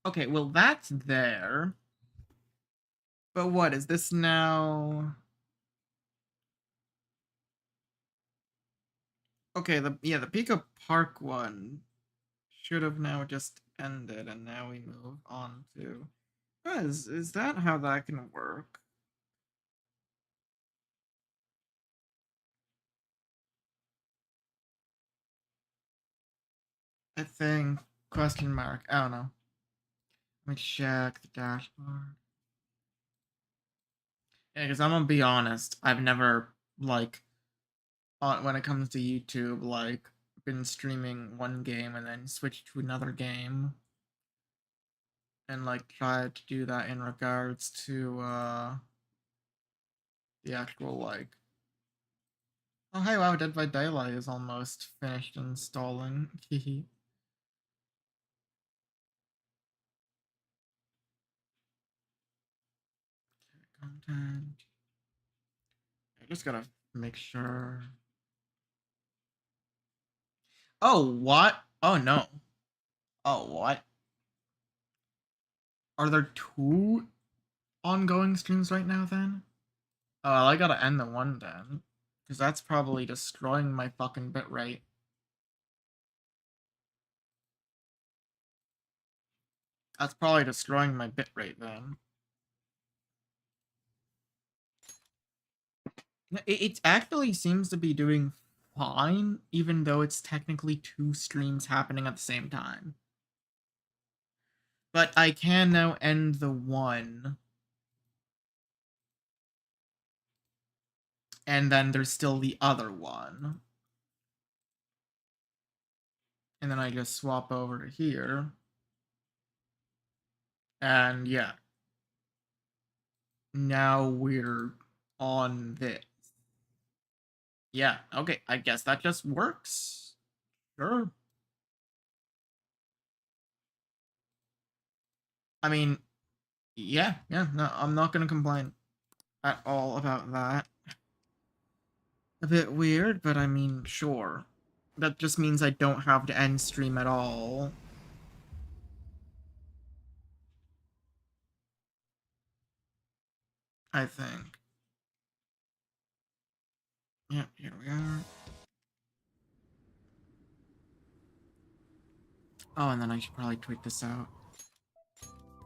Okay, well, that's there. But what is this now? Okay, the Pico Park one should have now just ended, and now we move on to. Is that how that can work? I think question mark. I don't know. Let me check the dashboard. Yeah, because I'm gonna be honest, I've never like when it comes to YouTube like been streaming one game and then switched to another game and like tried to do that in regards to the actual like. Oh hey, wow, Dead by Daylight is almost finished installing. Content. I just gotta make sure. Oh, what? Oh, no. Oh, what? Are there two ongoing streams right now, then? Oh, well, I gotta end the one, then. Because that's probably destroying my fucking bitrate. That's probably destroying my bitrate, then. It actually seems to be doing fine, even though it's technically two streams happening at the same time. But I can now end the one. And then there's still the other one. And then I just swap over to here. And yeah. Now we're on this. Yeah, okay, I guess that just works. Sure. I mean, yeah, no, I'm not gonna complain at all about that. A bit weird, but I mean, sure. That just means I don't have to end stream at all. I think. Yeah, here we are. Oh, and then I should probably tweet this out.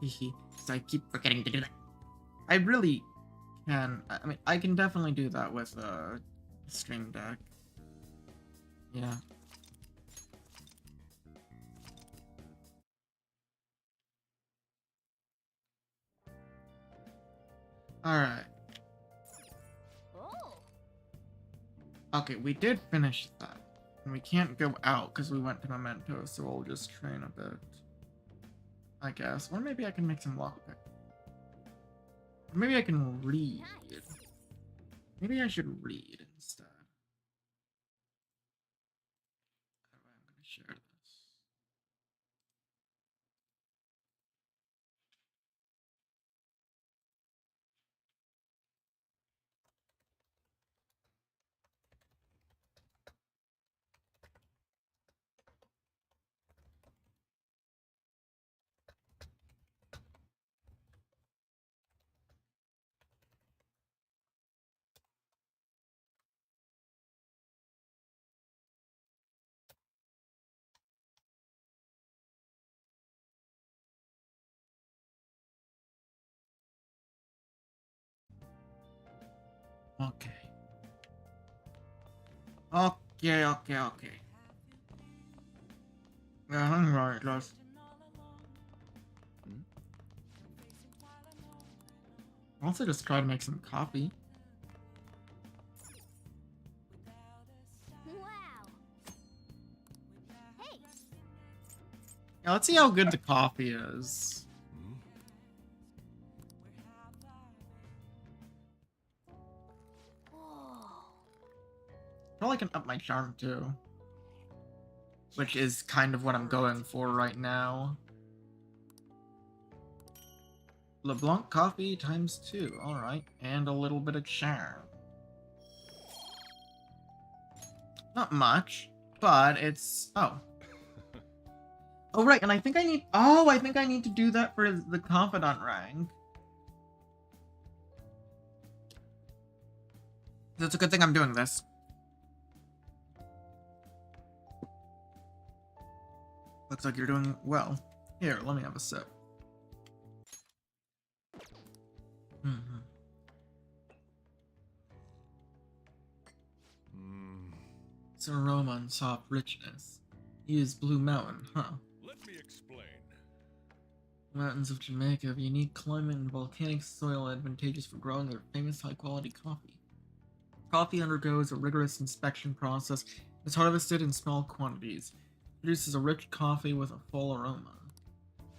Hehe, because I keep forgetting to do that. I really can. I mean, I can definitely do that with Stream Deck. Yeah. Alright. Okay, we did finish that. And we can't go out because we went to Memento, so we'll just train a bit. I guess. Or maybe I can make some lockpick. Or maybe I can read. Maybe I should read instead. I'm gonna share this. Okay. Okay. Yeah, I'm right, guys. I'll also just try to make some coffee. Wow. Hey. Yeah, let's see how good the coffee is. Probably can up my charm too. Which is kind of what I'm going for right now. LeBlanc coffee times 2. Alright. And a little bit of charm. Not much, but it's... Oh. Oh, right, and I think I need... Oh, I think I need to do that for the confidant rank. It's a good thing I'm doing this. Looks like you're doing well. Here, let me have a sip. Mm-hmm. It's an aroma and soft richness. Use Blue Mountain, huh? Let me explain. The mountains of Jamaica have a unique climate and volcanic soil advantageous for growing their famous high-quality coffee. Coffee undergoes a rigorous inspection process and is harvested in small quantities. It produces a rich coffee with a full aroma.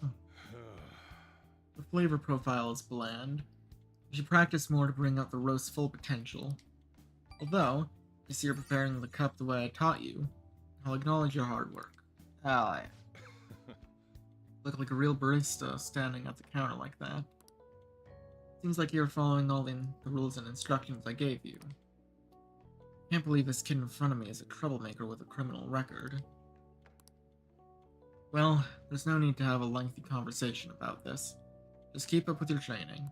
The flavor profile is bland. You should practice more to bring out the roast's full potential. Although, I see you're preparing the cup the way I taught you, I'll acknowledge your hard work. Oh, look like a real barista standing at the counter like that. Seems like you're following all the rules and instructions I gave you. Can't believe this kid in front of me is a troublemaker with a criminal record. Well, there's no need to have a lengthy conversation about this. Just keep up with your training.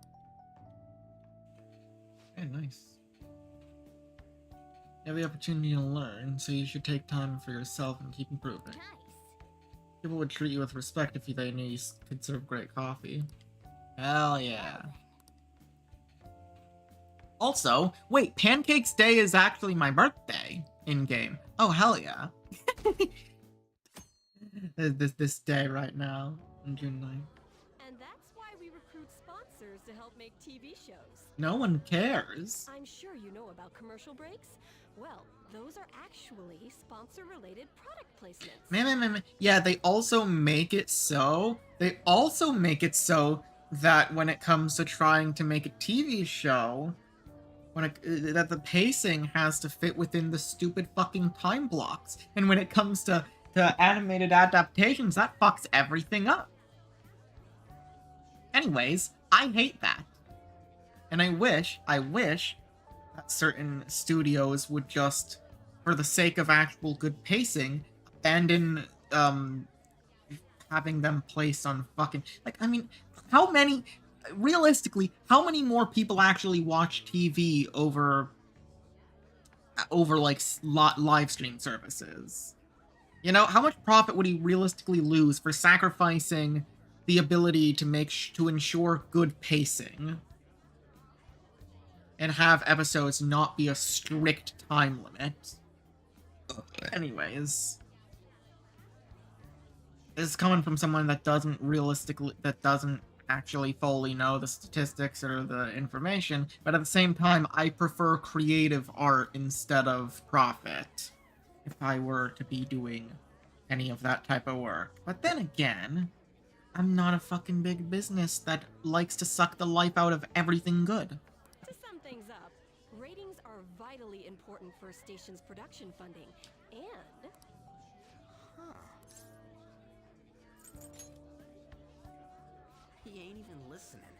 Okay, nice. You have the opportunity to learn, so you should take time for yourself and keep improving. Nice. People would treat you with respect if they knew you could serve great coffee. Hell yeah. Also, wait, Pancakes Day is actually my birthday in-game. Oh, hell yeah. this day right now, on June 9th. And that's why we recruit sponsors to help make TV shows. No one cares. I'm sure you know about commercial breaks. Well, those are actually sponsor-related product placements. Yeah, they also make it so that when it comes to trying to make a TV show, that the pacing has to fit within the stupid fucking time blocks. And when it comes to animated adaptations, that fucks everything up. Anyways, I hate that. And I wish that certain studios would just, for the sake of actual good pacing, abandon having them placed on fucking... Like, I mean, realistically, how many more people actually watch TV over like live stream services? You know, how much profit would he realistically lose for sacrificing the ability to ensure good pacing and have episodes not be a strict time limit? Anyways, this is coming from someone that doesn't actually fully know the statistics or the information, but at the same time, I prefer creative art instead of profit if I were to be doing any of that type of work. But then again, I'm not a fucking big business that likes to suck the life out of everything good. To sum things up, ratings are vitally important for a station's production funding, and... He ain't even listening.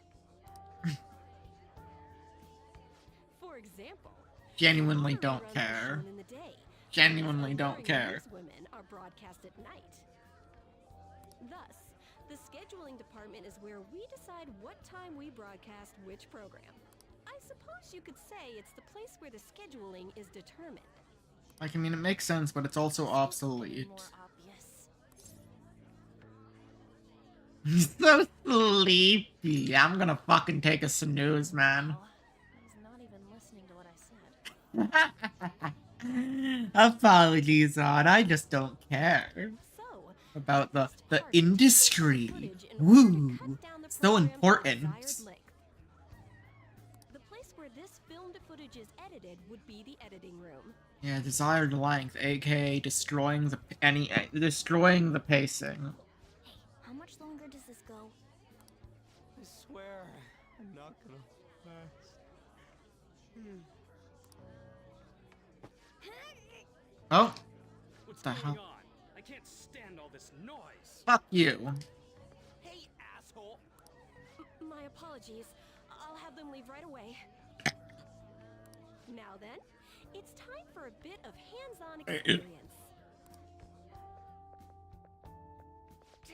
For example, Genuinely don't care. Genuinely don't care. Women are broadcast at night. Thus, the scheduling department is where we decide what time we broadcast which program. I suppose you could say it's the place where the scheduling is determined. Like, I mean, it makes sense, but it's also obsolete. He's so sleepy. I'm gonna fucking take a snooze, man. He's not even listening to what I said. Apologies, Odd. I just don't care about the industry. Woo! So important. The place where this filmed footage is edited would be the editing room. Yeah, desired length, aka destroying the pacing. How much longer does this go? I swear, I'm not gonna last. Oh. What's The going hell? on? I can't stand all this noise. Fuck you. Hey, asshole! My apologies. I'll have them leave right away. Now then, it's time for a bit of hands-on experience.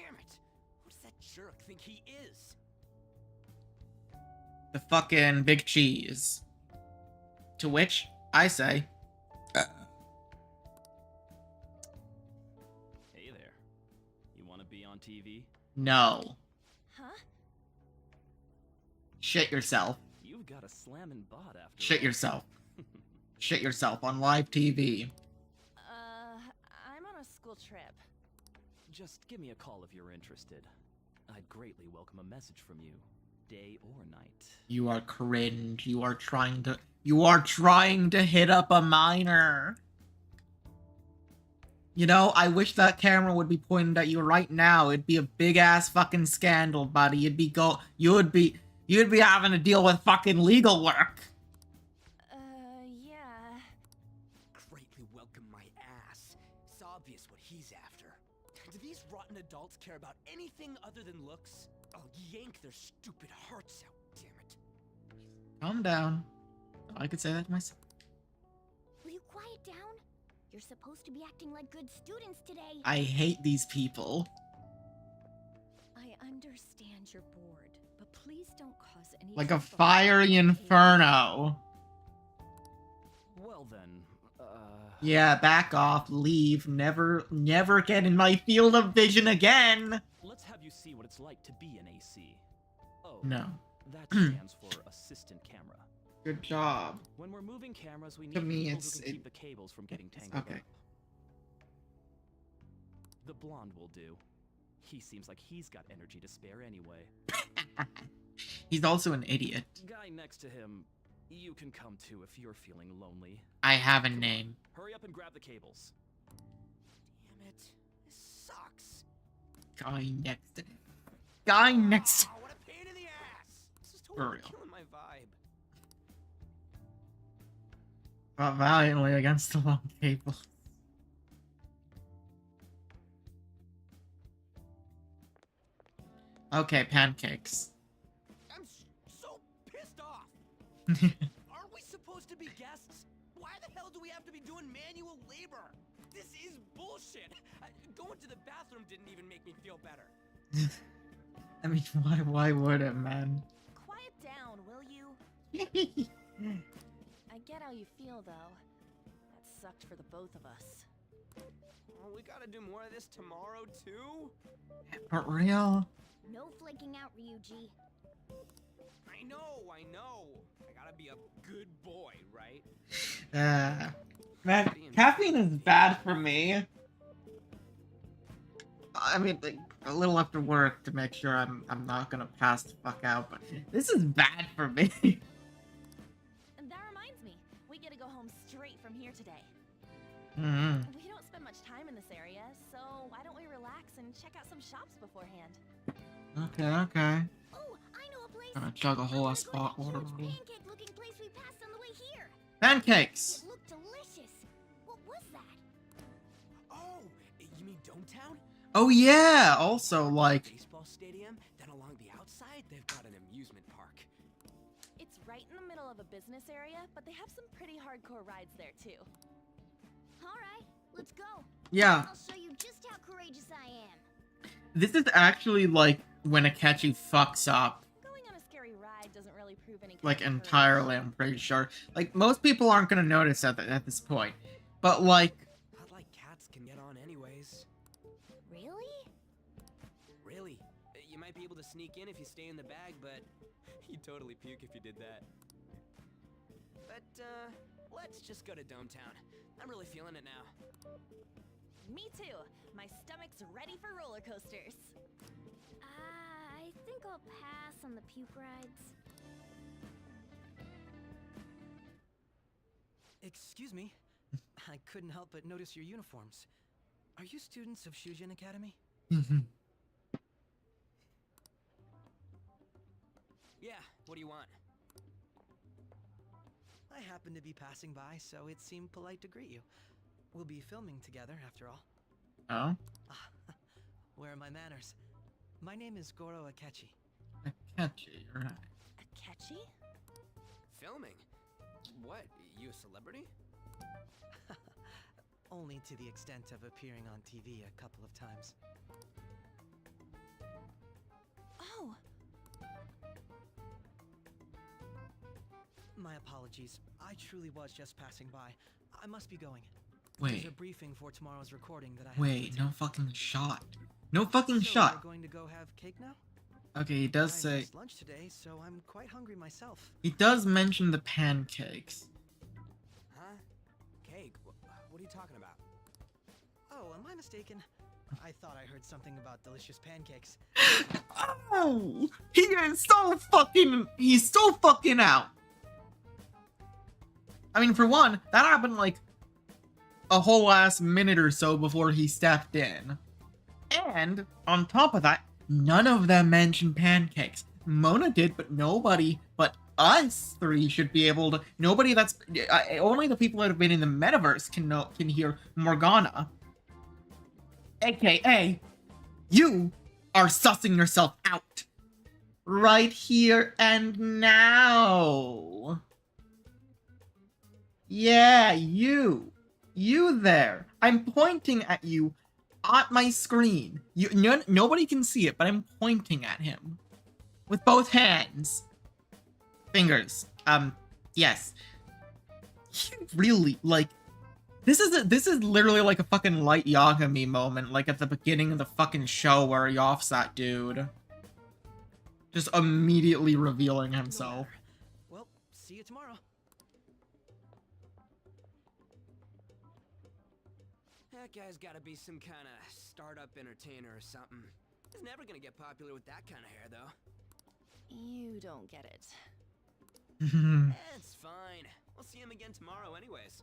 Damn it! Who does that jerk think he is? The fucking big cheese. To which I say, Hey there. You want to be on TV? no. Huh? Shit yourself. You've got a slamming bot after Shit all. yourself. Shit yourself on live TV. I'm on a school trip. Just give me a call if you're interested. I'd greatly welcome a message from you, day or night. You are cringe. You are trying to hit up a minor. You know, I wish that camera would be pointed at you right now. It'd be a big ass fucking scandal, buddy. You'd be having to deal with fucking legal work. Yeah. Greatly welcome my ass. It's obvious what he's after. Do these rotten adults care about anything other than looks? I'll yank their stupid hearts out, damn it. Calm down. I could say that to myself. Will you quiet down? You're supposed to be acting like good students today. I hate these people. I understand you're bored, but please don't cause any Like a trouble. fiery inferno. Well then, Yeah, back off, leave, never get in my field of vision again. let's have you see what it's like to be an AC. Oh, No. that stands for assistant camera. Good job. When we're moving cameras, we need To me, people it's- who can keep the cables from getting it's- tangled okay. up. The blonde will do. He seems like he's got energy to spare anyway. He's also an idiot. Guy next to him, you can come too if you're feeling lonely. I have a name. Hurry up and grab the cables. Damn it. This sucks. Guy next to him. Guy next to Oh, what a pain in the ass. This is For totally real. killing my vibe. fought valiantly against the long cable. Okay, pancakes. I'm so pissed off. Aren't we supposed to be guests? Why the hell do we have to be doing manual labor? This is bullshit. Going to the bathroom didn't even make me feel better. I mean, why would it, man? Quiet down, will you? I get how you feel, though. That sucked for the both of us. Oh, we gotta do more of this tomorrow, too? For real? No flaking out, Ryuji. I know. I gotta be a good boy, right? Man, caffeine is bad for me. I mean, like, a little after work to make sure I'm not gonna pass the fuck out, but this is bad for me. And that reminds me, we get to go home straight from here today. Mm-hmm. We don't spend much time in this area, so why don't we relax and check out some shops beforehand? Okay. Oh, I know a place. Gonna chug a whole I ass wanna go to spot water that huge bottle. pancake-looking place we passed on the way here. Pancakes! It looked delicious. What was that? Oh, you mean Dometown? Oh yeah! Also, like, Baseball stadium? Then along the outside, they've got an amusement park. It's right in the middle of a business area, but they have some pretty hardcore rides there too. All right, let's go. yeah, I'll show you just how courageous I am. this is actually like when Akechi fucks up, Going on a scary ride doesn't really prove any kind like of courage. entirely, I'm pretty sure. Like, most people aren't gonna notice at this point. But like, Not like cats can get on anyways. Really? Really? You might be able to sneak in if you stay in the bag, but you'd totally puke if you did that. But, let's just go to Dometown. I'm really feeling it now. Me too. My stomach's ready for roller coasters. I think I'll pass on the puke rides. Excuse me. I couldn't help but notice your uniforms. Are you students of Shujin Academy? Yeah, what do you want? I happened to be passing by, so it seemed polite to greet you. We'll be filming together, after all. oh, Where are my manners? My name is Goro Akechi. Akechi, right. Akechi? Filming? What? You a celebrity? Only to the extent of appearing on TV a couple of times. My apologies. I truly was just passing by. I must be going. There's a Wait, briefing for tomorrow's recording that I have to wait, no attend. fucking shot. No fucking So, shot. we're going to go have cake now? Okay, he does I say, missed lunch today, so I'm quite hungry myself. he does mention the pancakes. Huh? Cake? What are you talking about? Oh, am I mistaken? I thought I heard something about delicious pancakes. Oh, he's so fucking out. I mean, for one, that happened like a whole ass minute or so before he stepped in. And on top of that, none of them mentioned pancakes. Mona did, but nobody but us three should be able to. Nobody that's only the people that have been in the metaverse can hear Morgana. AKA, you are sussing yourself out. Right here and now. Yeah, you. You there. I'm pointing at you at my screen. Nobody can see it, but I'm pointing at him. With both hands. Fingers. Yes. You really, like... This is literally like a fucking Light Yagami moment, like at the beginning of the fucking show where he offs that dude. Just immediately revealing No himself. matter. Well, see you tomorrow. That guy's gotta be some kind of startup entertainer or something. He's never gonna get popular with that kind of hair, though. You don't get it. It's fine. We'll see him again tomorrow anyways.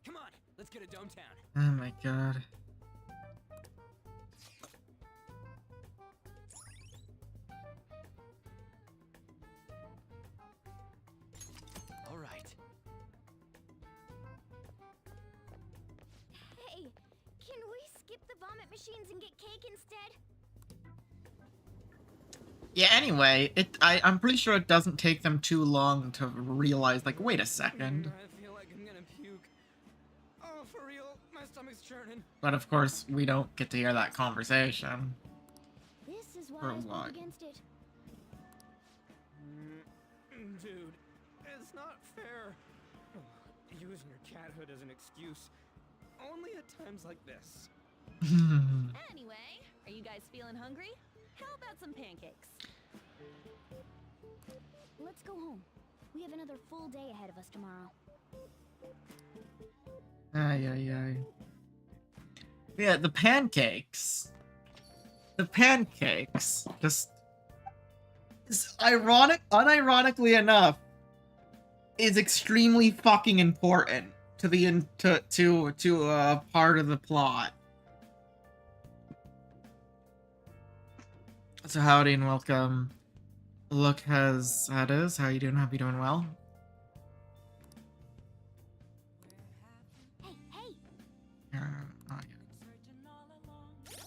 Come on, let's get a Dome Town. Oh my god. All right. Hey, can we skip the vomit machines and get cake instead? Yeah, anyway, I'm pretty sure it doesn't take them too long to realize, like, wait a second. I feel like I'm gonna puke. Oh, for real, my stomach's churning. But of course, we don't get to hear that conversation. This is Or why I why? spoke against it. Dude, it's not fair. Using your cathood as an excuse. Only at times like this. Anyway, are you guys feeling hungry? How about some pancakes? Let's go home. We have another full day ahead of us tomorrow. Ay, ay, ay. Yeah, the pancakes. The pancakes. Just... unironically enough, is extremely fucking important to the to part of the plot. So howdy and welcome. Look has that is. How you doing? Hope you doing well. Hey, hey! Not yet.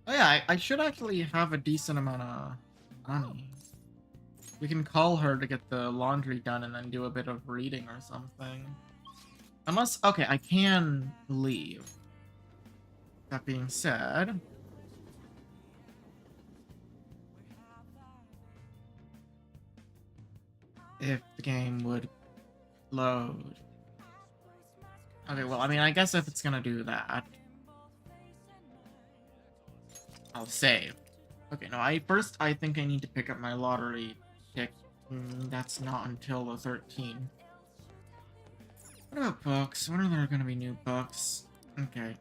Oh yeah, I should actually have a decent amount of money. We can call her to get the laundry done and then do a bit of reading or something. Unless, okay, I can leave. That being said... if the game would load. Okay, well, I mean, I guess if it's gonna do that, I'll save. Okay, no, I think I need to pick up my lottery ticket. That's not until the 13th. What about books? When are there gonna be new books? Okay.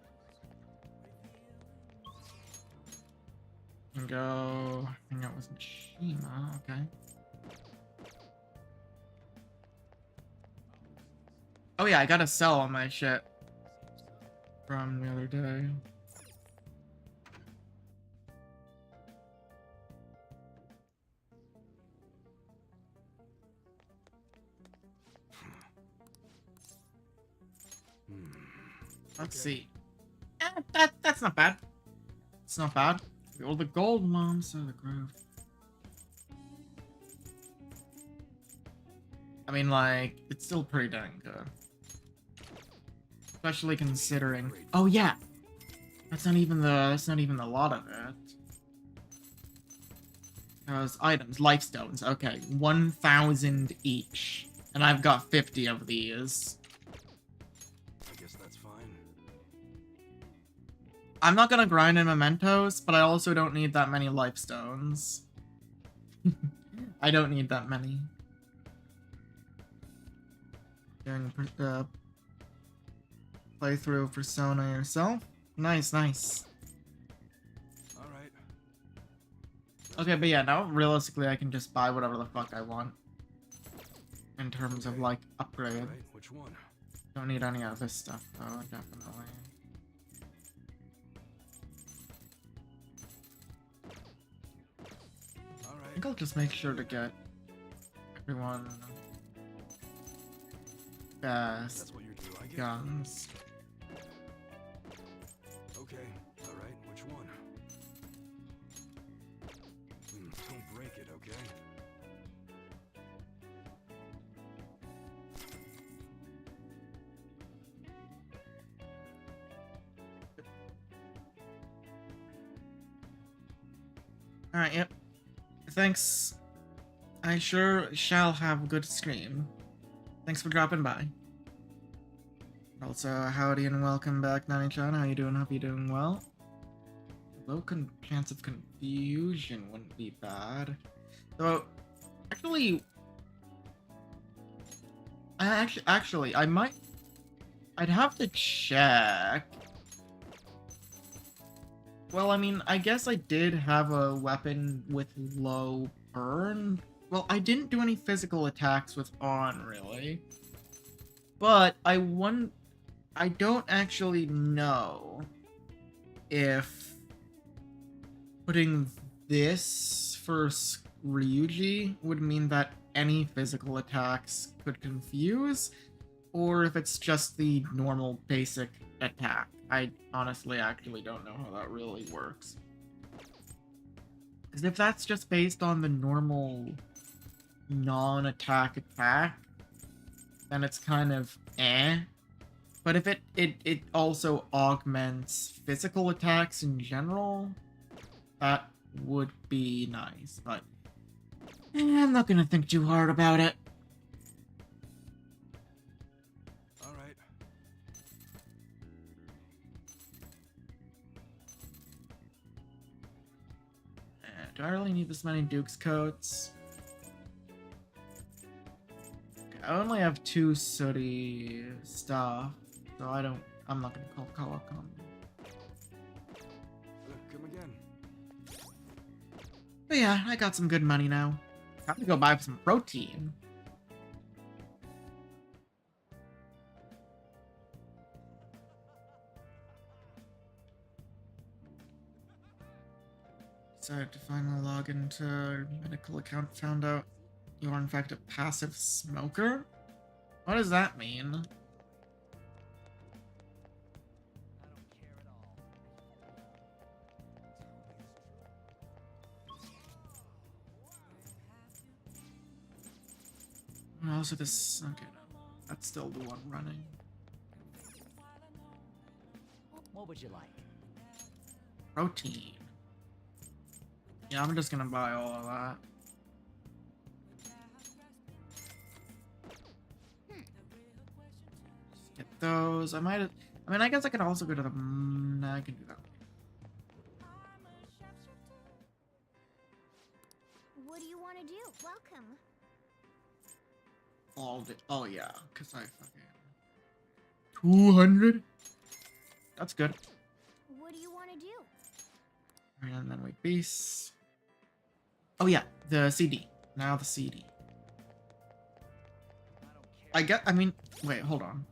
Can go hang out with Mishima, okay. Oh yeah, I gotta sell all my shit from the other day. Let's see. That's not bad. It's not bad. All the gold moms of the grove. I mean, like, it's still pretty dang good. Especially considering... Oh, yeah! That's not even the lot of it. Because items, life stones, okay. 1,000 each. And I've got 50 of these. I guess that's fine. I'm not gonna grind in mementos, but I also don't need that many life stones. I don't need that many. Doing playthrough of Persona yourself. Nice, nice. All right. Okay, but yeah, now realistically I can just buy whatever the fuck I want. In terms of like upgrade. All right. Which one? Don't need any of this stuff though, definitely. All I right. think I'll just make sure to get everyone best That's what you're doing. I get it. guns. Okay. All right. Which one? Don't break it, okay? Alright, yep. Thanks. I sure shall have a good stream. Thanks for dropping by. Also, howdy and welcome back, Nani-chan. How you doing? Hope you're doing well. Low chance of confusion wouldn't be bad. Though, actually... I might... I'd have to check. Well, I mean, I guess I did have a weapon with low burn. Well, I didn't do any physical attacks with on, really. But I don't actually know if putting this for Ryuji would mean that any physical attacks could confuse, or if it's just the normal basic attack. I honestly actually don't know how that really works. Because if that's just based on the normal non-attack attack, then it's kind of eh. But if it also augments physical attacks in general, that would be nice. But I'm not gonna think too hard about it. All right. Do I really need this many Duke's coats? Okay, I only have 2 sooty stuff, so I'm not gonna call up on. Come again. But yeah, I got some good money now. Time to go buy some protein. Decided to finally log into your medical account. Found out you are in fact a passive smoker? What does that mean? Also this, okay, no. That's still the one running. What would you like? Protein. Yeah, I'm just gonna buy all of that. Just get those. I mean, I guess I could also go to the... Nah, I can do that. What do you want to do? Welcome. All of it. Oh, yeah, because I fucking... 200? That's good. What do you want to do? And then we base... Oh, yeah, the CD. Now the CD. I mean, wait, hold on.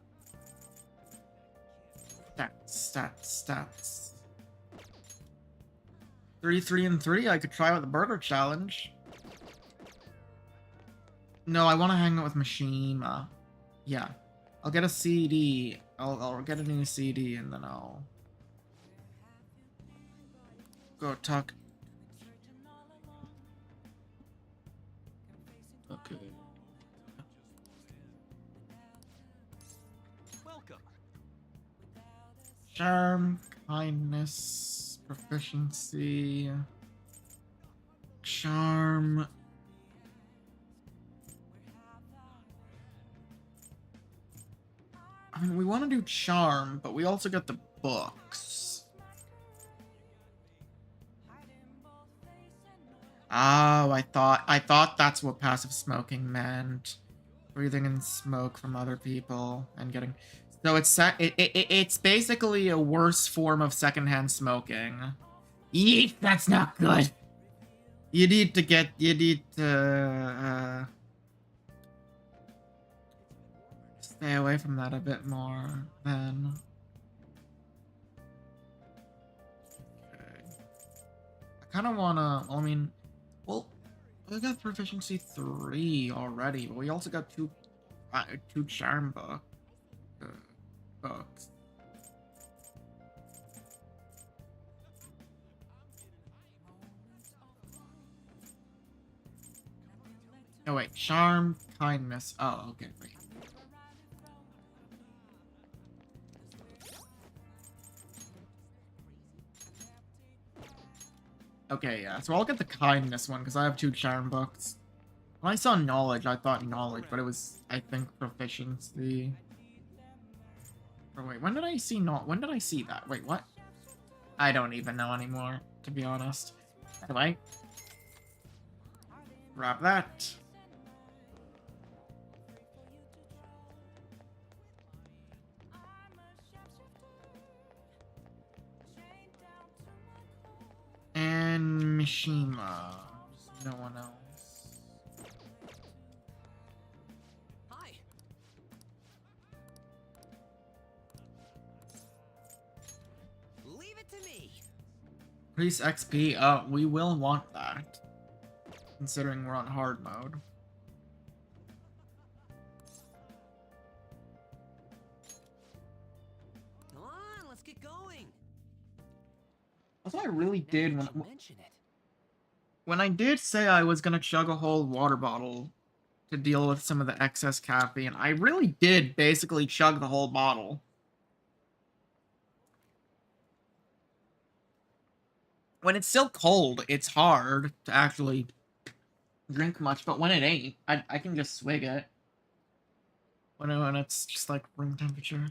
Stats. 3, 3, and 3. I could try with the burger challenge. No, I want to hang out with Mishima. Yeah. I'll get a CD. I'll get a new CD and then I'll go talk. Okay. Welcome. Charm, kindness, proficiency, charm. we want to do charm, but we also got the books. Oh, I thought that's what passive smoking meant. Breathing in smoke from other people and getting... So it's basically a worse form of secondhand smoking. Yeet, that's not good. You need to stay away from that a bit more then. Okay. I kind of wanna, I mean, well, we got proficiency 3 already, but we also got two charm books. Oh wait, charm, kindness. Oh, okay, wait. Okay, yeah, so I'll get the kindness one, because I have 2 charm books. When I saw knowledge, I thought knowledge, but it was, I think, proficiency. Or wait, when did I see when did I see that? Wait, what? I don't even know anymore, to be honest. Anyway. Grab that. And Mishima. No one else. Hi. Leave it to me. Increase XP. We will want that. Considering we're on hard mode. Come on, let's get going. That's what I really did Now that you mention it. when I did say I was gonna chug a whole water bottle to deal with some of the excess caffeine. I really did basically chug the whole bottle. When it's still cold, it's hard to actually drink much, but when it ain't, I can just swig it. When it's just like room temperature.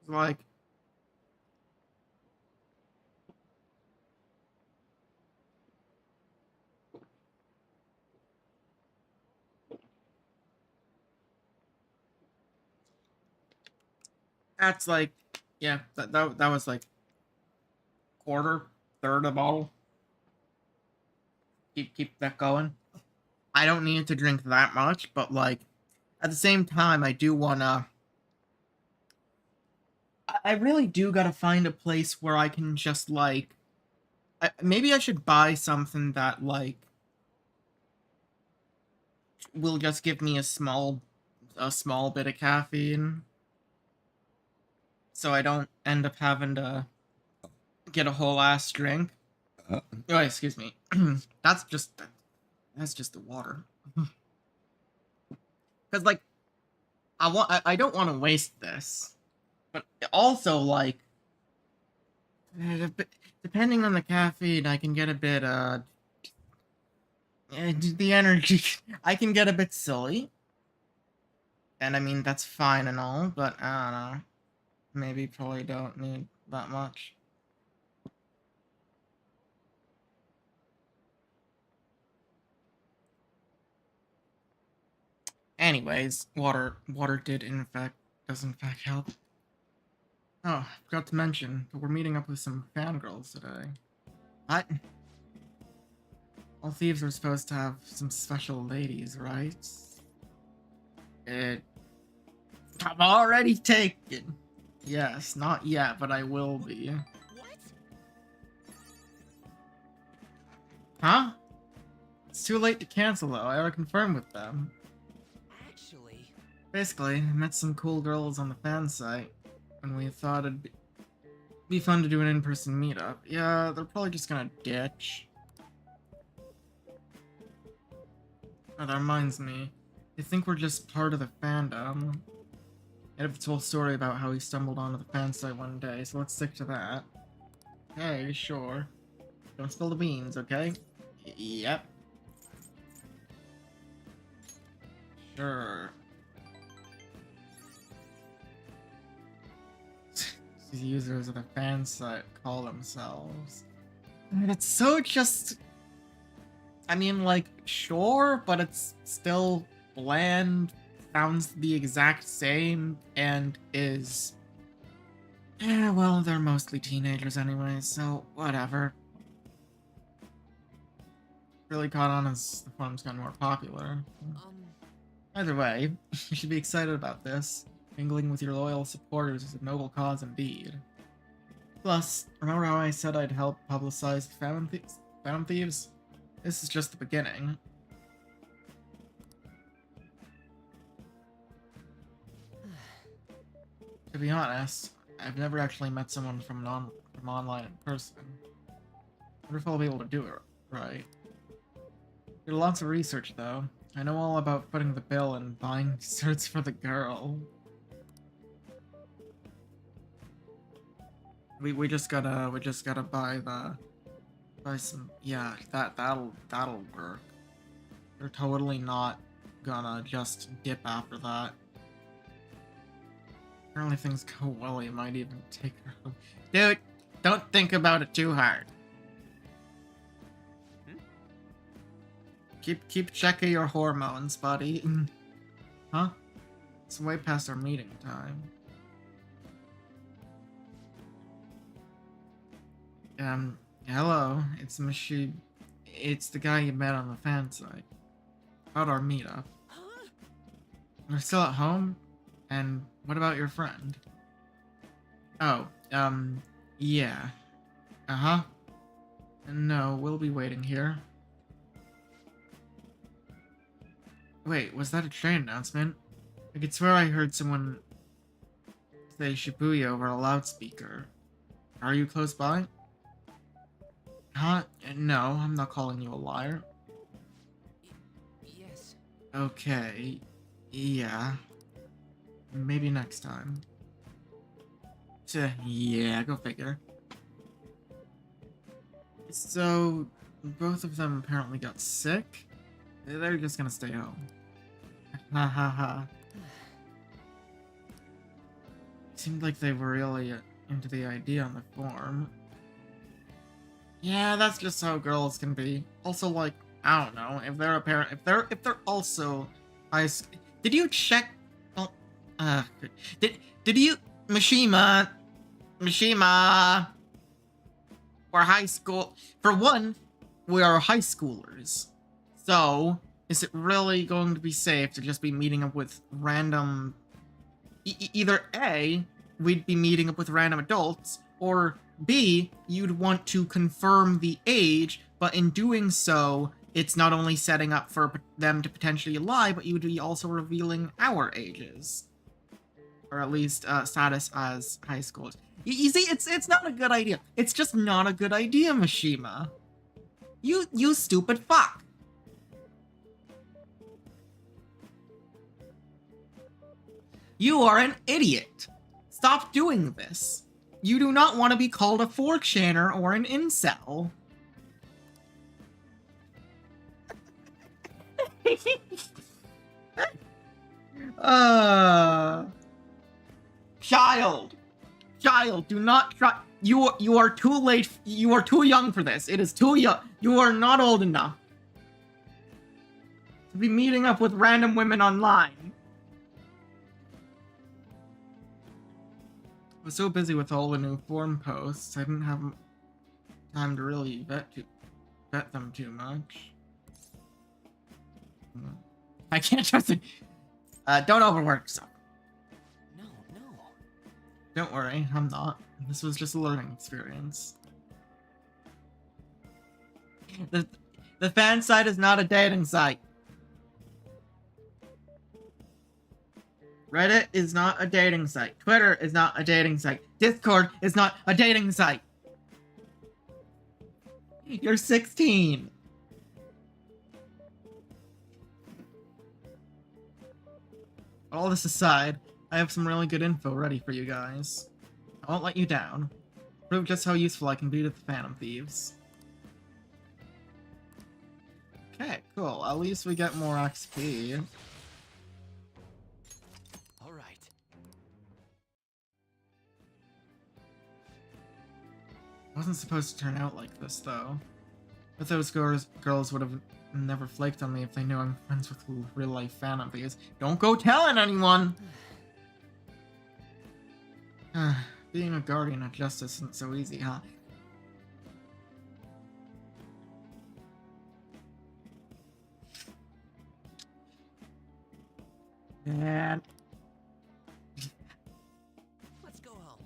Like, that's like, yeah, that was like quarter, third of bottle. Keep that going. I don't need to drink that much, but like at the same time, I do wanna. I really do gotta find a place where I can just like. Maybe I should buy something that like will just give me a small bit of caffeine, so I don't end up having to get a whole ass drink. Oh, excuse me. That's just the water. Because like, I don't want to waste this, but also like, depending on the caffeine, I can get a bit the energy. I can get a bit silly, and I mean that's fine and all, but I don't know. Maybe probably don't need that much. Anyways, water does in fact help. Oh, I forgot to mention, but we're meeting up with some fangirls today. What? All thieves are supposed to have some special ladies, right? I'm already taken. Yes, not yet, but I will be. What? Huh? It's too late to cancel though, I already confirmed with them. Actually, Basically, I met some cool girls on the fan site, and we thought it'd be fun to do an in-person meetup. Yeah, they're probably just gonna ditch. Oh, that reminds me. They think we're just part of the fandom. I have a whole story about how he stumbled onto the fan site one day, so let's stick to that. Okay, sure. Don't spill the beans, okay? Yep. Sure. These users of the fan site call themselves. And it's so just... I mean, like, sure, but it's still bland, sounds the exact same, and is... Yeah, well, they're mostly teenagers anyway, so whatever. Really caught on as the forum's gotten more popular. Either way, you should be excited about this. Mingling with your loyal supporters is a noble cause indeed. Plus, remember how I said I'd help publicize the Phantom Thieves? This is just the beginning. To be honest, I've never actually met someone from online in person. I wonder if I'll be able to do it right. Did lots of research though. I know all about footing the bill and buying certs for the girl. We just gotta buy some, yeah, that'll work. They're totally not gonna just dip after that. Apparently things go well, you might even take her home. Dude, don't think about it too hard. Keep checking your hormones, buddy. Huh? It's way past our meeting time. Hello, it's the guy you met on the fan site. About our meetup. You're still at home? And what about your friend? Oh, yeah. Uh-huh. No, we'll be waiting here. Wait, was that a train announcement? I could swear I heard someone say Shibuya over a loudspeaker. Are you close by? Huh? No, I'm not calling you a liar. Yes. Okay. Yeah. Maybe next time. Yeah, go figure. So, both of them apparently got sick? They're just gonna stay home. Ha ha ha. Seemed like they were really into the idea on the forum. Yeah, that's just how girls can be. Also, like, I don't know, if they're a parent, if they're also did you check? Oh, did you, Mishima? We're high school. For one, we are high schoolers. So, is it really going to be safe to just be meeting up with random... either A, we'd be meeting up with random adults, or B, you'd want to confirm the age, but in doing so, it's not only setting up for them to potentially lie, but you would be also revealing our ages. Or at least status as high schoolers. You see, it's not a good idea. It's just not a good idea, Mishima. You stupid fuck. You are an idiot. Stop doing this. You do not want to be called a 4chaner or an incel. Child, do not try. You are too late. You are too young for this. It is too young. You are not old enough to be meeting up with random women online. I was so busy with all the new forum posts, I didn't have time to really vet them too much. I can't trust it. Don't overwork yourself. No. Don't worry, I'm not. This was just a learning experience. The fan site is not a dating site. Reddit is not a dating site. Twitter is not a dating site. Discord is not a dating site. You're 16. All this aside, I have some really good info ready for you guys. I won't let you down. Prove just how useful I can be to the Phantom Thieves. Okay, cool. At least we get more XP. wasn't supposed to turn out like this, though. But those girls would have never flaked on me if they knew I'm friends with real-life Phantom Thieves. Don't go telling anyone! Being a guardian of justice isn't so easy, huh? Man. Let's go home.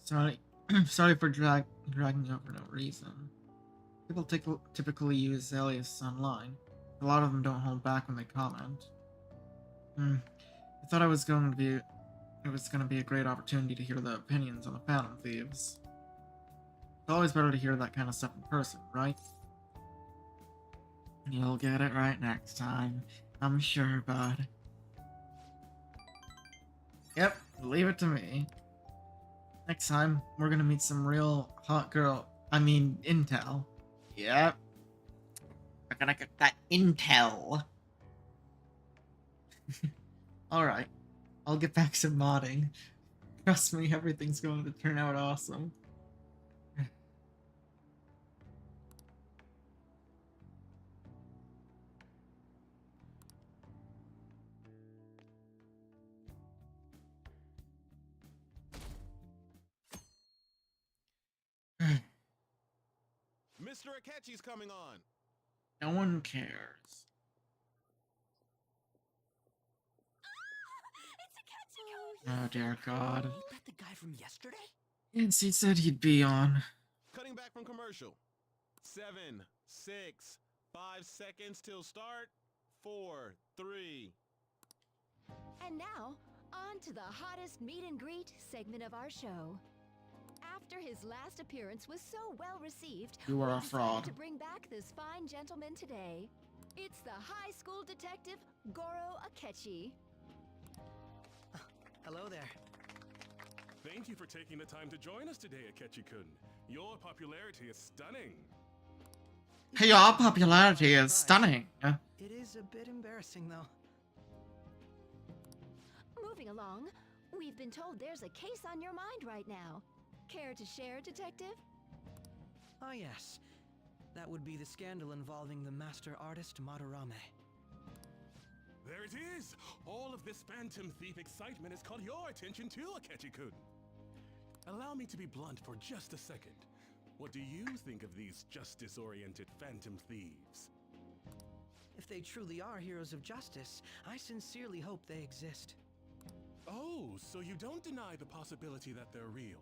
Sorry, sorry for dragging you out for no reason. People typically use aliases online. A lot of them don't hold back when they comment. I thought it was going to be a great opportunity to hear the opinions on the Phantom Thieves. It's always better to hear that kind of stuff in person, right? You'll get it right next time. I'm sure, bud. Yep, leave it to me. Next time, we're gonna meet some real hot girl. I mean, intel. Yep. We're gonna get that intel. Alright. I'll get back to modding. Trust me, everything's going to turn out awesome. Mr. Akechi's coming on. No one cares. Oh dear God. Ain't that the guy from yesterday? Yes, he said he'd be on. Cutting back from commercial. 7, 6, 5 seconds till start. 4, 3. And now, on to the hottest meet and greet segment of our show. After his last appearance was so well received, You are we a decided fraud. to bring back this fine gentleman today. It's the high school detective, Goro Akechi. Hello there. Thank you for taking the time to join us today, Akechi-kun. Your popularity is stunning. Your popularity is stunning. It is a bit embarrassing, though. Moving along, we've been told there's a case on your mind right now. Care to share, Detective? Ah, yes. That would be the scandal involving the master artist Madarame. There it is! All of this Phantom Thief excitement has caught your attention too, Akechi-kun. Allow me to be blunt for just a second. What do you think of these justice-oriented Phantom Thieves? If they truly are heroes of justice, I sincerely hope they exist. Oh, so you don't deny the possibility that they're real?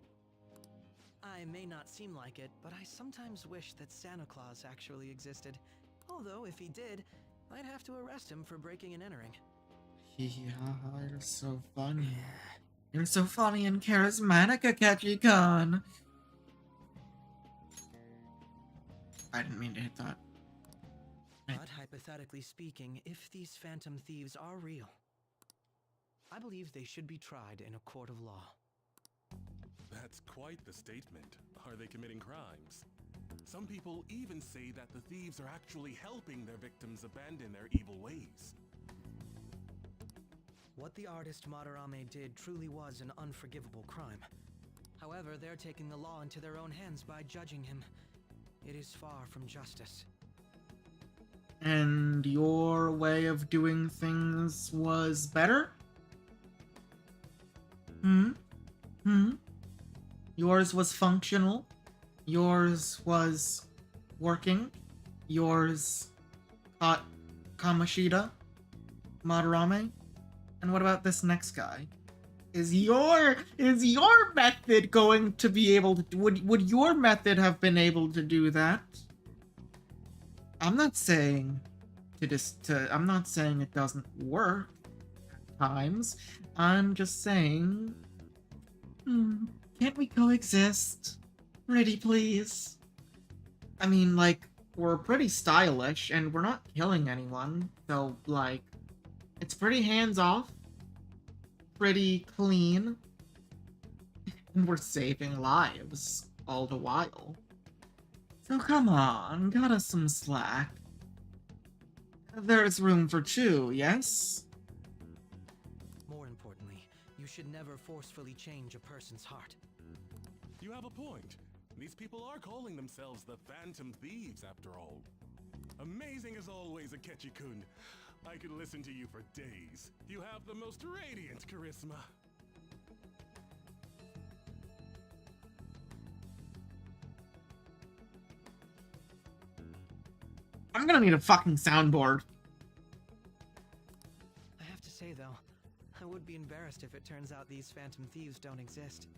I may not seem like it, but I sometimes wish that Santa Claus actually existed. Although, if he did, I'd have to arrest him for breaking and entering. Yeah, you're so funny. You're so funny and charismatic, Akechi-kun. I didn't mean to hit that. But hypothetically speaking, if these Phantom Thieves are real, I believe they should be tried in a court of law. That's quite the statement. Are they committing crimes? Some people even say that the thieves are actually helping their victims abandon their evil ways. What the artist Madarame did truly was an unforgivable crime. However, they're taking the law into their own hands by judging him. It is far from justice. And your way of doing things was better? Yours was functional. Yours was working. Yours caught Kamoshida, Madarame. And what about this next guy? Is your method going to be able to would your method have been able to do that? I'm not saying I'm not saying it doesn't work at times. I'm just saying can't we coexist? Pretty please. I mean, like, we're pretty stylish and we're not killing anyone, so like it's pretty hands-off, pretty clean, and we're saving lives all the while. So come on, got us some slack. There's room for two, yes? More importantly, you should never forcefully change a person's heart. You have a point. These people are calling themselves the Phantom Thieves, after all. Amazing as always, Akechi-kun. I could listen to you for days. You have the most radiant charisma. I'm gonna need a fucking soundboard. I have to say, though, I would be embarrassed if it turns out these Phantom Thieves don't exist.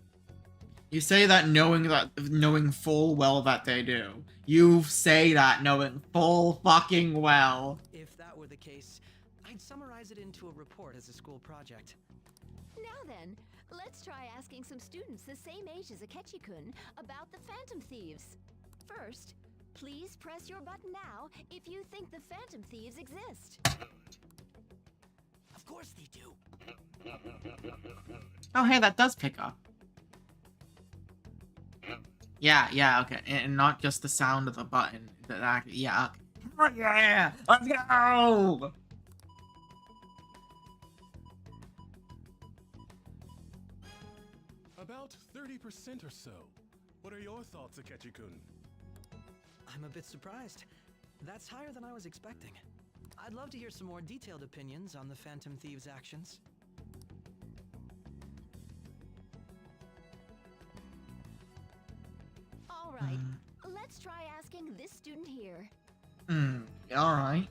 You say that knowing full well that they do. You say that knowing full fucking well. If that were the case, I'd summarize it into a report as a school project. Now then, let's try asking some students the same age as Akechi-kun about the Phantom Thieves. First, please press your button now if you think the Phantom Thieves exist. Of course they do. Oh, hey, that does pick up. Yeah, okay. And not just the sound of the button. Yeah, okay. Yeah, let's go! About 30% or so. What are your thoughts, Akechi-kun? I'm a bit surprised. That's higher than I was expecting. I'd love to hear some more detailed opinions on the Phantom Thieves' actions. All right, let's try asking this student here. Alright.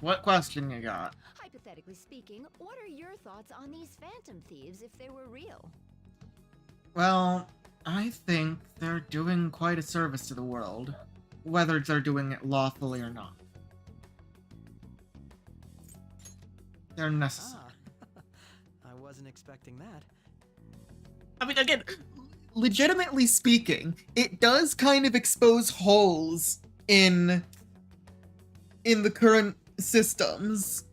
What question you got? Hypothetically speaking, what are your thoughts on these Phantom Thieves if they were real? Well, I think they're doing quite a service to the world, whether they're doing it lawfully or not. They're necessary. I wasn't expecting that. I mean, again, legitimately speaking, it does kind of expose holes in the current systems,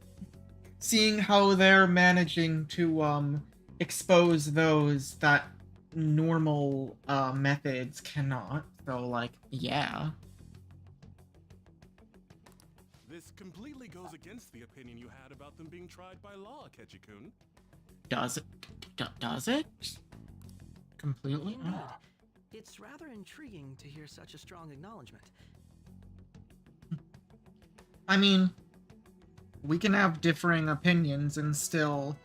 seeing how they're managing to expose those that normal methods cannot. So, like, yeah. This completely goes against the opinion you had about them being tried by law, Akechi-kun. Does it? Does it? Completely? Indeed. It's rather intriguing to hear such a strong acknowledgement. I mean, we can have differing opinions and still,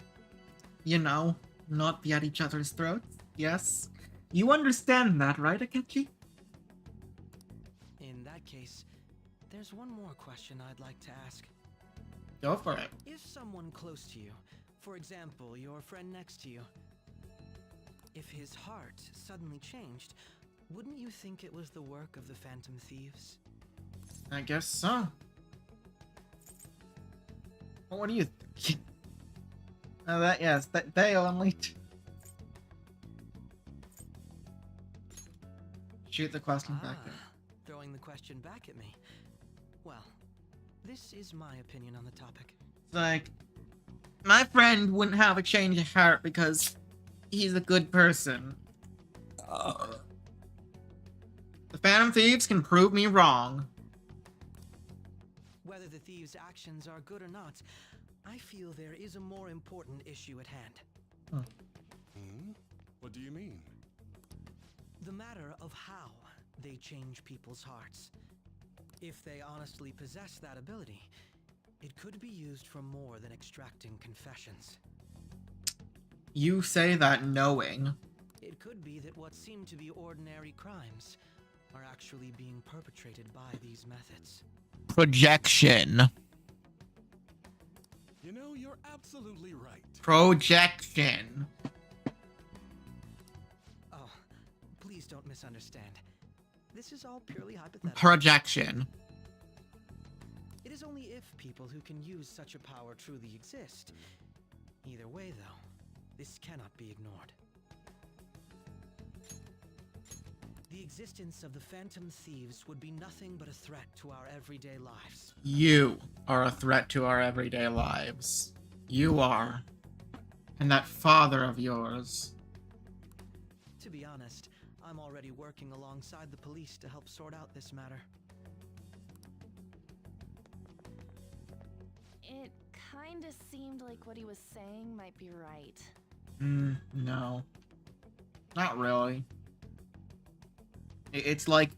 you know, not be at each other's throats. Yes? You understand that, right, Akechi? In that case, there's one more question I'd like to ask. Go for it. If someone close to you, for example, your friend next to you, if his heart suddenly changed, wouldn't you think it was the work of the Phantom Thieves? I guess so. Well, what do you think? Yes, they only... Shoot the question back in. Throwing the question back at me. Well, this is my opinion on the topic. It's like, my friend wouldn't have a change of heart because he's a good person. The Phantom Thieves can prove me wrong. Whether the thieves' actions are good or not, I feel there is a more important issue at hand. What do you mean? The matter of how they change people's hearts. If they honestly possess that ability, it could be used for more than extracting confessions. You say that knowing. It could be that what seem to be ordinary crimes are actually being perpetrated by these methods. Projection. You know, you're absolutely right. Projection. Oh, please don't misunderstand. This is all purely hypothetical. Projection. It is only if people who can use such a power truly exist. Either way, though, this cannot be ignored. The existence of the Phantom Thieves would be nothing but a threat to our everyday lives. You are a threat to our everyday lives. You are. And that father of yours. To be honest, I'm already working alongside the police to help sort out this matter. It kinda seemed like what he was saying might be right. No. Not really. It's like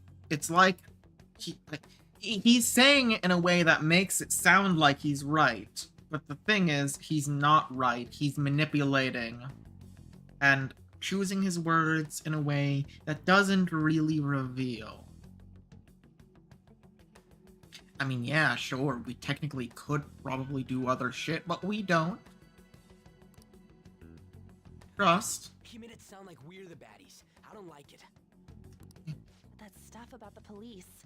he's saying it in a way that makes it sound like he's right. But the thing is, he's not right. He's manipulating and choosing his words in a way that doesn't really reveal. I mean, yeah, sure, we technically could probably do other shit, but we don't. Trust. He made it sound like we're the baddies. I don't like it. That stuff about the police.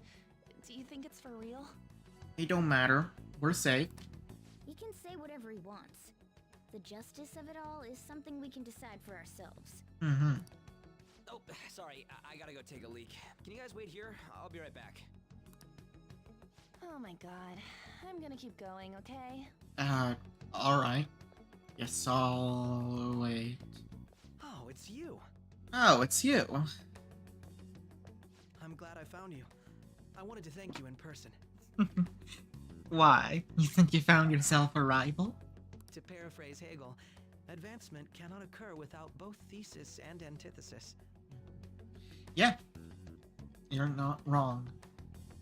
Do you think it's for real? It don't matter. We're safe. He can say whatever he wants. The justice of it all is something we can decide for ourselves. Mm-hmm. Oh, sorry. I gotta go take a leak. Can you guys wait here? I'll be right back. Oh my god. I'm gonna keep going, okay? Alright. Guess I'll wait. Oh, it's you. Oh, it's you. I'm glad I found you. I wanted to thank you in person. Why? You think you found yourself a rival? To paraphrase Hegel, advancement cannot occur without both thesis and antithesis. Yeah. You're not wrong.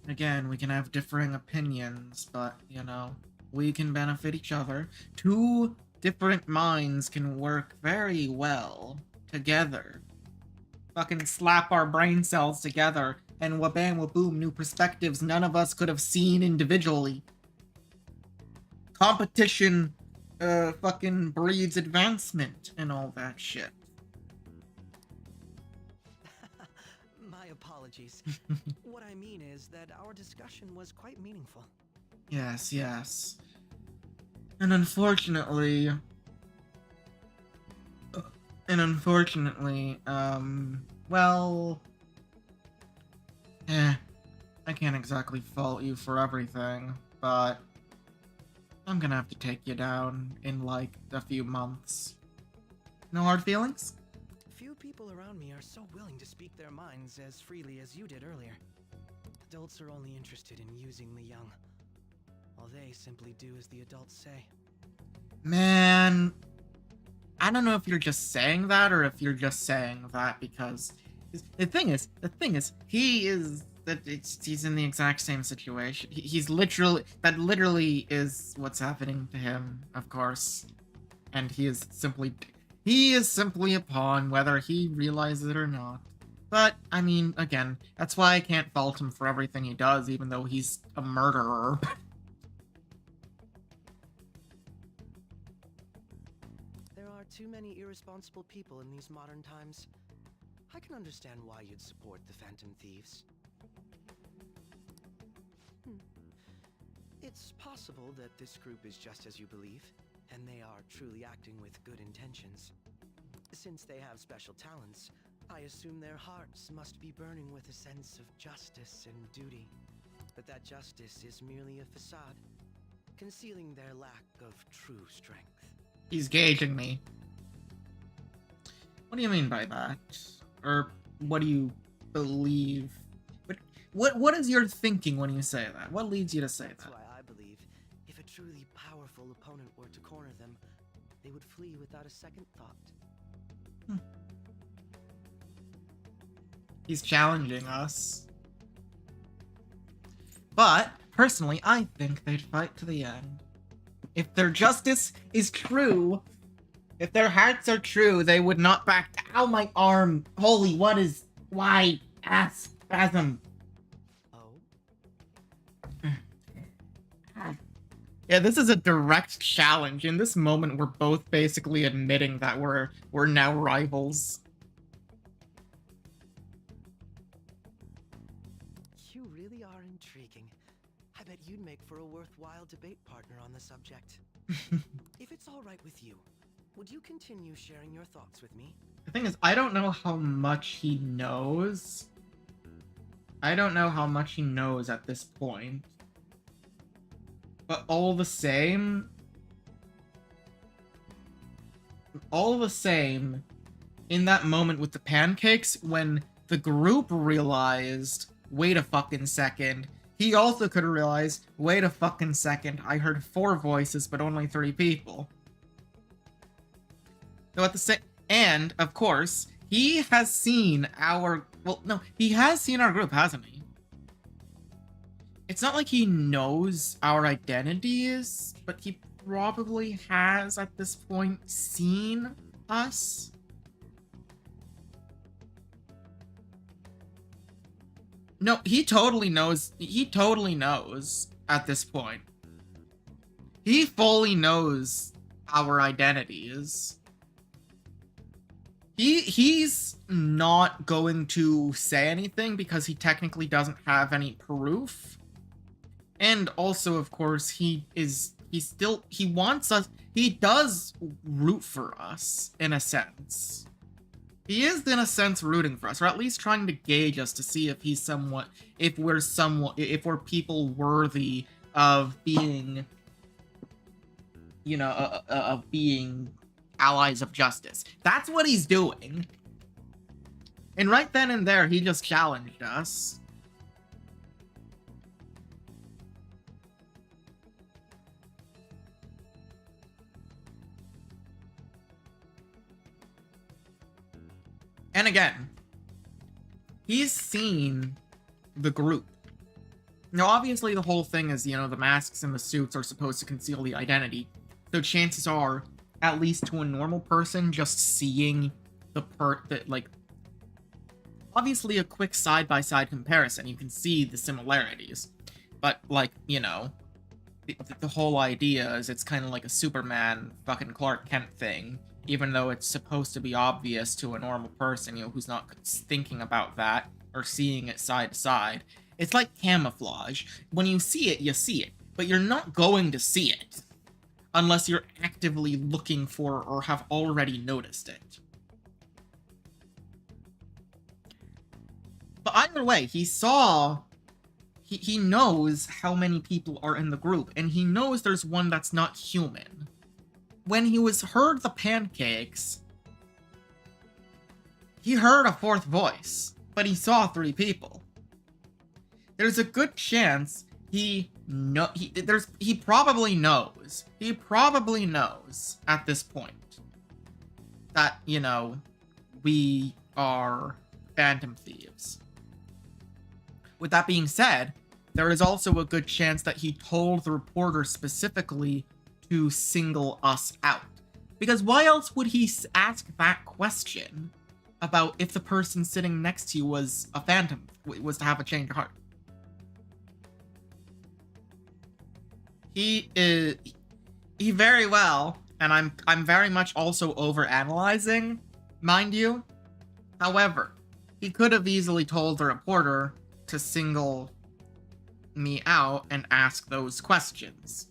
Again, we can have differing opinions, but, you know, we can benefit each other. Two different minds can work very well together. Fucking slap our brain cells together, and wabam waboom, new perspectives none of us could have seen individually. Competition, fucking breeds advancement and all that shit. My apologies. What I mean is that our discussion was quite meaningful. Yes, yes. And unfortunately, well, I can't exactly fault you for everything, but I'm gonna have to take you down in, like, a few months. No hard feelings? Few people around me are so willing to speak their minds as freely as you did earlier. Adults are only interested in using the young, while they simply do as the adults say. Man, I don't know if you're just saying that or if you're just saying that because the thing is, he's in the exact same situation. He's literally is what's happening to him, of course, and he is simply a pawn, whether he realizes it or not. But I mean, again, that's why I can't fault him for everything he does, even though he's a murderer. There are too many irresponsible people in these modern times. I can understand why you'd support the Phantom Thieves. It's possible that this group is just as you believe, and they are truly acting with good intentions. Since they have special talents, I assume their hearts must be burning with a sense of justice and duty. But that justice is merely a facade, concealing their lack of true strength. He's gauging me. What do you mean by that? Or what do you believe? What is your thinking when you say that? What leads you to say That's that? why I believe if a truly powerful opponent were to corner them, they would flee without a second thought. He's challenging us. But, personally, I think they'd fight to the end. If their justice is true, if their hearts are true, they would not back down. Ow, my arm! Holy, why? Ass spasm. Yeah, this is a direct challenge. In this moment, we're both basically admitting that we're now rivals. You really are intriguing. I bet you'd make for a worthwhile debate partner on the subject. If it's all right with you, would you continue sharing your thoughts with me? The thing is, I don't know how much he knows. I don't know how much he knows at this point. But all the same, in that moment with the pancakes, when the group realized, wait a fucking second. He also could have realized, wait a fucking second, I heard 4 voices, but only 3 people. So at the same, and, of course, he has seen our, well, no, he has seen our group, hasn't he? It's not like he knows our identities, but he probably has, at this point, seen us. No, he totally knows at this point. He fully knows our identities. He's not going to say anything because he technically doesn't have any proof. And also, of course, he wants us, he does root for us, in a sense. He is, in a sense, rooting for us, or at least trying to gauge us to see if if we're people worthy of being, you know, of being allies of justice. That's what he's doing. And right then and there, he just challenged us. And again, he's seen the group. Now, obviously, the whole thing is, you know, the masks and the suits are supposed to conceal the identity. So chances are, at least to a normal person, just seeing like, obviously a quick side-by-side comparison, you can see the similarities. But, like, you know, the whole idea is it's kind of like a Superman fucking Clark Kent thing. Even though it's supposed to be obvious to a normal person, you know, who's not thinking about that or seeing it side to side. It's like camouflage. When you see it, you see it. But you're not going to see it unless you're actively looking for or have already noticed it. But either way, he knows how many people are in the group, and he knows there's one that's not human. When he heard the Pancakes, he heard a 4th voice, but he saw 3 people. There's a good chance he probably knows at this point that, you know, we are Phantom Thieves. With that being said, there is also a good chance that he told the reporter specifically to single us out. Because why else would he ask that question about if the person sitting next to you was a phantom, was to have a change of heart? He very well, and I'm very much also overanalyzing, mind you. However, he could have easily told the reporter to single me out and ask those questions.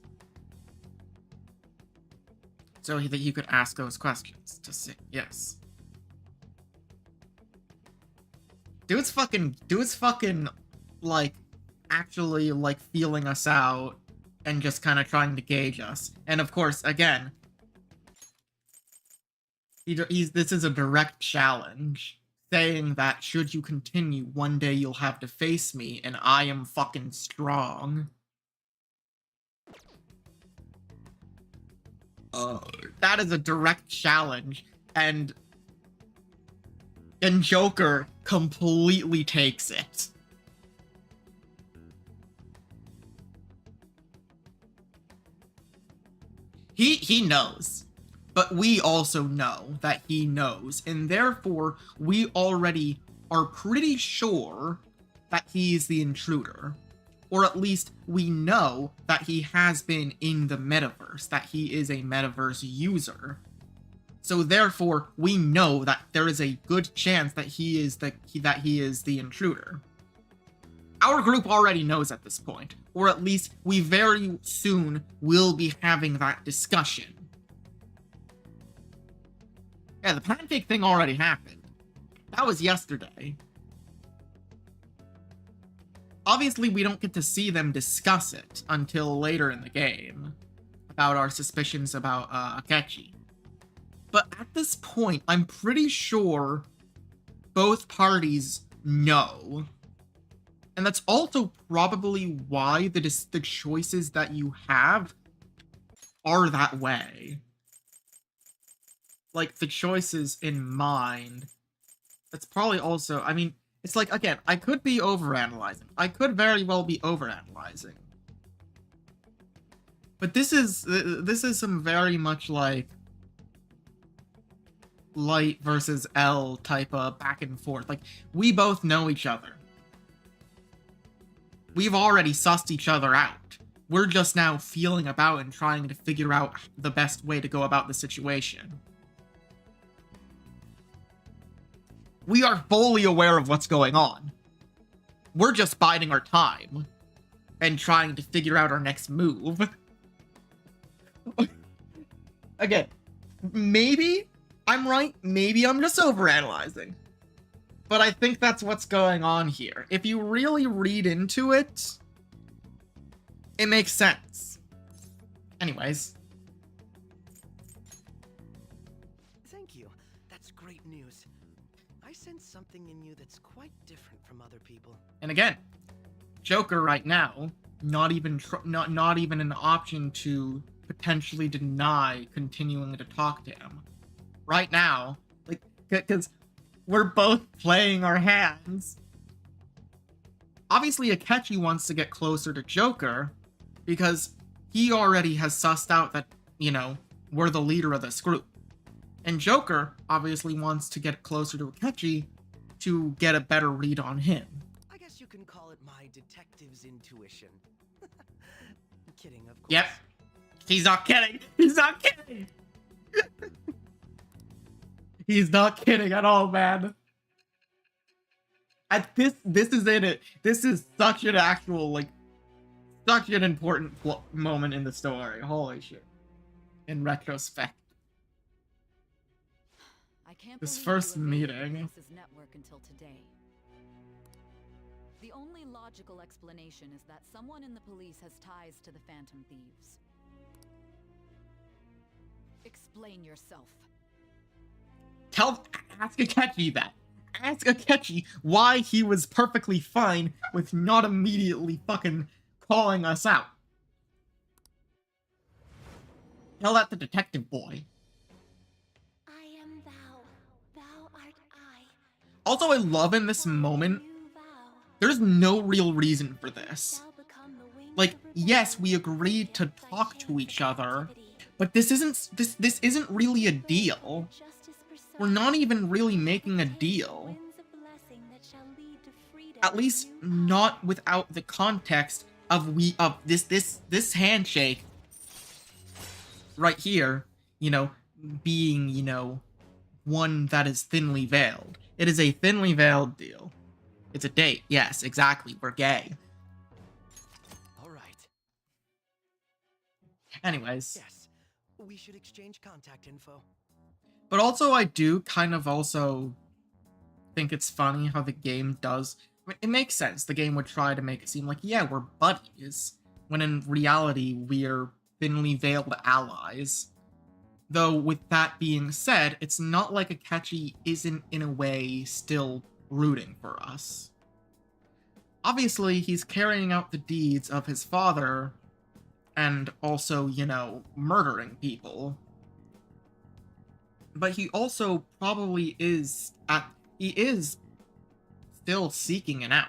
So that you could ask those questions to see. Yes. Dude's fucking, like, actually, like, feeling us out and just kind of trying to gauge us. And of course, again, this is a direct challenge, saying that should you continue, one day you'll have to face me, and I am fucking strong. That is a direct challenge, and Joker completely takes it. He knows, but we also know that he knows, and therefore we already are pretty sure that he's the intruder. Or at least we know that he has been in the metaverse, that he is a metaverse user. So therefore, we know that there is a good chance that he is the intruder. Our group already knows at this point, or at least we very soon will be having that discussion. Yeah, the pancake thing already happened. That was yesterday. Obviously, we don't get to see them discuss it until later in the game, about our suspicions about Akechi. But at this point, I'm pretty sure both parties no. And that's also probably why the choices that you have are that way. Like, the choices in mind. That's probably also, I mean, it's like, again, I could be overanalyzing. I could very well be overanalyzing. But this is some very much like Light versus L type of back and forth. Like, we both know each other. We've already sussed each other out. We're just now feeling about and trying to figure out the best way to go about the situation. We are fully aware of what's going on. We're just biding our time and trying to figure out our next move. Again, maybe I'm right, maybe I'm just overanalyzing. But I think that's what's going on here. If you really read into it, it makes sense. Anyways. Thank you. That's great news. I sense something in you that's quite different from other people. And again, Joker right now, not even an option to potentially deny continuing to talk to him. Right now, like, because we're both playing our hands. Obviously, Akechi wants to get closer to Joker because he already has sussed out that, you know, we're the leader of this group. And Joker obviously wants to get closer to Akechi to get a better read on him. I guess you can call it my detective's intuition. Kidding, of course. Yep. He's not kidding. He's not kidding. He's not kidding at all, man. At this is it. This is such an actual, like, such an important moment in the story. Holy shit. In retrospect. I can't This believe first you evaded meeting. the Nexus network until today. The only logical explanation is that someone in the police has ties to the Phantom Thieves. Explain yourself. Ask Akechi that. Ask Akechi why he was perfectly fine with not immediately fucking calling us out. Tell that to Detective Boy. I am thou, thou art I. Also, I love in this moment, there's no real reason for this. Like, yes, we agreed to talk to each other, but this isn't really a deal. We're not even really making a deal. At least not without the context of this handshake right here, you know, being, you know, one that is thinly veiled. It is a thinly veiled deal. It's a date. Yes, exactly. We're gay. All right. Anyways. Yes, we should exchange contact info. But also, I do kind of also think it's funny how the game does... I mean, it makes sense. The game would try to make it seem like, yeah, we're buddies, when in reality, we're thinly veiled allies. Though, with that being said, it's not like Akechi isn't, in a way, still rooting for us. Obviously, he's carrying out the deeds of his father, and also, you know, murdering people. But he also probably is still seeking an out.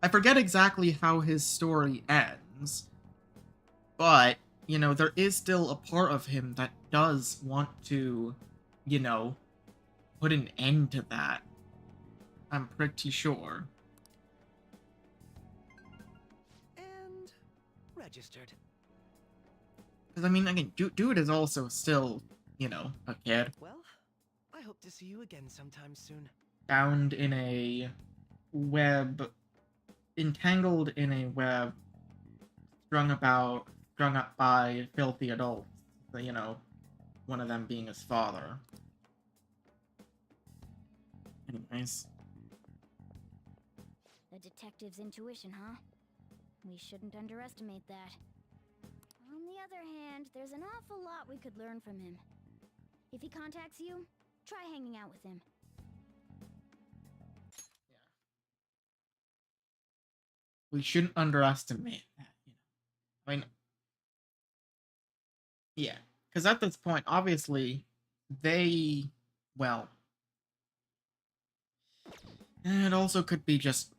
I forget exactly how his story ends, but, you know, there is still a part of him that does want to, you know, put an end to that. I'm pretty sure. And registered. Because, I mean, again, dude is also still, you know, a kid. Well, I hope to see you again sometime soon. Bound in a web, entangled in a web, strung up by filthy adults. So, you know, one of them being his father. Anyways. The detective's intuition, huh? We shouldn't underestimate that. On the other hand, there's an awful lot we could learn from him. If he contacts you, try hanging out with him. we shouldn't underestimate that. I mean, yeah, because at this point, obviously, well, it also could be just,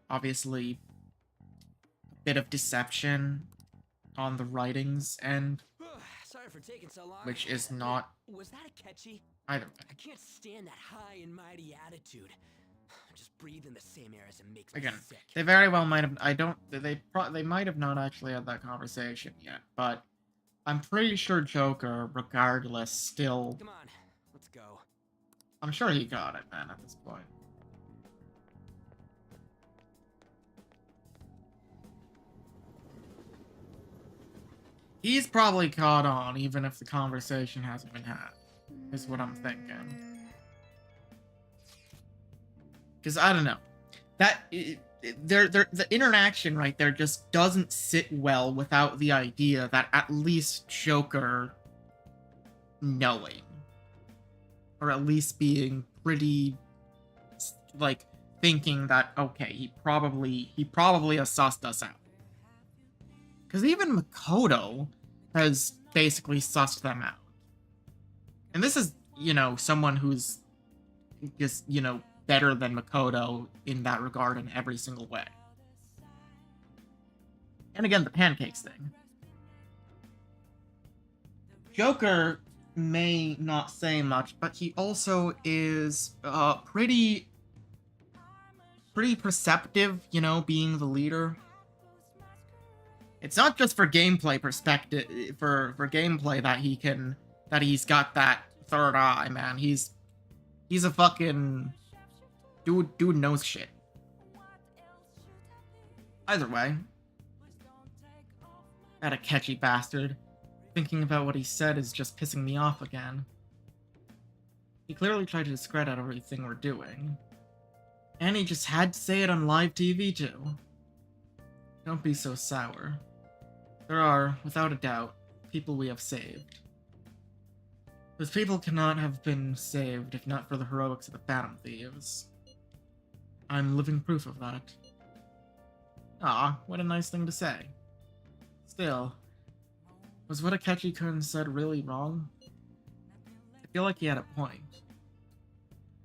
obviously, a bit of deception on the writings end, Sorry for taking so long. which is not Was that a catchy? either way. I can't stand that high and mighty attitude. Just breathing the same air as it makes Again, me sick. they very well might have. They might have not actually had that conversation yet, but I'm pretty sure Joker, regardless, still. Come on, let's go. I'm sure he got it, man, at this point. He's probably caught on, even if the conversation hasn't been had, is what I'm thinking. Because, I don't know. The interaction right there just doesn't sit well without the idea that at least Joker knowing. Or at least being pretty, like, thinking that, okay, he probably has sussed us out. Because even Makoto has basically sussed them out. And this is, someone who's just, better than Makoto in that regard in every single way. And again, the Pancakes thing. Joker may not say much, but he also is pretty perceptive, being the leader. It's not just for gameplay perspective, for gameplay that he's got that third eye, man. He's a fucking dude knows shit. Either way, that a catchy bastard. Thinking about what he said is just pissing me off again. He clearly tried to discredit everything we're doing. And he just had to say it on live TV too. Don't be so sour. There are, without a doubt, people we have saved. Those people cannot have been saved if not for the heroics of the Phantom Thieves. I'm living proof of that. Ah, what a nice thing to say. Still, was what Akechi-kun said really wrong? I feel like he had a point.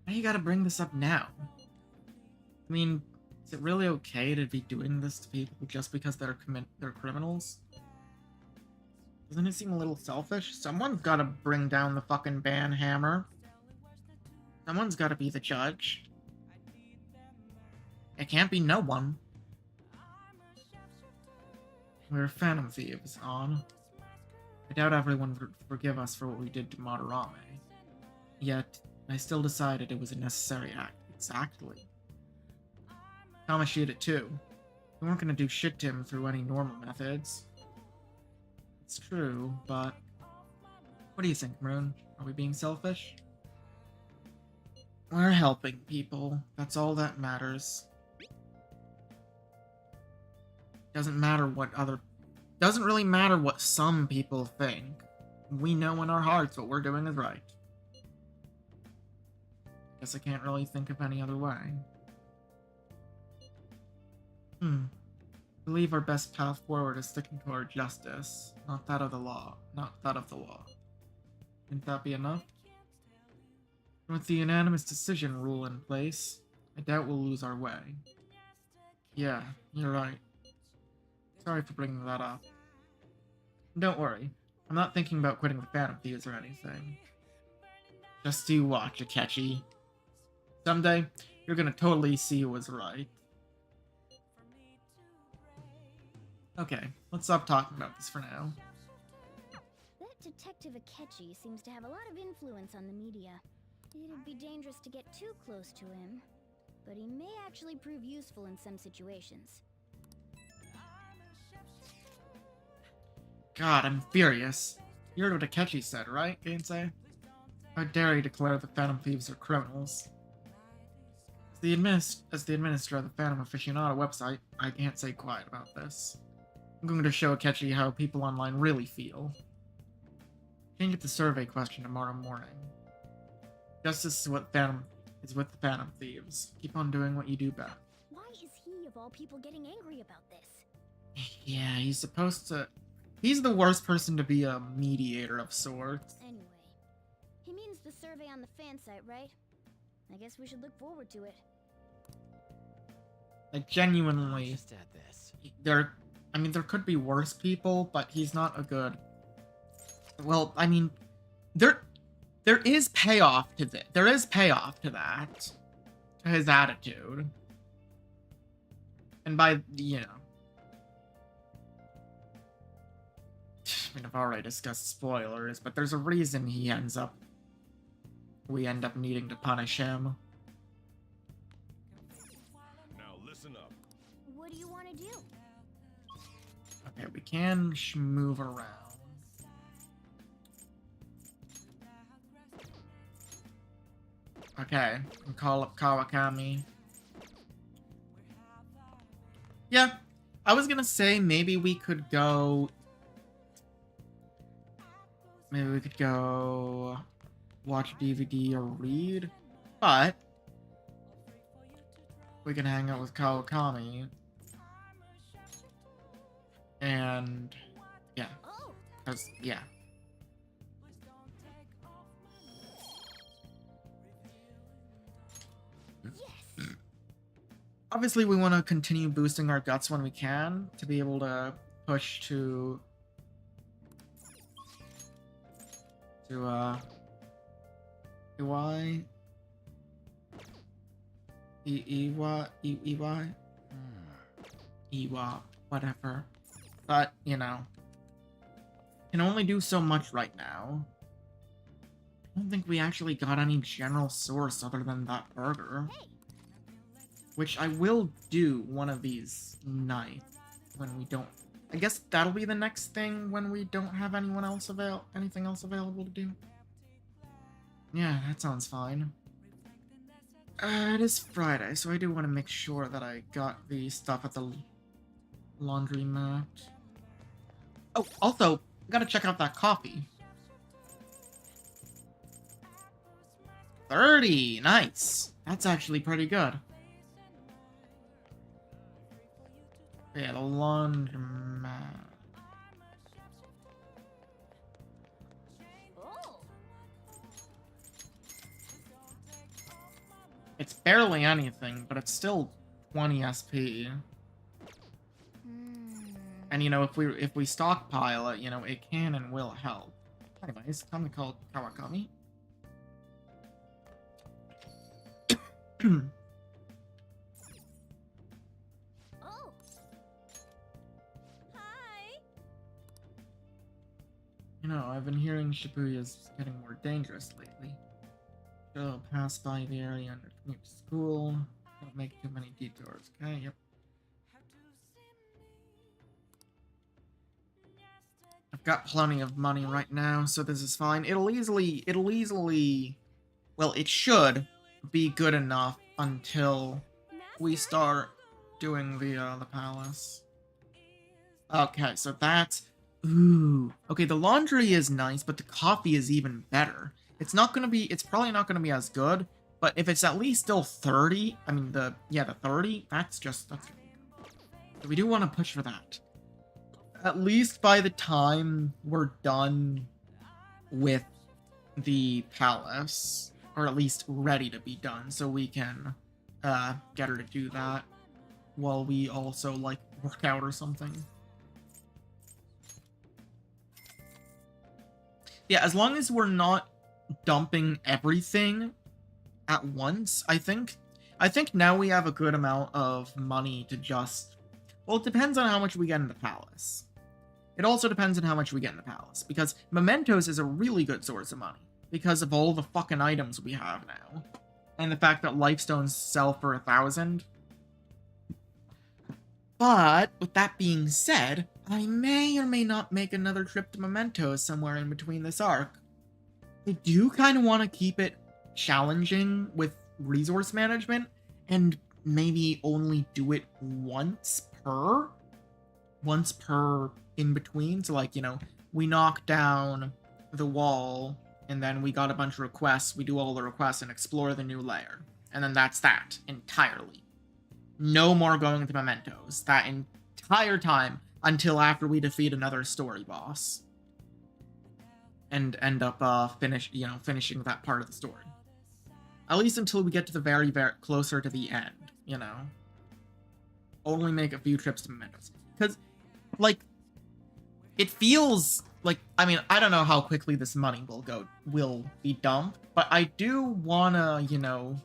Why you gotta bring this up now? I mean, is it really okay to be doing this to people just because they're criminals? Doesn't it seem a little selfish? Someone's gotta bring down the fucking ban hammer. Someone's gotta be the judge. It can't be no one. We're Phantom Thieves, On. I doubt everyone would forgive us for what we did to Madarame. Yet, I still decided it was a necessary act. Exactly. Thomas did it too. We weren't gonna do shit to him through any normal methods. It's true, but... What do you think, Maroon? Are we being selfish? We're helping people. That's all that matters. Doesn't really matter what some people think. We know in our hearts what we're doing is right. Guess I can't really think of any other way. I believe our best path forward is sticking to our justice, not that of the law. Wouldn't that be enough? With the unanimous decision rule in place, I doubt we'll lose our way. Yeah, you're right. Sorry for bringing that up. Don't worry, I'm not thinking about quitting the Phantom Thieves or anything. Just you watch, Akechi. Someday, you're gonna totally see who was right. Okay, let's stop talking about this for now. That Detective Akechi seems to have a lot of influence on the media. It'd be dangerous to get too close to him, but he may actually prove useful in some situations. God, I'm furious. You heard what Akechi said, right, Gainsay? How dare he declare the Phantom Thieves are criminals? As the administrator of the Phantom Aficionado website, I can't say quiet about this. I'm going to show Akechi how people online really feel. Change up the survey question tomorrow morning. Justice is with the Phantom Thieves. Keep on doing what you do best. Why is he of all people getting angry about this? Yeah, he's supposed to... He's the worst person to be a mediator of sorts. Anyway, he means the survey on the fan site, right? I guess we should look forward to it. Like, genuinely, Just add this. there could be worse people, but he's not a good... Well, I mean, there is payoff to this. There is payoff to that. To his attitude. And by, you know... I mean, I've already discussed spoilers, but there's a reason we end up needing to punish him. Now listen up. What do you want to do? Okay, we can move around. Okay, and call up Kawakami. Yeah, I was gonna say maybe we could go... Maybe we could go watch DVD or read, but we can hang out with Kawakami. And yeah, yeah. Obviously, we want to continue boosting our guts when we can to be able to push to EY? EY, whatever. But, you know, can only do so much right now. I don't think we actually got any general source other than that burger. Which I will do one of these nights when we don't... I guess that'll be the next thing when we don't have anything else available to do. Yeah, that sounds fine. It is Friday, so I do want to make sure that I got the stuff at the laundromat. Oh, also, gotta check out that coffee. 30! Nice! That's actually pretty good. Yeah, the laundromat. It's barely anything, but it's still 20 SP. And you know, if we stockpile it, you know, it can and will help. Anyways, time to call Kawakami. You know, I've been hearing Shibuya's getting more dangerous lately. Go pass by the area under commute to school. Don't make too many detours, okay? Yep. I've got plenty of money right now, so this is fine. It'll easily, well, it should be good enough until we start doing the palace. Okay, so that's... Ooh. Okay, the laundry is nice, but the coffee is even better. It's probably not gonna be as good, but if it's at least still 30, I mean, the 30, that's really good. So we do want to push for that. At least by the time we're done with the palace, or at least ready to be done, so we can get her to do that while we also, like, work out or something. Yeah, as long as we're not dumping everything at once, I think now we have a good amount of money to just... Well, it depends on how much we get in the palace. It also depends on how much we get in the palace, because mementos is a really good source of money, because of all the fucking items we have now. And the fact that lifestones sell for 1,000. But, with that being said, I may or may not make another trip to Mementos somewhere in between this arc. I do kind of want to keep it challenging with resource management, and maybe only do it once per in between. So, like, you know, we knock down the wall, and then we got a bunch of requests, we do all the requests and explore the new layer. And then that's that, entirely. no more going to mementos that entire time until after we defeat another story boss. And end up finishing that part of the story. At least until we get to the very, very closer to the end, you know? Only make a few trips to mementos. Because, like, it feels like, I mean, I don't know how quickly this money will be dumped, but I do wanna, you know,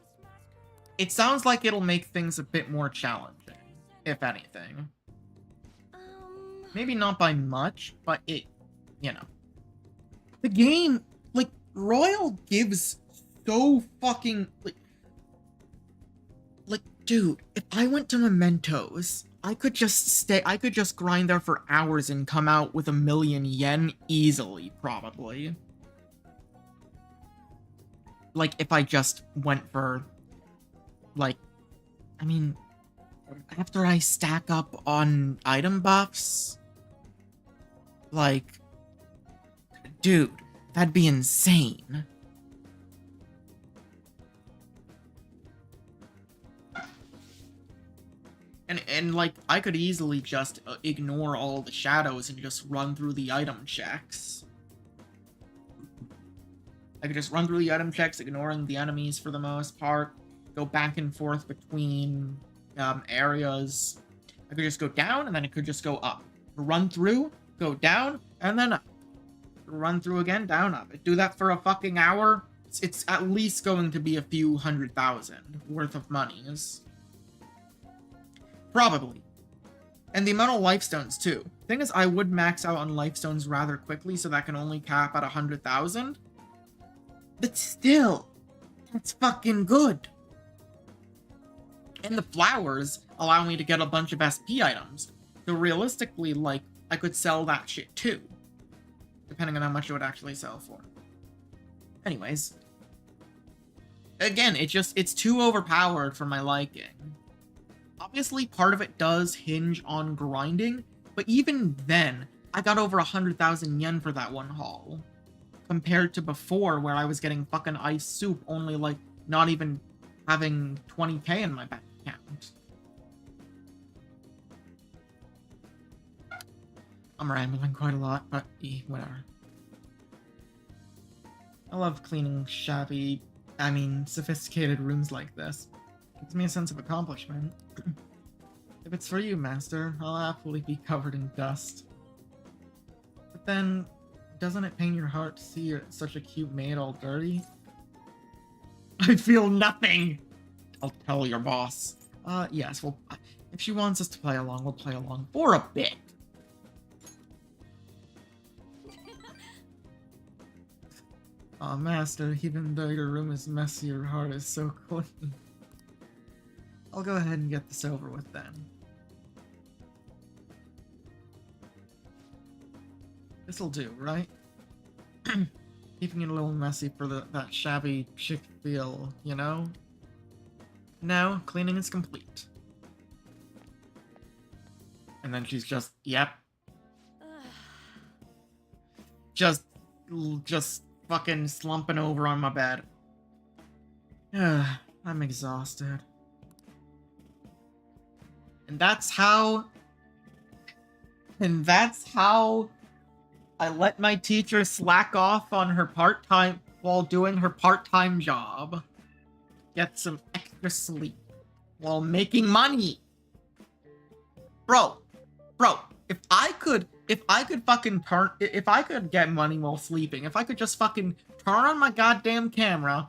it sounds like it'll make things a bit more challenging, if anything. Maybe not by much, but it, you know. The game, like, Royal gives so fucking, like, dude, if I went to mementos, I could just grind there for hours and come out with 1,000,000 yen easily, probably. Like, if I just went for, like, I mean, after I stack up on item buffs, like, dude, that'd be insane. And like, I could easily just ignore all the shadows and just run through the item checks. I could just run through the item checks, ignoring the enemies for the most part. Go back and forth between areas. I could just go down, and then it could just go up. Run through, go down, and then up. Run through again, down, up. Do that for a fucking hour. It's at least going to be a few 100,000 worth of monies. Probably. And the amount of life stones, too. Thing is, I would max out on life stones rather quickly, so that can only cap at 100,000. But still, that's fucking good. And the flowers allow me to get a bunch of SP items. So realistically, like, I could sell that shit too. Depending on how much it would actually sell for. Anyways. Again, it's too overpowered for my liking. Obviously, part of it does hinge on grinding, but even then, I got over 100,000 yen for that one haul. Compared to before, where I was getting fucking ice soup, only, like, not even having 20k in my bank account. I'm rambling quite a lot, but whatever. I love cleaning sophisticated rooms like this. Gives me a sense of accomplishment. If it's for you, Master, I'll happily be covered in dust. But then, doesn't it pain your heart to see such a cute maid all dirty? I feel nothing! I'll tell your boss. Yes, well, if she wants us to play along, we'll play along for a bit. Aw, Master, even though your room is messy, your heart is so clean. I'll go ahead and get this over with then. This'll do, right? Keeping it a little messy for that shabby chic feel, you know? Now, cleaning is complete. And then she's just, yep. Just fucking slumping over on my bed. I'm exhausted. And that's how I let my teacher slack off on her part-time while doing her part-time job. Get some extra sleep while making money. Bro, if I could get money while sleeping, if I could just fucking turn on my goddamn camera,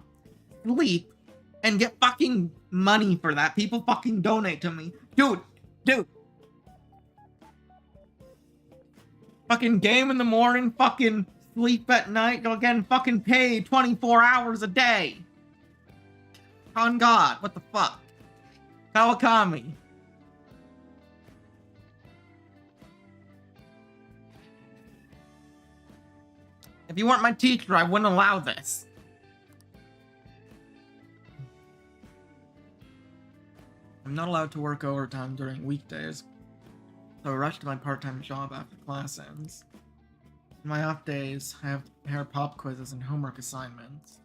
sleep, and get fucking money for that, people fucking donate to me. Dude. Fucking game in the morning, fucking sleep at night, you're getting fucking paid 24 hours a day. On God, what the fuck? Kawakami. If you weren't my teacher, I wouldn't allow this. I'm not allowed to work overtime during weekdays, so I rush to my part-time job after class ends. On my off days, I have to prepare pop quizzes and homework assignments.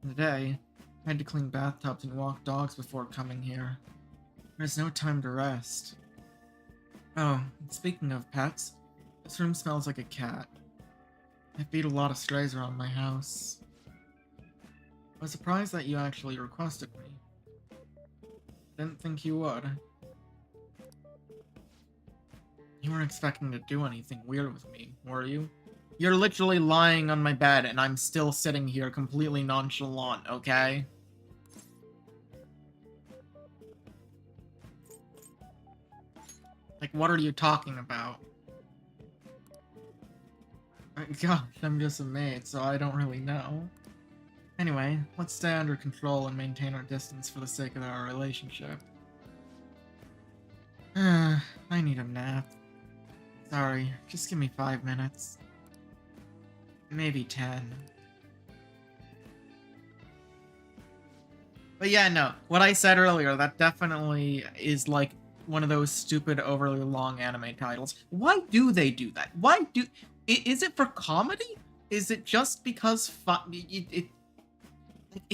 Today, I had to clean bathtubs and walk dogs before coming here. There's no time to rest. Oh, speaking of pets, this room smells like a cat. I feed a lot of strays around my house. I was surprised that you actually requested me. Didn't think you would. You weren't expecting to do anything weird with me, were you? You're literally lying on my bed and I'm still sitting here completely nonchalant, okay? Like, what are you talking about? Gosh, I'm just a maid, so I don't really know. Anyway, let's stay under control and maintain our distance for the sake of our relationship. I need a nap. Sorry, just give me 5 minutes. Maybe 10. But yeah, no, what I said earlier, that definitely is like one of those stupid, overly long anime titles. Why do they do that? Why do... Is it for comedy? Is it just because it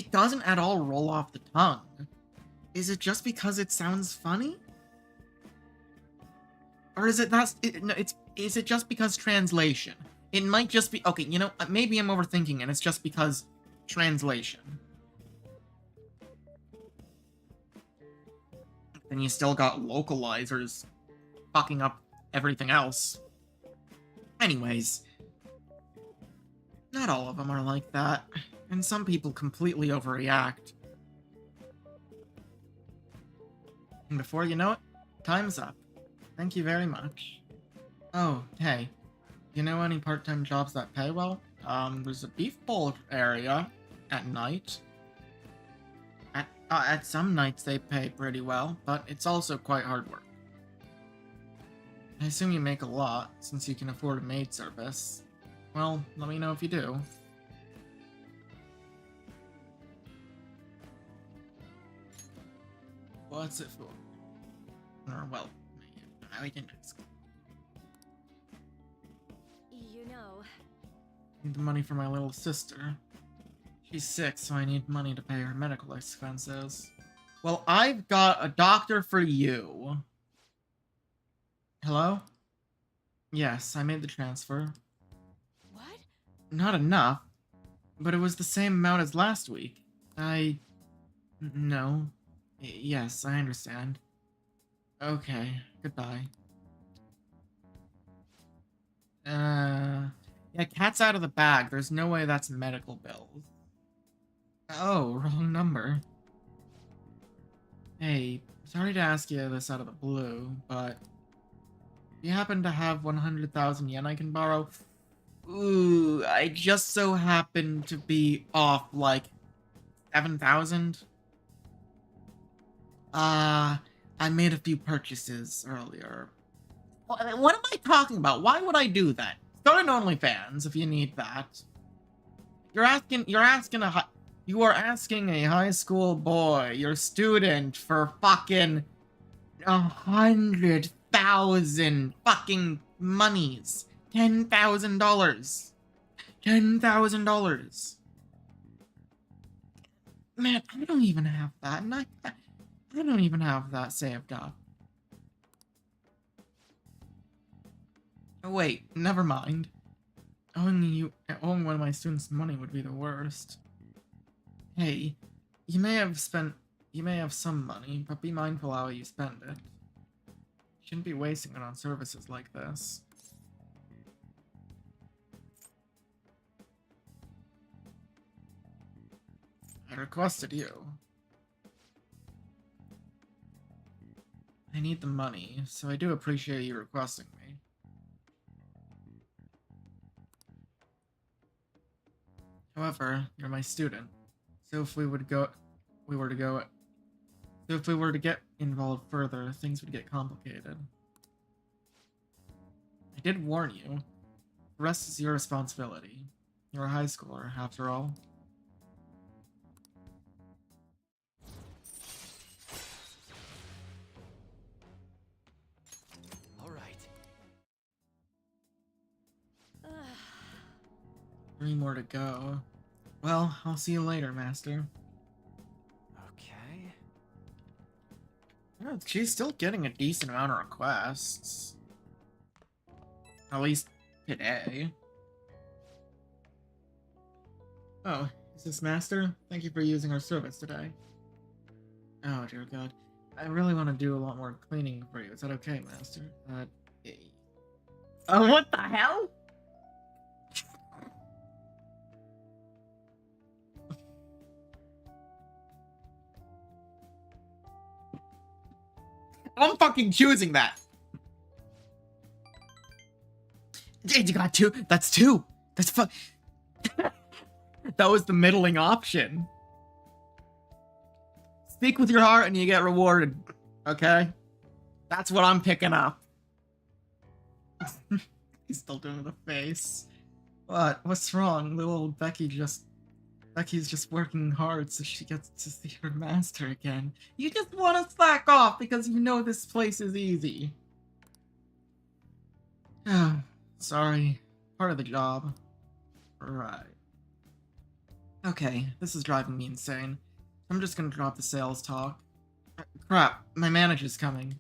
doesn't at all roll off the tongue? Is it just because it sounds funny? Or is it is it just because translation? It might just be... Okay, you know, maybe I'm overthinking and it's just because translation. Then you still got localizers fucking up everything else. Anyways, not all of them are like that, and some people completely overreact. And before you know it, time's up. Thank you very much. Oh, hey, you know any part-time jobs that pay well? There's a beef bowl area at night. At some nights they pay pretty well, but it's also quite hard work. I assume you make a lot, since you can afford a maid service. Well, let me know if you do. What's it for? Or, well, I can just... You know... I need the money for my little sister. She's sick, so I need money to pay her medical expenses. Well, I've got a doctor for you. Hello? Yes, I made the transfer. What? Not enough, but it was the same amount as last week. No. Yes, I understand. Okay, goodbye. Yeah, cat's out of the bag. There's no way that's medical bills. Oh, wrong number. Hey, sorry to ask you this out of the blue, but... Do you happen to have 100,000 yen I can borrow? Ooh, I just so happen to be off, like, 7,000? I made a few purchases earlier. What am I talking about? Why would I do that? Start an OnlyFans if you need that. You are asking a high school boy, your student, for fucking 100,000 fucking monies. $10,000. $10,000. Man, I don't even have that, and I don't even have that saved up. Oh, wait, never mind. Owing one of my students money would be the worst. Hey, you may have some money, but be mindful how you spend it. You shouldn't be wasting it on services like this. I requested you. I need the money, so I do appreciate you requesting me. However, you're my student, so if we were to get involved further, things would get complicated. I did warn you. The rest is your responsibility. You're a high schooler, after all. All right. 3 more to go. Well, I'll see you later, Master. Okay. Oh, she's still getting a decent amount of requests. At least today. Oh, is this Master? Thank you for using our service today. Oh, dear God. I really want to do a lot more cleaning for you. Is that okay, Master? Oh, what the hell? I'm fucking choosing that. You got two? That's two. That's that was the middling option. Speak with your heart and you get rewarded. Okay? That's what I'm picking up. He's still doing the face. What? What's wrong? Little Becky's just working hard so she gets to see her master again. You just want to slack off because you know this place is easy. Sorry. Part of the job. Right. Okay, this is driving me insane. I'm just gonna drop the sales talk. Crap, my manager's coming.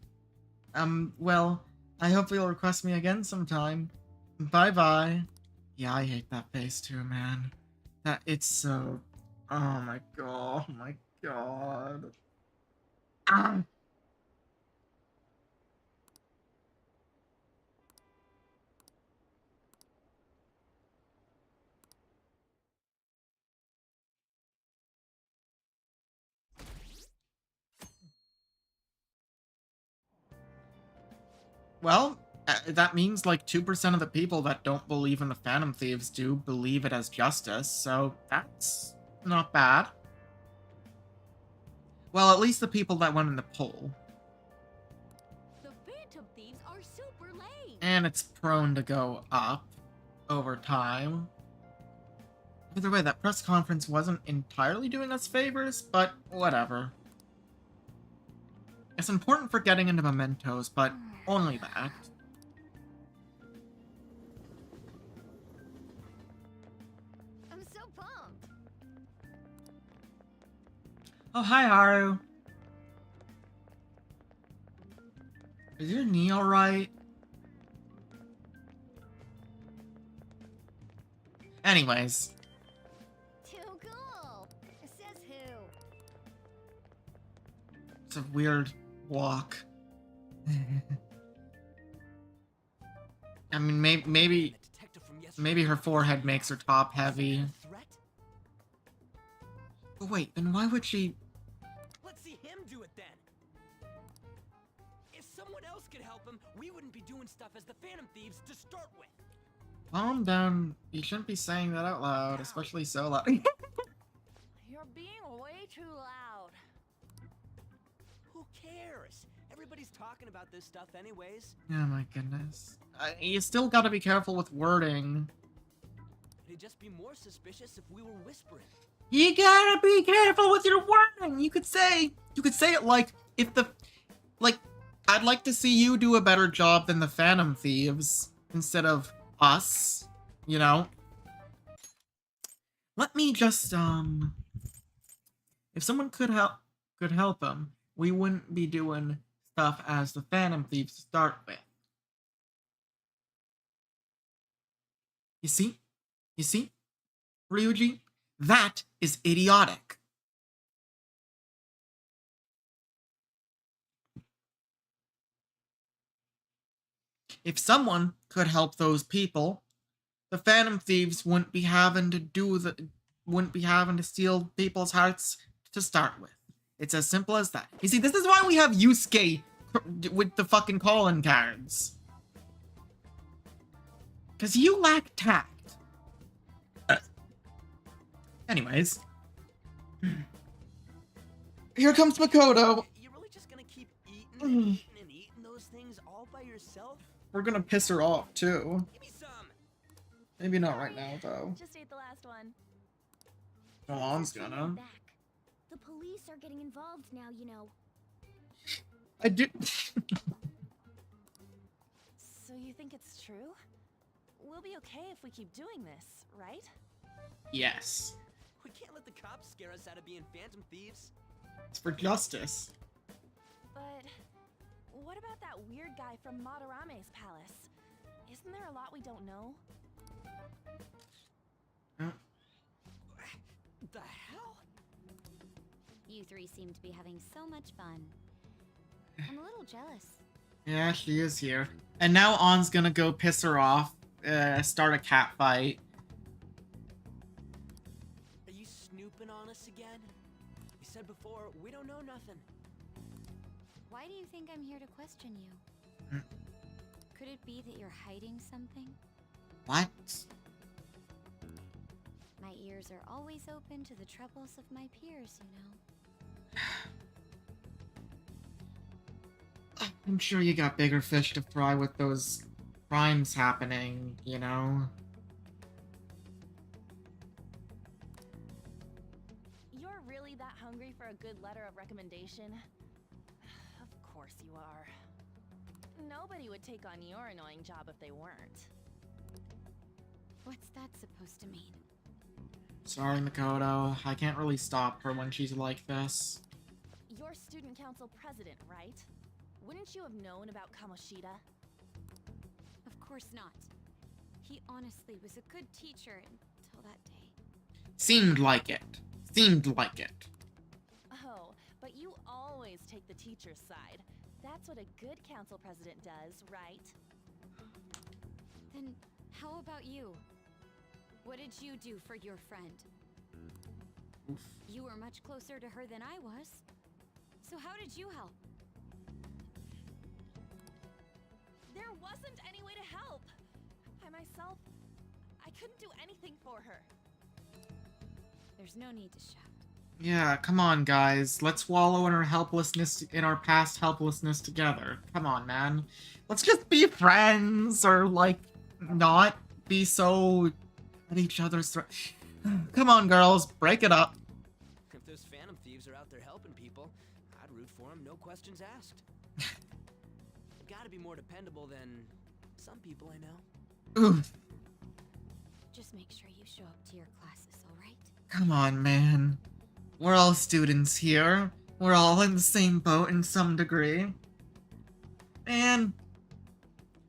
Well, I hope you'll request me again sometime. Bye-bye. Yeah, I hate that face too, man. It's so... Oh my god, oh my god. Ah! Well, that means like 2% of the people that don't believe in the Phantom Thieves do believe it as justice, so that's not bad. Well, at least the people that went in the poll. The Phantom Thieves are super lame. And it's prone to go up over time. Either way, that press conference wasn't entirely doing us favors, but whatever. It's important for getting into mementos, but only that. I'm so pumped. Oh, hi, Haru. Is your knee alright? Anyways. Too cool. Says who? It's a weird walk. I mean, maybe her forehead makes her top heavy. But wait, then why would she... Let's see him do it then. If someone else could help him, we wouldn't be doing stuff as the Phantom Thieves to start with. Calm down. You shouldn't be saying that out loud, especially so loud. You're being way too loud. Who cares? Everybody's talking about this stuff anyways. Oh my goodness. You still gotta be careful with wording. It'd just be more suspicious if we were whispering. You gotta be careful with your wording! You could say it like, I'd like to see you do a better job than the Phantom Thieves, instead of us, you know? Let me just, if someone could help him, we wouldn't be doing stuff as the Phantom Thieves to start with. You see? You see? Ryuji? That is idiotic. If someone could help those people, the Phantom Thieves wouldn't be having to steal people's hearts to start with. It's as simple as that. You see, this is why we have Yusuke with the fucking calling cards. Because you lack tact. Anyways. Here comes Makoto. You're really just gonna keep eating and eating those things all by yourself? We're gonna piss her off, too. Give me some. Maybe not right now, though. Just ate the last one. Alon's gonna. Back. The police are getting involved now, you know. I do. So you think it's true? We'll be okay if we keep doing this, right? Yes. We can't let the cops scare us out of being Phantom Thieves. It's for justice. But what about that weird guy from Madarame's palace? Isn't there a lot we don't know? The hell? You three seem to be having so much fun. I'm a little jealous. Yeah, she is here. And now On's gonna go piss her off, start a cat fight. Are you snooping on us again? You said before, we don't know nothing. Why do you think I'm here to question you? Could it be that you're hiding something? What? My ears are always open to the troubles of my peers, you know. I'm sure you got bigger fish to fry with those crimes happening, you know? You're really that hungry for a good letter of recommendation? Of course you are. Nobody would take on your annoying job if they weren't. What's that supposed to mean? Sorry, Makoto. I can't really stop her when she's like this. You're student council president, right? Wouldn't you have known about Kamoshida? Of course not. He honestly was a good teacher until that day. Seemed like it. Seemed like it. Oh, but you always take the teacher's side. That's what a good council president does, right? Then how about you? What did you do for your friend? Oof. You were much closer to her than I was. So how did you help? There wasn't any way to help. I couldn't do anything for her. There's no need to shout. Yeah, come on, guys. Let's wallow in our helplessness, in our past helplessness together. Come on, man. Let's just be friends, or, like, not be so at each other's throat. Come on, girls. Break it up. If those phantom thieves are out there helping people, I'd root for them, no questions asked. Gotta be more dependable than some people I know. Oof. Just make sure you show up to your classes, alright? Come on, man. We're all students here. We're all in the same boat in some degree. And,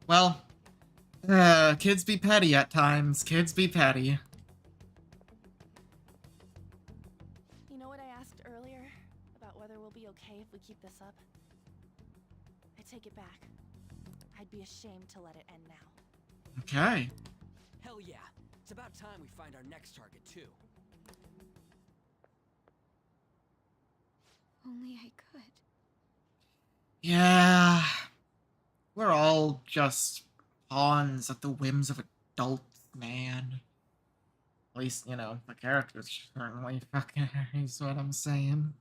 well, kids be petty at times. Kids be petty. You know what I asked earlier? About whether we'll be okay if we keep this up? I take it back. I'd be ashamed to let it end now. Okay. Hell yeah. It's about time we find our next target, too. Only I could. Yeah. We're all just pawns at the whims of adults, man. At least, you know, the characters certainly fucking is what I'm saying.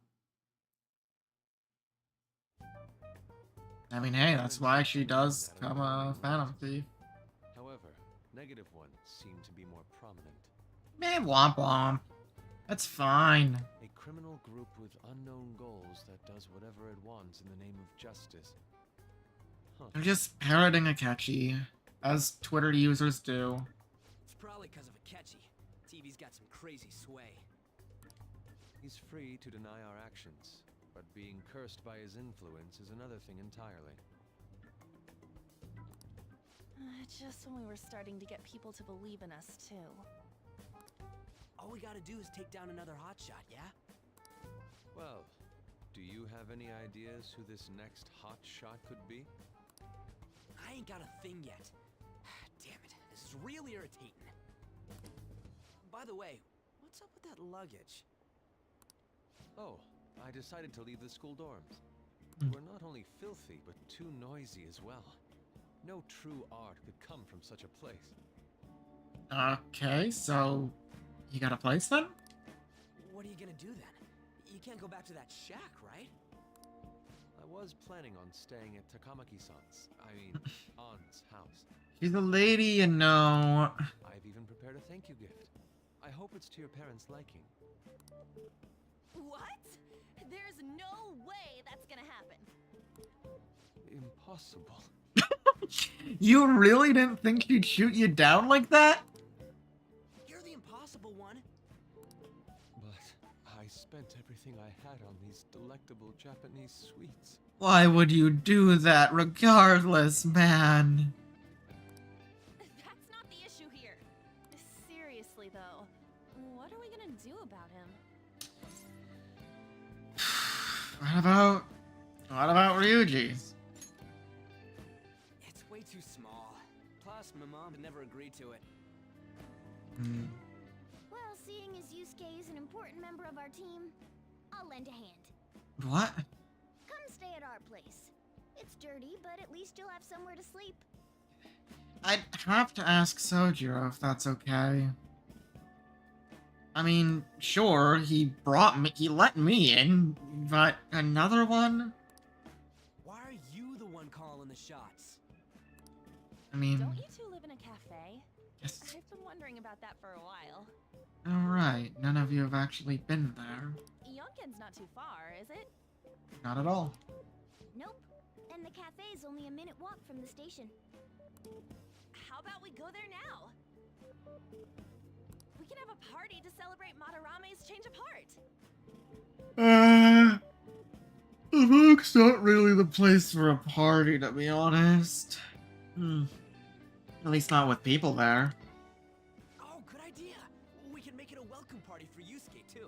I mean, hey, that's why she does become a Phantom Thief. However, negative ones seem to be more prominent. Man, womp womp. That's fine. A criminal group with unknown goals that does whatever it wants in the name of justice. Huh. They're just parroting Akechi, as Twitter users do. It's probably because of Akechi. TV's got some crazy sway. He's free to deny our actions, but being cursed by his influence is another thing entirely. Just when we were starting to get people to believe in us, too. All we gotta do is take down another hotshot, yeah? Well, do you have any ideas who this next hot shot could be? I ain't got a thing yet. Damn it, this is real irritating. By the way, what's up with that luggage? Oh, I decided to leave the school dorms. We're not only filthy, but too noisy as well. No true art could come from such a place. Okay, so you got a place then? What are you gonna do then? You can't go back to that shack, right? I was planning on staying at Takamaki-san's, On's house. She's a lady, you know. I've even prepared a thank you gift. I hope it's to your parents' liking. What? There's no way that's gonna happen. Impossible. You really didn't think she'd shoot you down like that? You're the impossible one. But I spent everything I had on these delectable Japanese sweets. Why would you do that regardless, man? That's not the issue here. Seriously, though, what are we gonna do about him? What about Ryuji's? It's way too small. Plus, my mom would never agree to it. Well, seeing as Yusuke is an important member of our team, I'll lend a hand. What? Come stay at our place. It's dirty, but at least you'll have somewhere to sleep. I'd have to ask Sojiro if that's okay. I mean, sure, he let me in, but another one? Why are you the one calling the shots? I mean... Don't you two live in a cafe? Yes. I've been wondering about that for a while. Alright, none of you have actually been there. Yonken's not too far, is it? Not at all. Nope. And the cafe's only a minute walk from the station. How about we go there now? We can have a party to celebrate Madarame's change of heart. The book's not really the place for a party, to be honest. At least not with people there. Oh, good idea. We can make it a welcome party for Yusuke, too.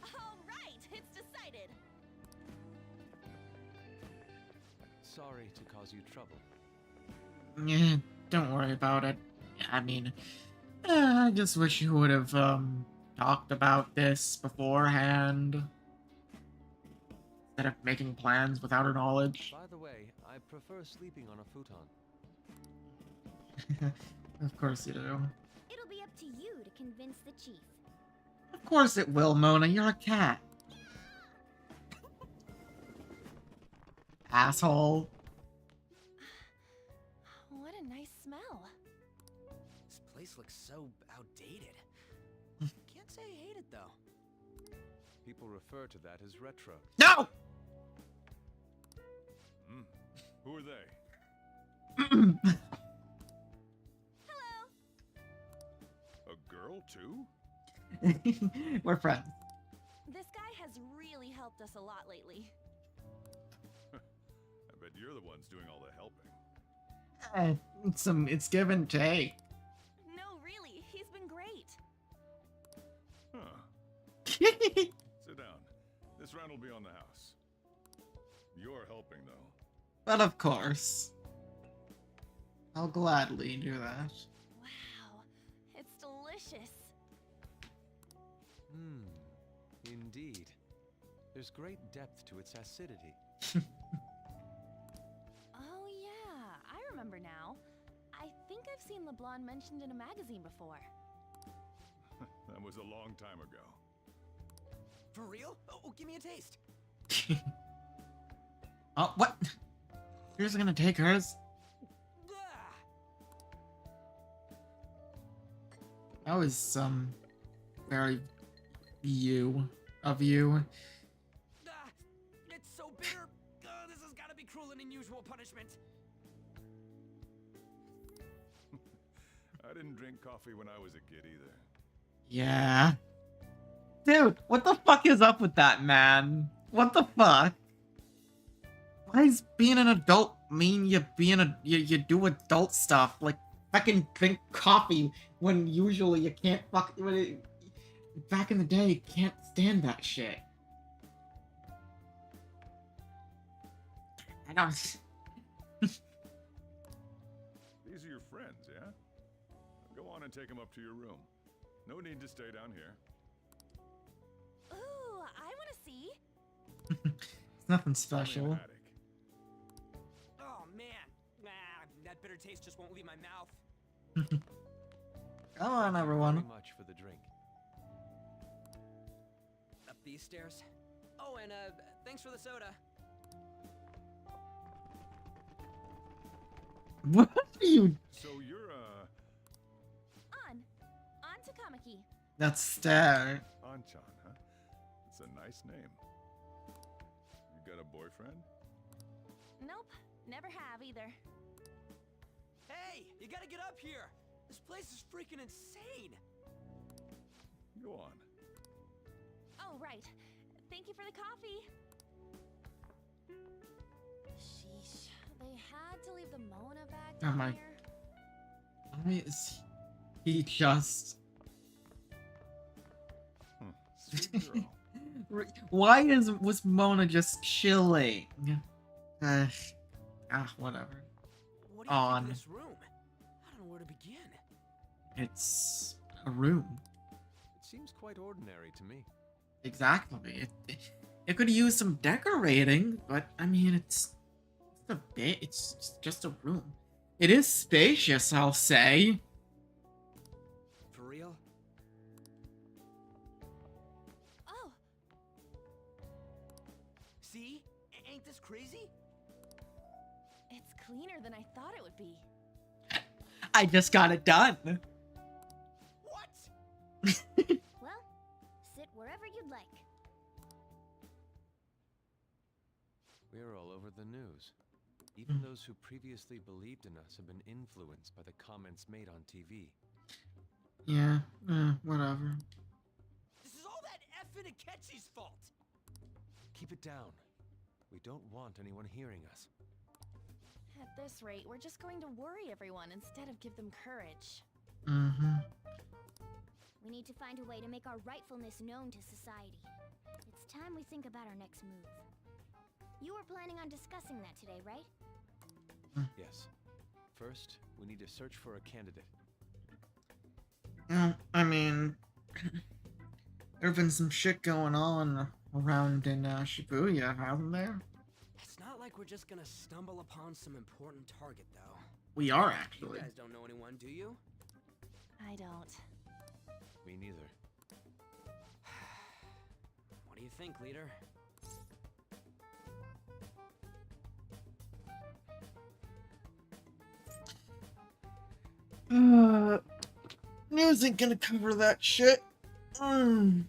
All right, it's decided. Sorry to cause you trouble. Yeah, don't worry about it. I mean, I just wish you would have, talked about this beforehand. Instead of making plans without her knowledge. By the way, I prefer sleeping on a futon. Of course you do. It'll be up to you to convince the chief. Of course it will, Mona. You're a cat. Asshole. What a nice smell. This place looks so outdated. Can't say I hate it, though. People refer to that as retro. No! Who are they? Hello. A girl, too? We're friends. This guy has really helped us a lot lately. I bet you're the ones doing all the helping. It's give and take. No, really, he's been great. Huh. Sit down. This round will be on the house. You're helping, though. But of course. I'll gladly do that. Wow, it's delicious. Indeed. There's great depth to its acidity. Oh yeah, I remember now. I think I've seen LeBlanc mentioned in a magazine before. That was a long time ago. For real? Oh, give me a taste. Oh, what? You're just gonna take hers? That was, very of you. It's so bitter. This has got to be cruel and unusual punishment. I didn't drink coffee when I was a kid either. Yeah. Dude, what the fuck is up with that, man? What the fuck? Why does being an adult mean you do adult stuff? Like, fucking drink coffee when usually you can't back in the day, you can't stand that shit. I don't... These are your friends, yeah? Go on and take them up to your room. No need to stay down here. Ooh, I want to see. It's nothing special. Oh man, that bitter taste just won't leave my mouth. Come on, everyone. Very much for the drink. Up these stairs. Oh, and thanks for the soda. What are you? So you're On to Kamaki. That's stare. Anchan, huh? It's a nice name. You got a boyfriend? Nope, never have either. Hey, you gotta get up here. This place is freaking insane. Go on. Oh, right. Thank you for the coffee. Sheesh. They had to leave the Mona bag Oh down my- here. Why is he just... Sweet girl. Why was Mona just chilling? Whatever. What do you On. think of this room? I don't know where to begin. It's a room. It seems quite ordinary to me. Exactly. It could use some decorating, but I mean, it's just a room. It is spacious, I'll say. For real? Oh, See? Ain't this crazy? it's cleaner than I thought it would be. I just got it done. What? Well, sit wherever you'd like. We're all over the news. Even those who previously believed in us have been influenced by the comments made on TV. Yeah, whatever. This is all that effing Akechi's fault. Keep it down. We don't want anyone hearing us. At this rate, we're just going to worry everyone instead of give them courage. Mm-hmm. We need to find a way to make our rightfulness known to society. It's time we think about our next move. You were planning on discussing that today, right? Yes. First, we need to search for a candidate. I mean, there's been some shit going on around in Shibuya, hasn't there? It's not like we're just gonna stumble upon some important target, though. We are, You actually. guys don't know anyone, do you? I don't. Me neither. What do you think, leader? News ain't gonna cover that shit. Oh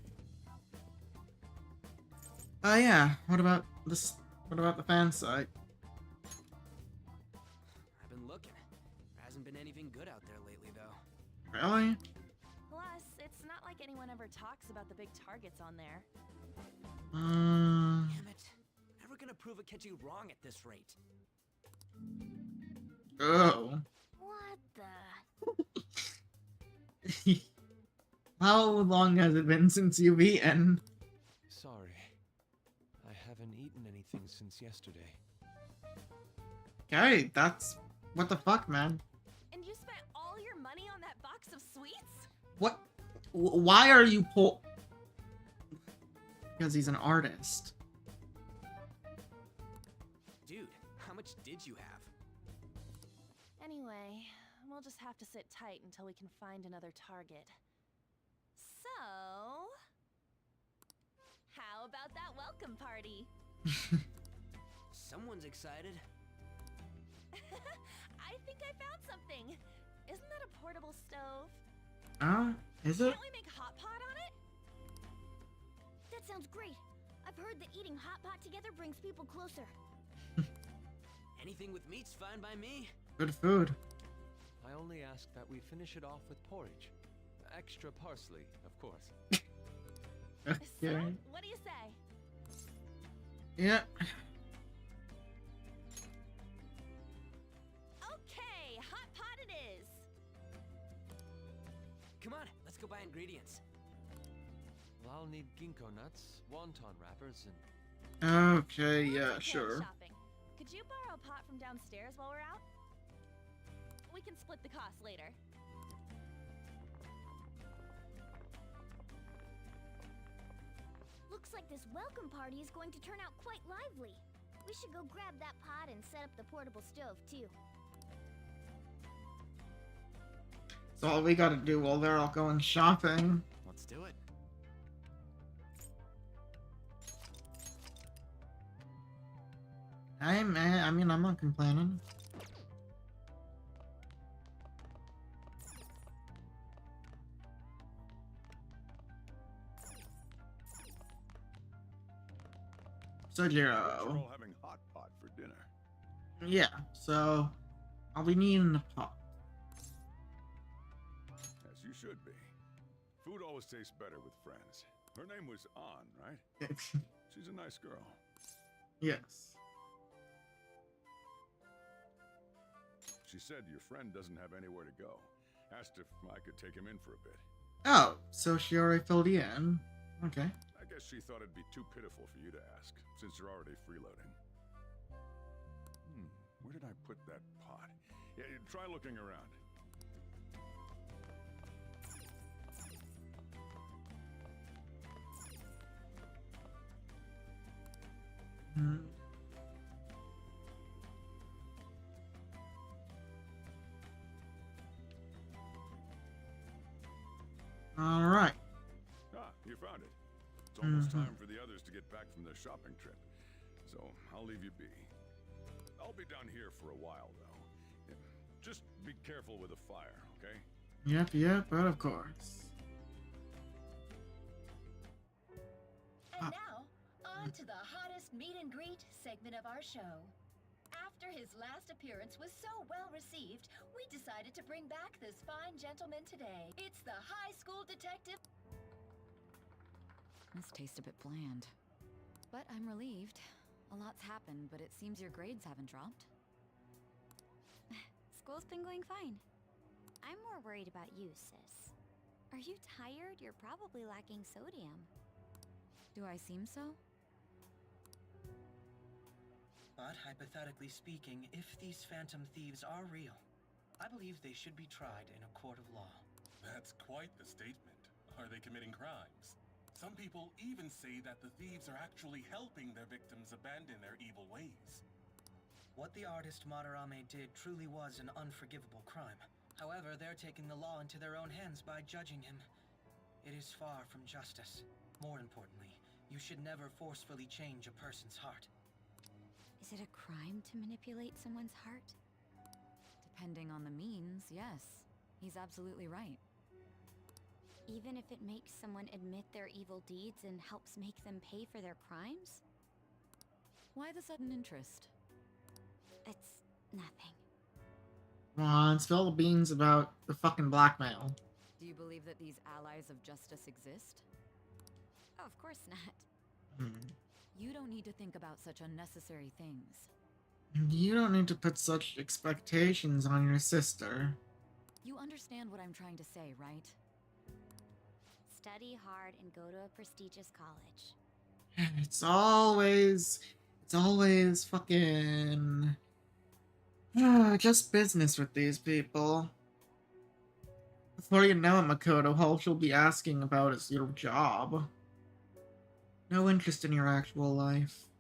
yeah, what about this? What about the fan site? I've been looking. There hasn't been anything good out there lately, though. Really? Plus, it's not like anyone ever talks about the big targets on there. Damn it. Never gonna prove Akechi wrong at this rate. Oh. What the? How long has it been since you've eaten? Sorry. I haven't eaten anything since yesterday. Okay, that's... What the fuck, man? And you spent all your money on that box of sweets? What? Why are you poor? Because he's an artist. Dude, how much did you have? Anyway, we'll just have to sit tight until we can find another target. So, how about that welcome party? Someone's excited. I think I found something. Isn't that a portable stove? Is it? Can't we make hot pot on it? That sounds great. I've heard that eating hot pot together brings people closer. Anything with meat's fine by me. Good food. I only ask that we finish it off with porridge. Extra parsley, of course. So, Okay. what do you say? Yeah. Okay, hot pot it is. Come on, let's go buy ingredients. Well, I'll need ginkgo nuts, wonton wrappers, and... Okay, yeah, Let's go sure. shopping. Could you borrow a pot from downstairs while we're out? We can split the cost later. Looks like this welcome party is going to turn out quite lively. We should go grab that pot and set up the portable stove, too. So all we gotta do while they're all going shopping. Let's do it. Hey man, I mean, I'm not complaining. So We're Jiro. all having hot pot for dinner. Yeah, so all we need in the pot. As you should be. Food always tastes better with friends. Her name was An, right? She's a nice girl. Yes. she said your friend doesn't have anywhere to go. Asked if I could take him in for a bit. Oh, so she already filled you in. Okay. I guess she thought it'd be too pitiful for you to ask, since you're already freeloading. Where did I put that pot? Yeah, try looking around. All right. Ah, you found it. It's almost time for the others to get back from their shopping trip. So I'll leave you be. I'll be down here for a while, though. Yeah, just be careful with the fire, okay? Yep, but of course. And now, on to the hottest meet and greet segment of our show. After his last appearance was so well received, we decided to bring back this fine gentleman today. It's the high school detective. This tastes a bit bland. But I'm relieved. A lot's happened, but it seems your grades haven't dropped. School's been going fine. I'm more worried about you, sis. Are you tired? You're probably lacking sodium. Do I seem so? But hypothetically speaking, if these phantom thieves are real, I believe they should be tried in a court of law. That's quite the statement. Are they committing crimes? Some people even say that the thieves are actually helping their victims abandon their evil ways. What the artist Madarame did truly was an unforgivable crime. However, they're taking the law into their own hands by judging him. It is far from justice. More importantly, you should never forcefully change a person's heart. Is it a crime to manipulate someone's heart? Depending on the means, yes. He's absolutely right. Even if it makes someone admit their evil deeds and helps make them pay for their crimes? Why the sudden interest? It's nothing. Come on, spill the beans about the fucking blackmail. Do you believe that these allies of justice exist? Oh, of course not. You don't need to think about such unnecessary things. You don't need to put such expectations on your sister. You understand what I'm trying to say, right? Study hard and go to a prestigious college. It's always fucking just business with these people. Before you know it, Makoto, all she'll be asking about is your job. No interest in your actual life.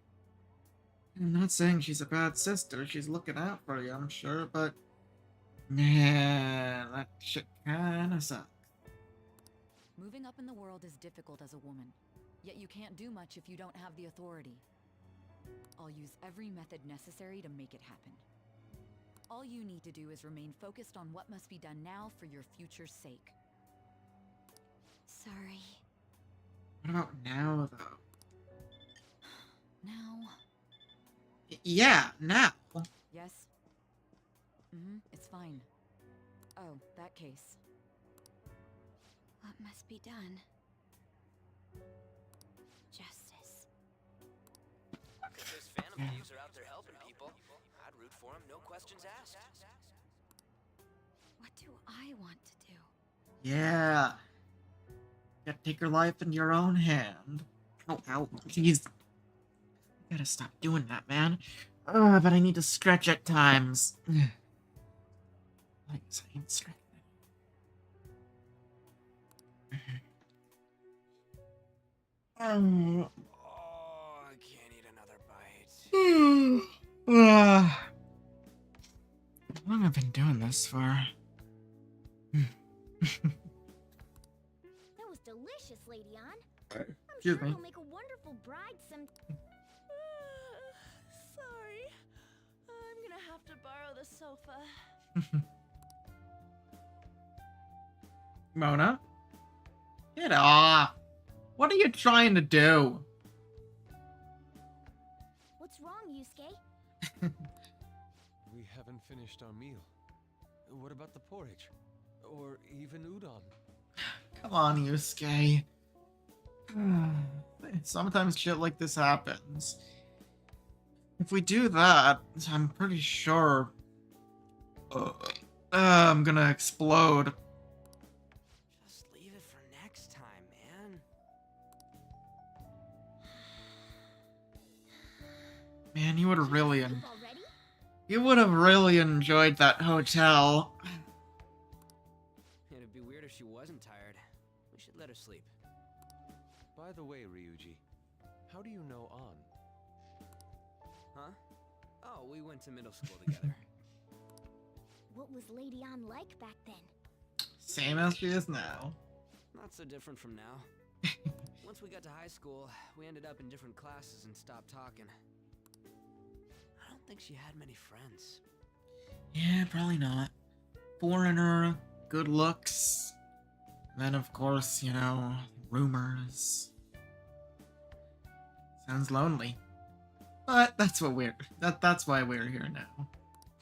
I'm not saying she's a bad sister, she's looking out for you, I'm sure, but man, that shit kinda sucks. Moving up in the world is difficult as a woman, yet you can't do much if you don't have the authority. I'll use every method necessary to make it happen. All you need to do is remain focused on what must be done now for your future's sake. Sorry. What about now, though? Now? Yeah, now. Yes? It's fine. Oh, that case. What must be done? Justice. If those phantom thieves are out there helping people, I'd root for them, no questions asked. What do I want to do? Yeah. You gotta take your life in your own hand. Ow, jeez. I gotta stop doing that, man. But I need to stretch at times. I guess I need to stretch. Oh, I can't eat another bite. How long have I been doing this for? That was delicious, Lady Ann. I'm Excuse sure me. you'll make a wonderful bride some. Sorry. I'm gonna have to borrow the sofa. Mona? Get off! What are you trying to do? What's wrong, Yusuke? We haven't finished our meal. What about the porridge? Or even udon? Come on, Yusuke. Sometimes shit like this happens. If we do that, I'm pretty sure I'm gonna explode. Just leave it for next time, man. Man, you would have really, Already? you would have really enjoyed that hotel. It'd be weird if she wasn't tired. We should let her sleep. By the way, Ryuji, how do you know An? Huh? Oh, we went to middle school together. What was Lady An like back then? Same as she is now. Not so different from now. Once we got to high school, we ended up in different classes and stopped talking. I don't think she had many friends. Yeah, probably not. Foreigner, good looks. Then, of course, you know, rumors. Sounds lonely. But that's what that's why we're here now.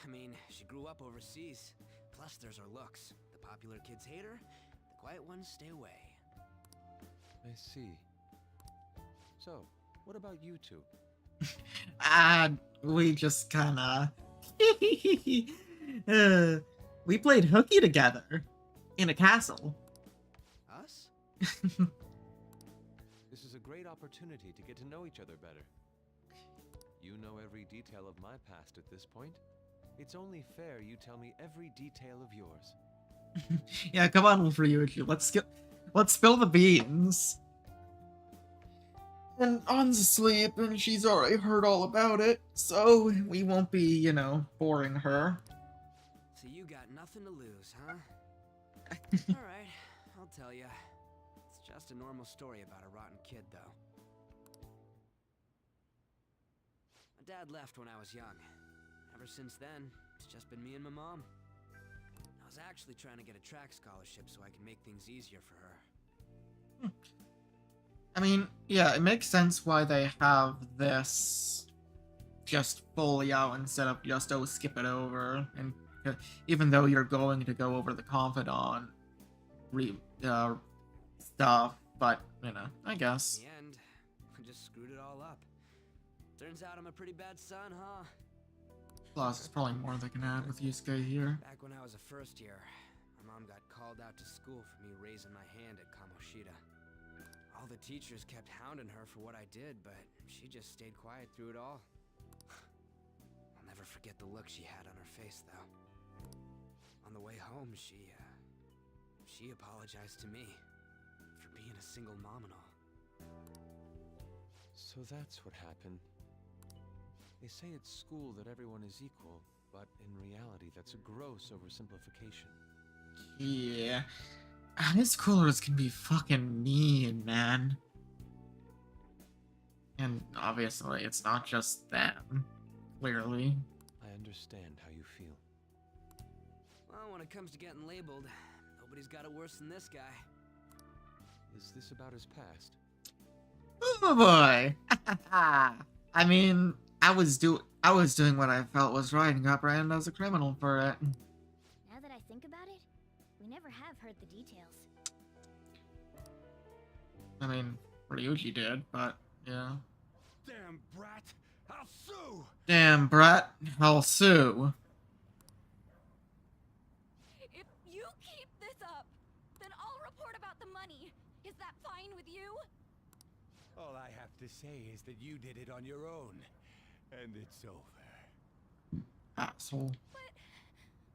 I mean, she grew up overseas. Plus, there's her looks. The popular kids hate her, the quiet ones stay away. I see. So, what about you two? We just kinda... we played hooky together. In a castle. Us? This is a great opportunity to get to know each other better. You know every detail of my past at this point. It's only fair you tell me every detail of yours. Yeah, come on, Ryuji. Let's spill the beans. And An's asleep, and she's already heard all about it, so we won't be, you know, boring her. So you got nothing to lose, huh? Alright, I'll tell ya. It's just a normal story about a rotten kid, though. My dad left when I was young. Ever since then, it's just been me and my mom. I was actually trying to get a track scholarship so I can make things easier for her. I mean, yeah, it makes sense why they have this just fully out instead of just, oh, skip it over. And even though you're going to go over the confidant stuff, but, you know, I guess. In the end, I just screwed it all up. Turns out I'm a pretty bad son, huh? Plus, there's probably more they can add with Yusuke here. Back when I was a first year, my mom got called out to school for me raising my hand at Kamoshida. All the teachers kept hounding her for what I did, but she just stayed quiet through it all. I'll never forget the look she had on her face, though. On the way home, she apologized to me for being a single mom and all. So that's what happened. They say at school that everyone is equal, but in reality that's a gross oversimplification. Yeah. High schoolers can be fucking mean, man. And obviously, it's not just them. Clearly. I understand how you feel. Well, when it comes to getting labeled, nobody's got it worse than this guy. Is this about his past? Oh boy! I mean, I was doing what I felt was right and got branded as a criminal for it. Now that I think about it, we never have heard the details. I mean, Ryuji did, but yeah. Damn brat! I'll sue! Damn, brat, I'll sue. If you keep this up, then I'll report about the money. Is that fine with you? All I have to say is that you did it on your own, and it's over. Asshole. But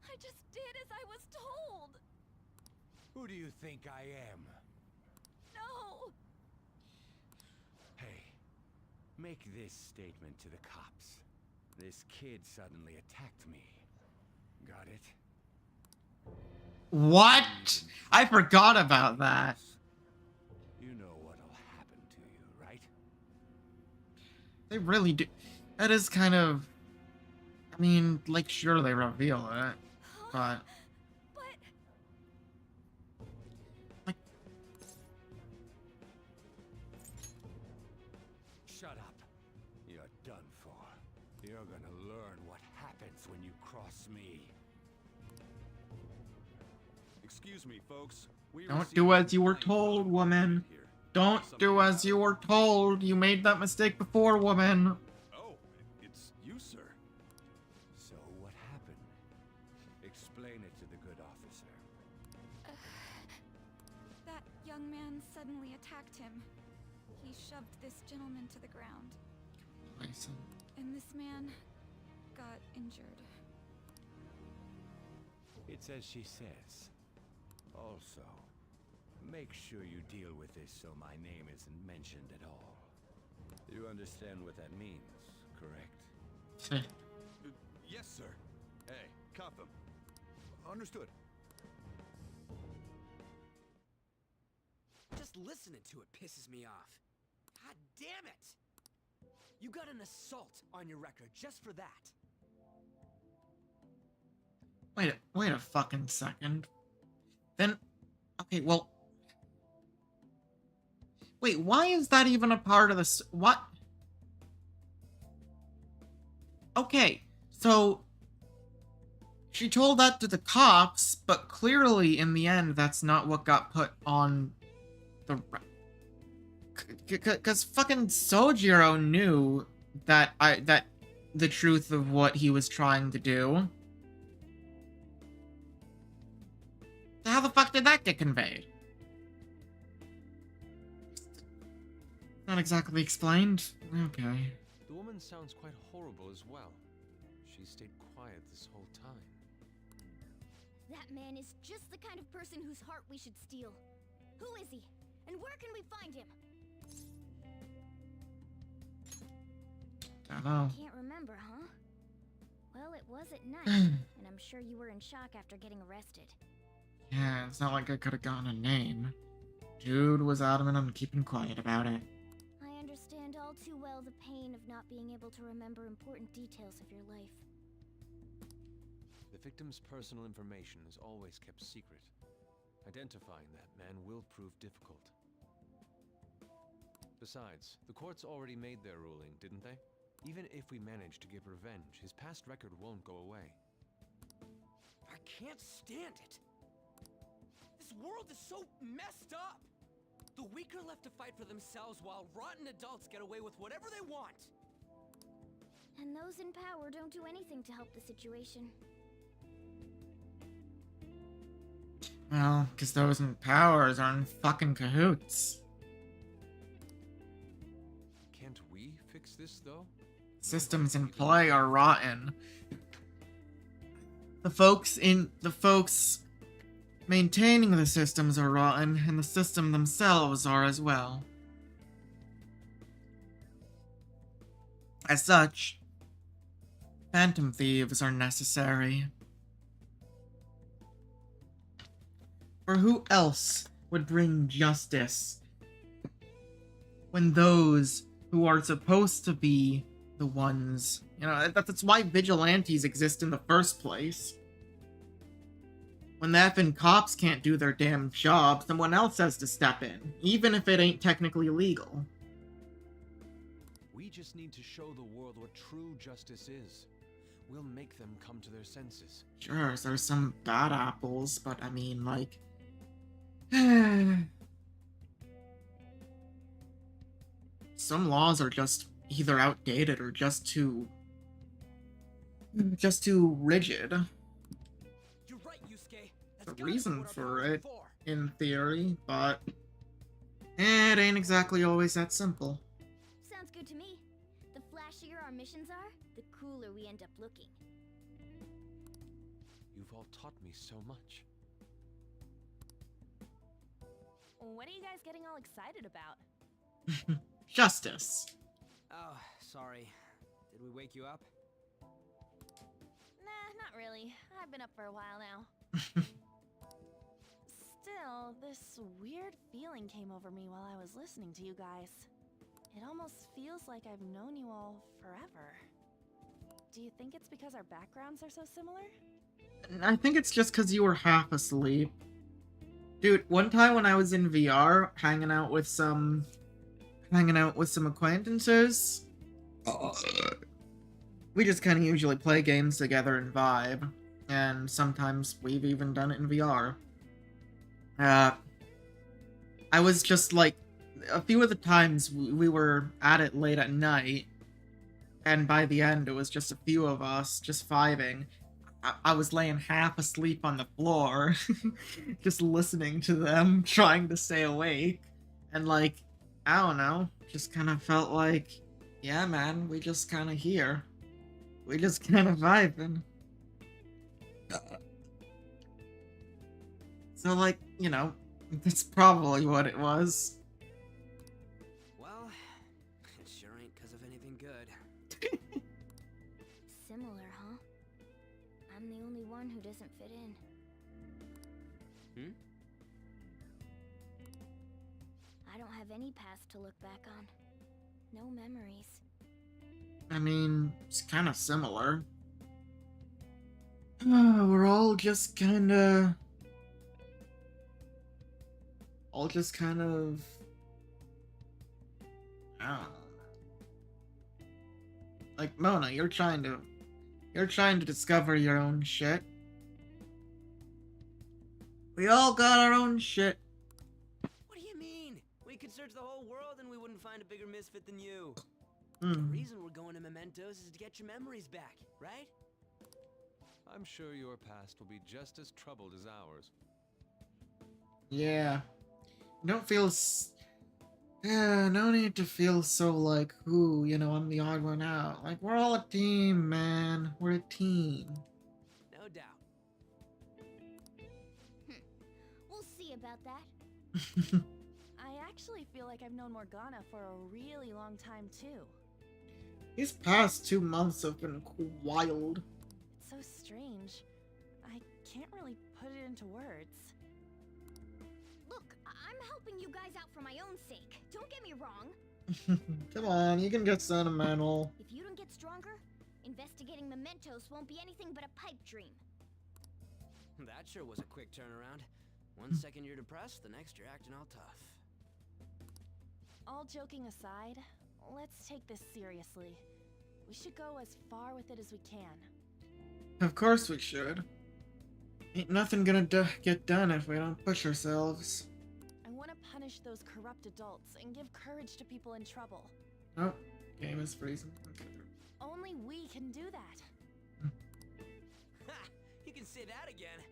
I just did as I was told. Who do you think I am? No. Hey, make this statement to the cops. This kid suddenly attacked me. Got it? What? I forgot about that. You know what'll happen to you, right? They really do. That is kind of... I mean, like, sure, they reveal it, but... Like... Shut up. You're done for. You're gonna learn what happens when you cross me. Excuse me, folks. Don't do as you were told, woman. Don't do as you were told. You made that mistake before, woman. Oh, it's you, sir. So what happened? it to the good officer? That young man suddenly attacked him. He shoved this gentleman to the ground. And this man got injured. It's as she says. Also, make sure you deal with this so my name isn't mentioned at all. You understand what that means, correct? Yes, sir. Hey, cuff him. Understood. Just listening to it pisses me off. God damn it! You got an assault on your record just for that. Wait a fucking second. Then, okay, well, wait, why is that even a part of this? What? Okay, so she told that to the cops, but clearly in the end, that's not what got put on the. Because fucking Sojiro knew that the truth of what he was trying to do. How the fuck did that get conveyed? Not exactly explained. Okay. The woman sounds quite horrible as well. She stayed quiet this whole time. That man is just the kind of person whose heart we should steal. Who is he? And where can we find him? Don't know. Can't remember, huh? Well, it was at night, and I'm sure you were in shock after getting arrested. Yeah, it's not like I could have gotten a name. Dude was adamant on keeping quiet about it. I understand all too well the pain of not being able to remember important details of your life. The victim's personal information is always kept secret. Identifying that man will prove difficult. Besides, the courts already made their ruling, didn't they? Even if we manage to get revenge, his past record won't go away. I can't stand it. This world is so messed up. The weak are left to fight for themselves while rotten adults get away with whatever they want. And those in power don't do anything to help the situation. Well, because those in powers are in fucking cahoots. Can't we fix this, though? Systems in play are rotten. The folks maintaining the systems are rotten, and the system themselves are as well. As such, phantom thieves are necessary. For who else would bring justice when those who are supposed to be the ones, you know, that's why vigilantes exist in the first place. When the effing cops can't do their damn job, someone else has to step in, even if it ain't technically legal. We just need to show the world what true justice is. We'll make them come to their senses. Sure, there's some bad apples, but I mean, like... some laws are just either outdated or just too rigid. You're right, Yusuke. There's a reason for it, in theory, but it ain't exactly always that simple. Sounds good to me. The flashier our missions are, the cooler we end up looking. You've all taught me so much. What are you guys getting all excited about? Justice. Oh, sorry. Did we wake you up? Nah, not really. I've been up for a while now. Still, this weird feeling came over me while I was listening to you guys. It almost feels like I've known you all forever. Do you think it's because our backgrounds are so similar? I think it's just because you were half asleep. Dude, one time when I was in VR, hanging out with some acquaintances, we just kind of usually play games together and vibe, and sometimes we've even done it in VR. I was just like, a few of the times we were at it late at night, and by the end it was just a few of us just vibing. I was laying half asleep on the floor, just listening to them, trying to stay awake. And like, I don't know, just kind of felt like, yeah, man, we just kind of here. We just kind of vibing. So like, you know, that's probably what it was. Well, it sure ain't because of anything good. Similar, huh? I'm the only one who doesn't fit in. I don't have any past to look back on. No memories. I mean, it's kind of similar. We're all just kind of... I don't know. Like, Mona, you're trying to discover your own shit. We all got our own shit. What do you mean? We could search the whole world and we wouldn't find a bigger misfit than you. Hmm. The reason we're going to Mementos is to get your memories back, right? I'm sure your past will be just as troubled as ours. Yeah. Don't feel... Yeah, no need to feel so like, ooh, you know, I'm the odd one out. Like, we're all a team, man. We're a team. No doubt. We'll see about that. I actually feel like I've known Morgana for a really long time, too. These past 2 months have been wild. It's so strange. I can't really put it into words. Look, I'm helping you guys out for my own sake. Don't get me wrong. Come on, you can get sentimental. If you don't get stronger, investigating mementos won't be anything but a pipe dream. That sure was a quick turnaround. 1 second you're depressed, the next you're acting all tough. All joking aside, let's take this seriously. We should go as far with it as we can. Of course we should. Ain't nothing gonna get done if we don't push ourselves. I want to punish those corrupt adults and give courage to people in trouble. Oh, game is freezing. Only we can do that. Ha! You can say that again.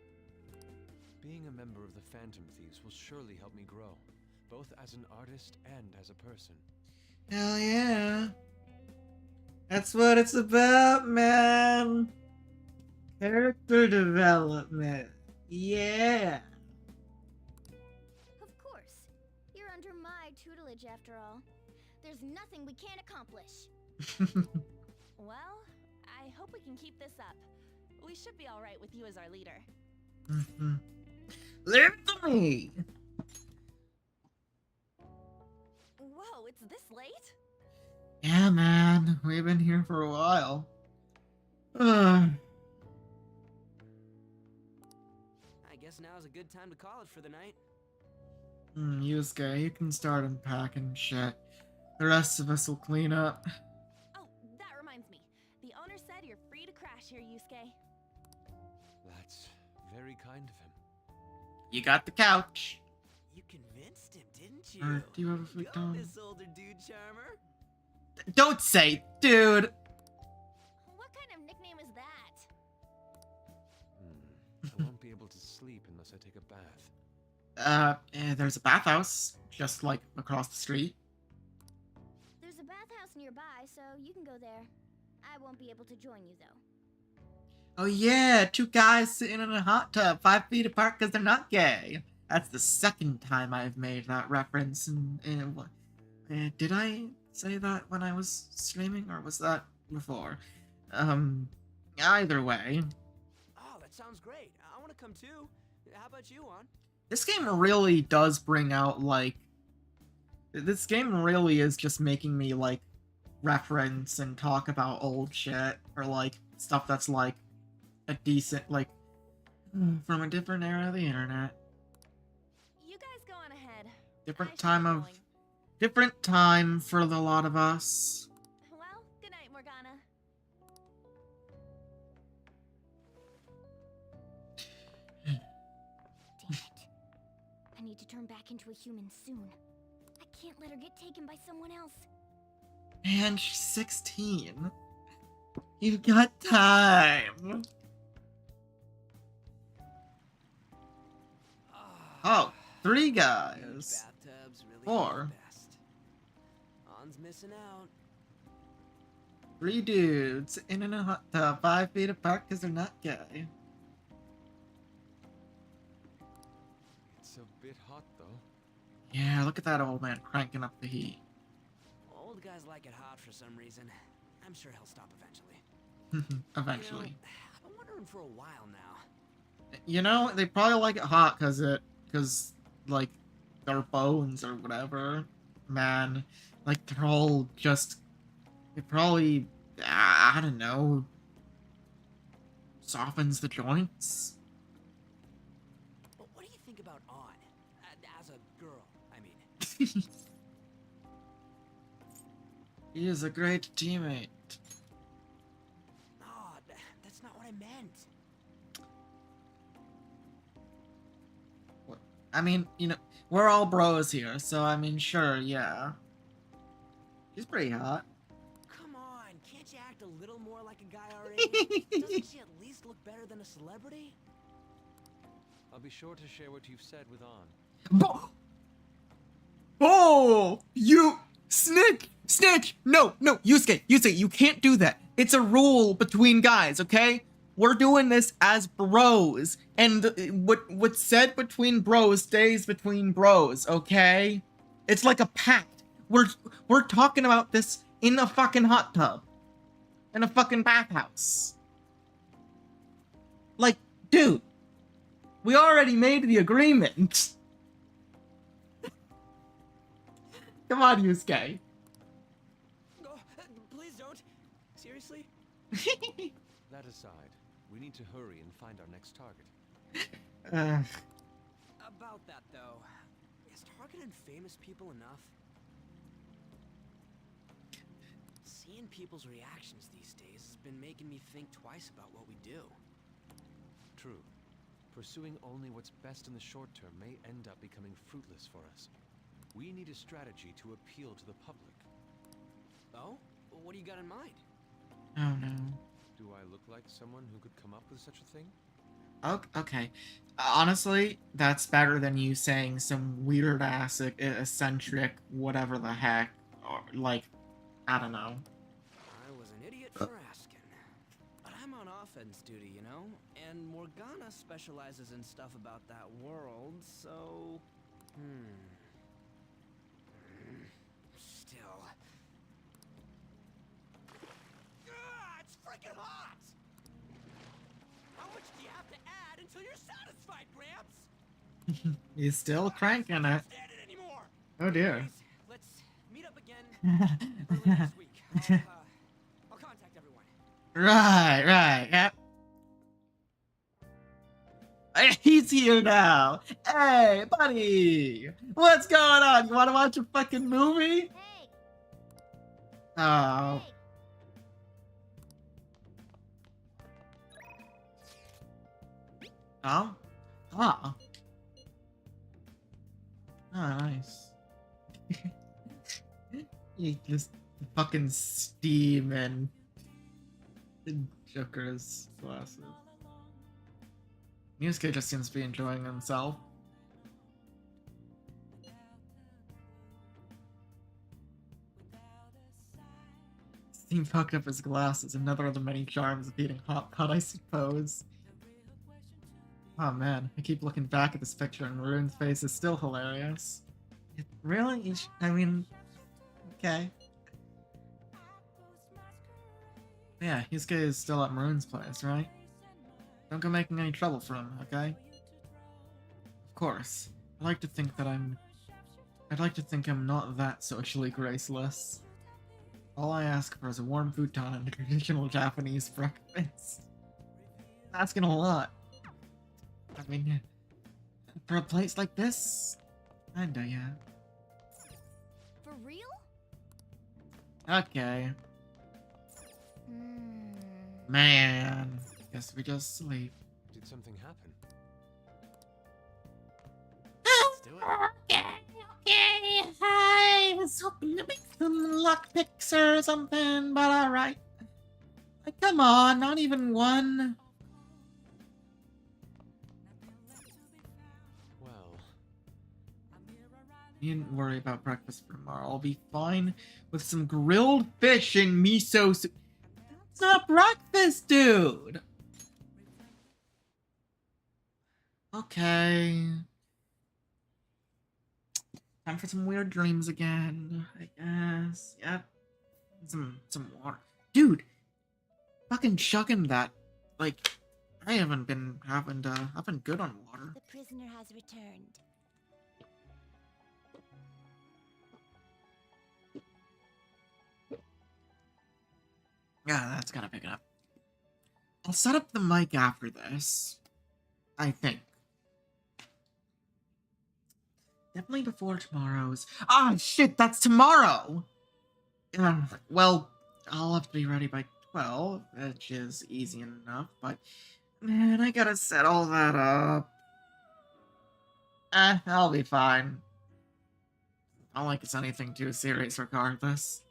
Being a member of the Phantom Thieves will surely help me grow, both as an artist and as a person. Hell yeah. That's what it's about, man. Character development. Yeah. Of course. You're under my tutelage after all. There's nothing we can't accomplish. Well, I hope we can keep this up. We should be all right with you as our leader. Leave it to me. Whoa, it's this late? Yeah, man. We've been here for a while. I guess now's a good time to call it for the night. Yusuke, you can start unpacking shit. The rest of us will clean up. Oh, that reminds me. The owner said you're free to crash here, Yusuke. That's very kind of him. You got the couch. You convinced him, didn't you? Do you have a futon? Go, this older dude charmer. Don't say, dude. What kind of nickname is that? I won't be able to sleep unless I take a bath. There's a bathhouse just like across the street. There's a bathhouse nearby, so you can go there. I won't be able to join you, though. Oh yeah, 2 guys sitting in a hot tub 5 feet apart because they're not gay. That's the second time I've made that reference. Did I say that when I was streaming, or was that before? Either way. Oh, that sounds great. I want to come too. How about you, Juan? This game really does bring out, like... This game really is just making me, like, reference and talk about old shit, or, like, stuff that's, like, a decent, like, from a different era of the internet. You guys go on ahead. Different time for the lot of us. Well, good night, Morgana. Damn it. I need to turn back into a human soon. I can't let her get taken by someone else. Man, she's 16. You've got time. 3 guys. Bathtubs really 4. best. On's missing out. 3 dudes in a hot tub 5 feet apart because they're not gay. It's a bit hot, though. Yeah, look at that old man cranking up the heat. Old guys like it hot for some reason. I'm sure he'll stop eventually. Eventually. You know, I've been wondering for a while now. You know, they probably like it hot because like, their bones or whatever. Man, like, they're all just, it probably, I don't know, softens the joints. But what do you think about On? As a girl, I mean. He is a great teammate. No, that's not what I meant. I mean, you know, we're all bros here, so I mean, sure, yeah. She's pretty hot. Come on, can't you act a little more like a guy our age? Doesn't she at least look better than a celebrity? I'll be sure to share what you've said with On. Oh, you snitch! No, Yusuke, you can't do that. It's a rule between guys, okay? We're doing this as bros, and what's said between bros stays between bros, okay? It's like a pact. We're talking about this in a fucking hot tub, in a fucking bathhouse. Like, dude, we already made the agreement. Come on, Yusuke. No, please don't. Seriously? That aside, we need to hurry and find our next target. About that, though, is targeting famous people enough? Seeing people's reactions these days has been making me think twice about what we do. True. Pursuing only what's best in the short term may end up becoming fruitless for us. We need a strategy to appeal to the public. Oh? What do you got in mind? Oh no. Do I look like someone who could come up with such a thing? Okay. Honestly, that's better than you saying some weird ass, eccentric, whatever the heck, or like, I don't know. I was an idiot for asking. But I'm on offense duty, you know? And Morgana specializes in stuff about that world, so... Still... It's freaking hot! How much do you have to add until you're satisfied, Gramps? He's still cranking it. Stand it anymore. Oh dear. Anyways, let's meet up again early next week. I'll contact everyone. Right, yep. He's here now. Hey, buddy. What's going on? You want to watch a fucking movie? Hey. Oh. Oh? Ah. Oh, nice. You just fucking steam and Joker's glasses. Yusuke just seems to be enjoying himself. Steam fucked up his glasses, another of the many charms of eating hot pot, I suppose. Oh man, I keep looking back at this picture and Maroon's face is still hilarious. Really? I mean, okay. Yeah, Yusuke is still at Maroon's place, right? Don't go making any trouble for him, okay? Of course. I'd like to think I'm not that socially graceless. All I ask for is a warm futon and a traditional Japanese breakfast. Asking a lot. I mean, for a place like this? Kinda, yeah. For real? Okay. Man. Guess we just sleep. Did something happen? Let's do it. Okay. I was hoping to make some lockpicks or something, but alright. Like, come on, not even one. Well, You needn't worry about breakfast for tomorrow. I'll be fine with some grilled fish and miso soup. That's not breakfast, dude! Okay. Time for some weird dreams again, I guess. Yep. Some water. Dude! Fucking chugging that. Like, I haven't been good on water. The prisoner has returned. Yeah, that's gotta pick it up. I'll set up the mic after this. I think. Definitely before tomorrow's. Ah, shit, that's tomorrow! Well, I'll have to be ready by 12, which is easy enough, but man, I gotta set all that up. I'll be fine. I don't like it's anything too serious regardless.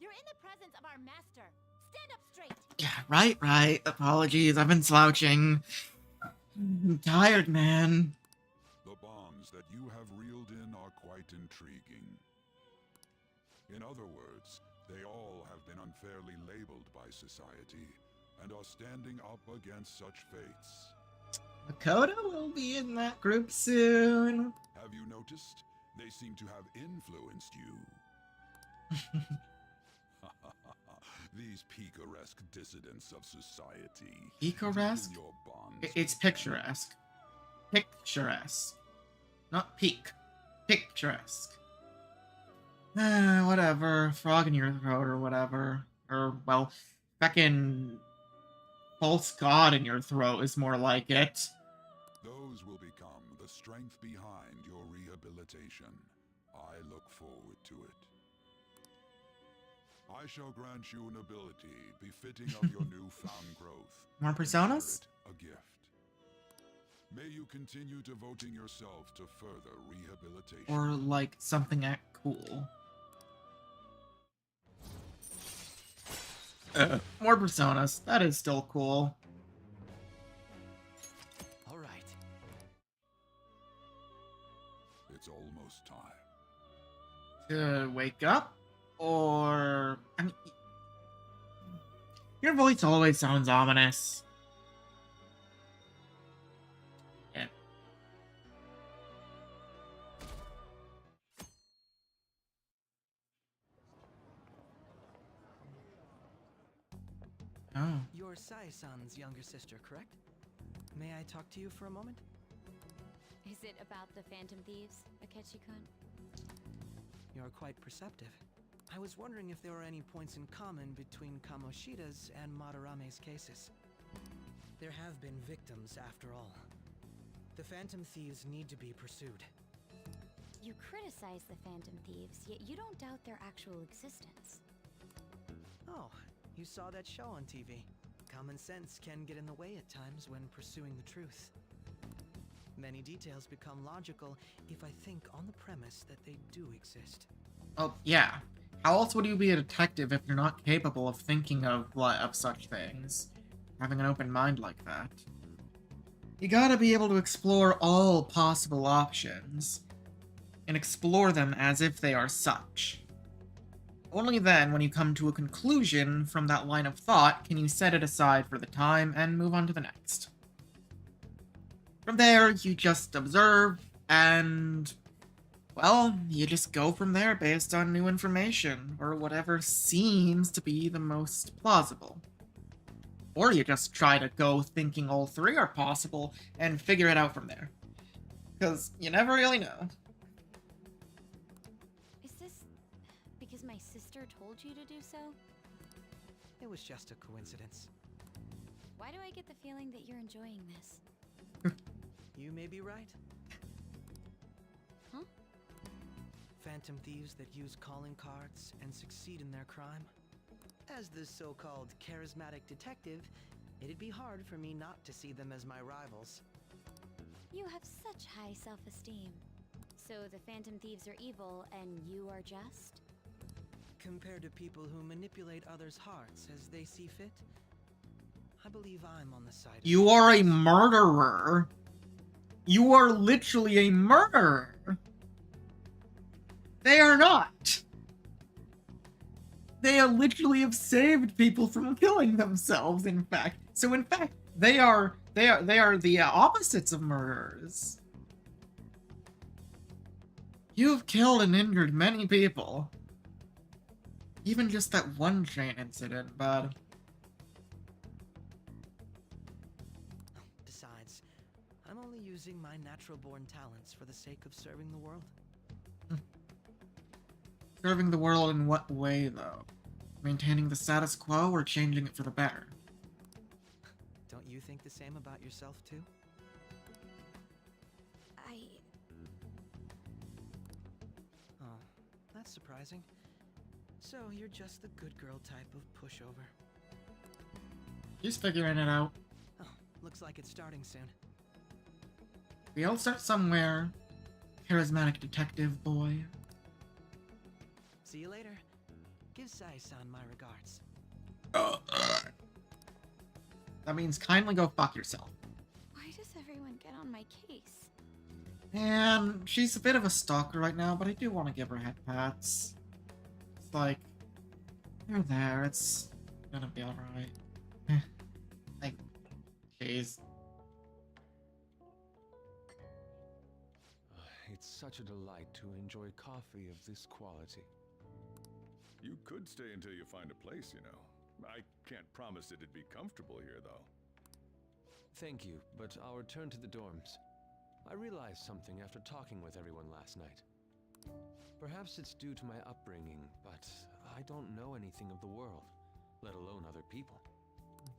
You're in the presence of our master. Stand up straight. Yeah, right. Apologies, I've been slouching. I'm tired, man. The bonds that you have reeled in are quite intriguing. In other words, they all have been unfairly labeled by society and are standing up against such fates. Makoto will be in that group soon. Have you noticed? They seem to have influenced you. These picaresque dissidents of society. Picaresque? Your bonds. It's picturesque. Picturesque. Not peak. Picturesque. Whatever. Frog in your throat or whatever. Or, well, feckin' false god in your throat is more like it. Those will become the strength behind your rehabilitation. I look forward to it. I shall grant you an ability befitting of your newfound growth. More personas? A gift. May you continue devoting yourself to further rehabilitation. Or like something cool. More personas. That is still cool. All right. It's almost time. To wake up? Or... I mean, your voice always sounds ominous. Yeah. Oh. You're Sai-san's younger sister, correct? May I talk to you for a moment? Is it about the Phantom Thieves, Akechi-kun? You're quite perceptive. I was wondering if there were any points in common between Kamoshida's and Madarame's cases. There have been victims, after all. The Phantom Thieves need to be pursued. You criticize the Phantom Thieves, yet you don't doubt their actual existence. Oh, you saw that show on TV. Common sense can get in the way at times when pursuing the truth. Many details become logical if I think on the premise that they do exist. Oh, yeah. How else would you be a detective if you're not capable of thinking of such things? Having an open mind like that. You gotta be able to explore all possible options. And explore them as if they are such. Only then, when you come to a conclusion from that line of thought, can you set it aside for the time and move on to the next. From there, you just observe, and... well, you just go from there based on new information, or whatever seems to be the most plausible. Or you just try to go thinking all three are possible, and figure it out from there. Because you never really know. Is this because my sister told you to do so? It was just a coincidence. Why do I get the feeling that you're enjoying this? You may be right. Huh? Phantom thieves that use calling cards and succeed in their crime. As the so-called charismatic detective, it'd be hard for me not to see them as my rivals. You have such high self-esteem. So the Phantom Thieves are evil, and you are just? Compared to people who manipulate others' hearts as they see fit, I believe I'm on the side of You are a murderer! You are literally a murderer! They are not. They literally have saved people from killing themselves, in fact. So in fact, they are the opposites of murderers. You've killed and injured many people. Even just that one train incident, but... Besides, I'm only using my natural-born talents for the sake of serving the world. Serving the world in what way, though? Maintaining the status quo or changing it for the better? Don't you think the same about yourself, too? Oh, that's surprising. So, you're just the good girl type of pushover. He's figuring it out. Oh, looks like it's starting soon. We all start somewhere. Charismatic detective boy. See you later. Give Sai-san my regards. That means kindly go fuck yourself. Why does everyone get on my case? And she's a bit of a stalker right now, but I do want to give her head pats. It's like, you're there, it's gonna be alright. Like, jeez. It's such a delight to enjoy coffee of this quality. You could stay until you find a place, you know. I can't promise it'd be comfortable here, though. Thank you, but I'll return to the dorms. I realized something after talking with everyone last night. Perhaps it's due to my upbringing, but I don't know anything of the world, let alone other people.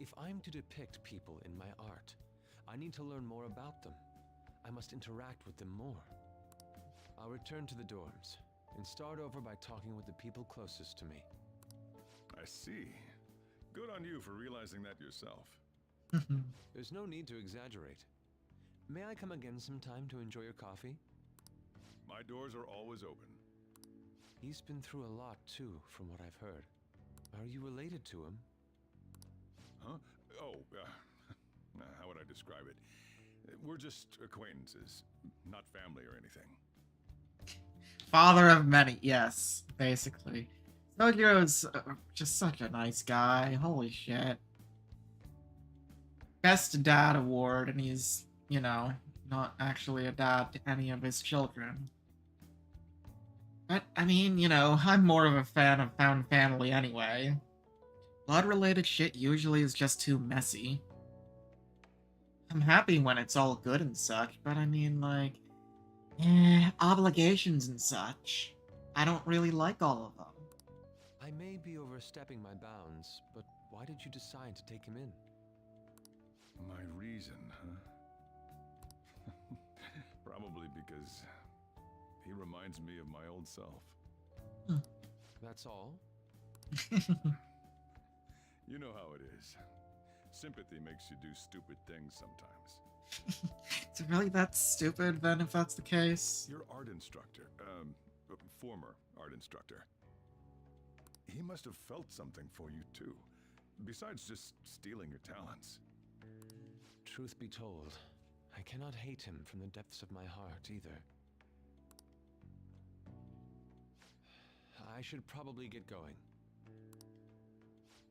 If I'm to depict people in my art, I need to learn more about them. I must interact with them more. I'll return to the dorms and start over by talking with the people closest to me. I see. Good on you for realizing that yourself. There's no need to exaggerate. May I come again sometime to enjoy your coffee? My doors are always open. He's been through a lot too, from what I've heard. Are you related to him? Huh? Oh, how would I describe it? We're just acquaintances, not family or anything. Father of many, yes, basically. Sojiro's just such a nice guy, holy shit. Best dad award, and he's, you know, not actually a dad to any of his children. But, I mean, you know, I'm more of a fan of found family anyway. Blood-related shit usually is just too messy. I'm happy when it's all good and such, but I mean, like, obligations and such. I don't really like all of them. I may be overstepping my bounds, but why did you decide to take him in? My reason, huh? Probably because he reminds me of my old self. That's all? You know how it is. Sympathy makes you do stupid things sometimes. Is it really that stupid, then, if that's the case? Your art instructor, former art instructor. He must have felt something for you, too. Besides just stealing your talents. Truth be told, I cannot hate him from the depths of my heart, either. I should probably get going.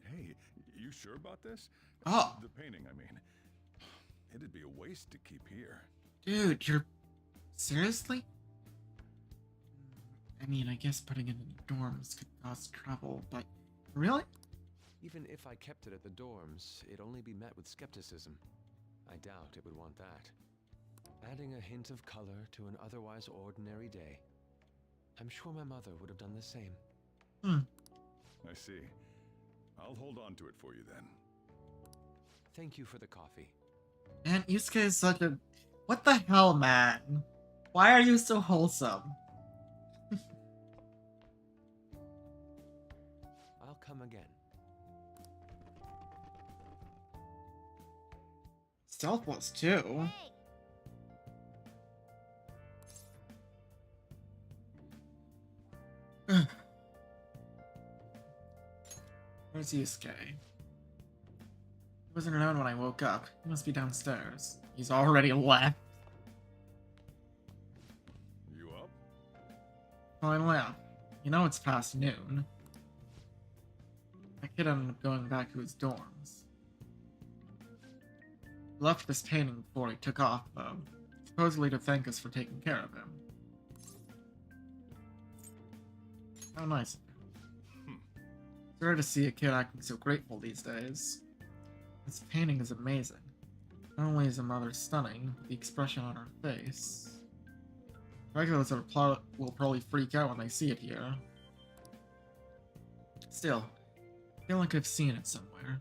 Hey, you sure about this? Oh. The painting, I mean. It'd be a waste to keep here. Dude, you're... Seriously? I mean, I guess putting it in the dorms could cause trouble, but... Really? Even if I kept it at the dorms, it'd only be met with skepticism. I doubt it would want that. Adding a hint of color to an otherwise ordinary day. I'm sure my mother would have done the same. I see. I'll hold on to it for you then. Thank you for the coffee. Man, Yusuke is such a... What the hell, man? Why are you so wholesome? I'll come again. Selfless, too. Where's Yusuke? He wasn't around when I woke up. He must be downstairs. He's already left. You up? Finally up. You know it's past noon. That kid ended up going back to his dorms. He left this painting before he took off, though. Supposedly to thank us for taking care of him. How nice of him. It's rare to see a kid acting so grateful these days. This painting is amazing. Not only is the mother stunning, but the expression on her face. Regulars will probably freak out when they see it here. Still, I feel like I've seen it somewhere.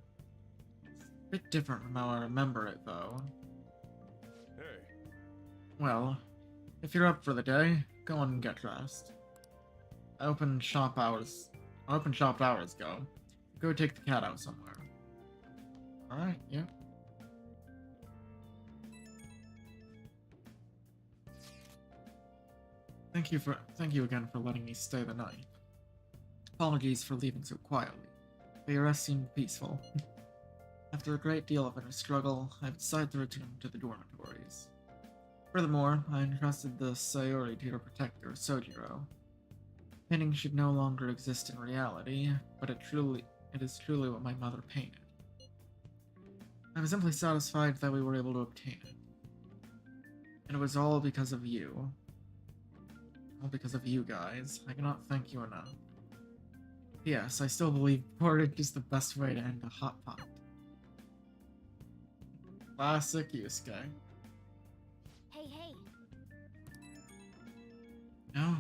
It's a bit different from how I remember it, though. Hey. Well, if you're up for the day, go on and get dressed. I opened shop hours ago. Go take the cat out somewhere. Alright, yeah. Thank you again for letting me stay the night. Apologies for leaving so quietly, but your rest seemed peaceful. After a great deal of inner struggle, I've decided to return to the dormitories. Furthermore, I entrusted the Sayori to protect their Sojiro. Painting should no longer exist in reality, but it is truly what my mother painted. I'm simply satisfied that we were able to obtain it. And it was all because of you. All because of you guys. I cannot thank you enough. Yes, I still believe porridge is the best way to end a hot pot. Classic Yusuke. Hey. No.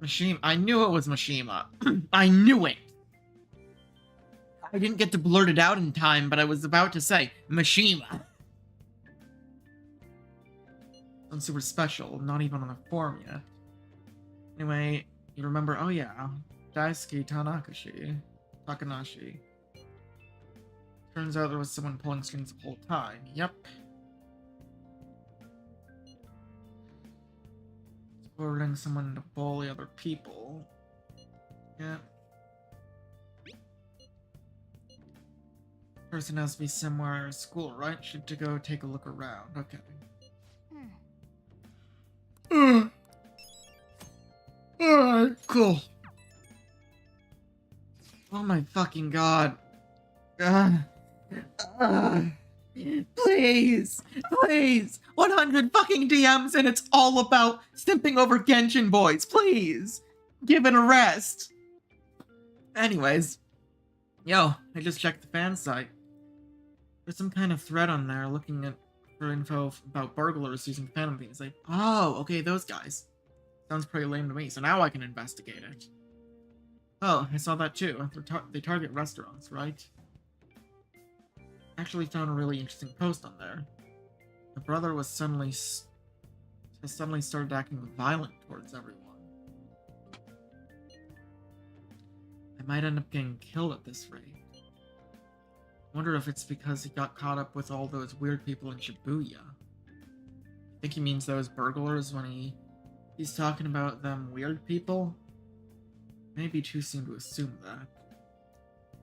Mishima. I knew it was Mishima. I knew it! I didn't get to blurt it out in time, but I was about to say, Mishima. Sounds super special, not even on the form yet. Anyway, you remember, oh yeah, Daisuke Takanashi. Turns out there was someone pulling strings the whole time. Yep. Ordering someone to bully other people. Yep. Person has to be somewhere at school, right? Should to go take a look around. Okay. Alright, cool. Oh my fucking god. Please! 100 fucking DMs and it's all about stimping over Genshin boys. Please! Give it a rest. Anyways. Yo, I just checked the fan site. There's some kind of thread on there looking for info about burglars using phantom themes. Like, oh, okay, those guys. Sounds pretty lame to me, so now I can investigate it. Oh, I saw that too. They target restaurants, right? Actually found a really interesting post on there. The brother was suddenly started acting violent towards everyone. I might end up getting killed at this rate. Wonder if it's because he got caught up with all those weird people in Shibuya. I think he means those burglars when he's talking about them weird people? Maybe too soon to assume that.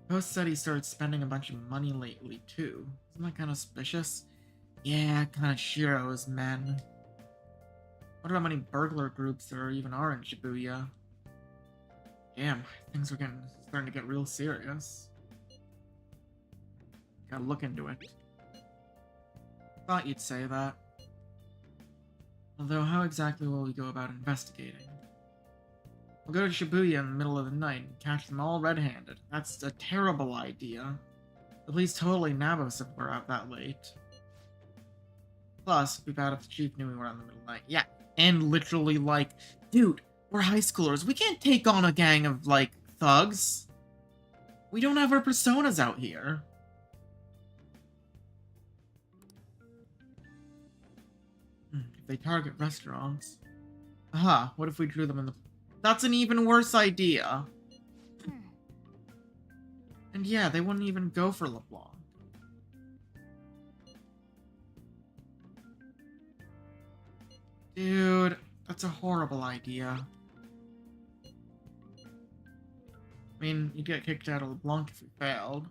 Post said he started spending a bunch of money lately too. Isn't that kind of suspicious? Yeah, kind of Shiro's men. Wonder how many burglar groups there even are in Shibuya. Damn, things are starting to get real serious. Gotta look into it. Thought you'd say that. Although, how exactly will we go about investigating? We'll go to Shibuya in the middle of the night and catch them all red-handed. That's a terrible idea. The police totally nab us if we're out that late. Plus, it'd be bad if the chief knew we were out in the middle of the night. Yeah, and literally like, dude, we're high schoolers. We can't take on a gang of, like, thugs. We don't have our personas out here. If they target restaurants. Aha, what if we drew them in the... That's an even worse idea. And yeah, they wouldn't even go for LeBlanc. Dude, that's a horrible idea. I mean, you'd get kicked out of LeBlanc if we failed.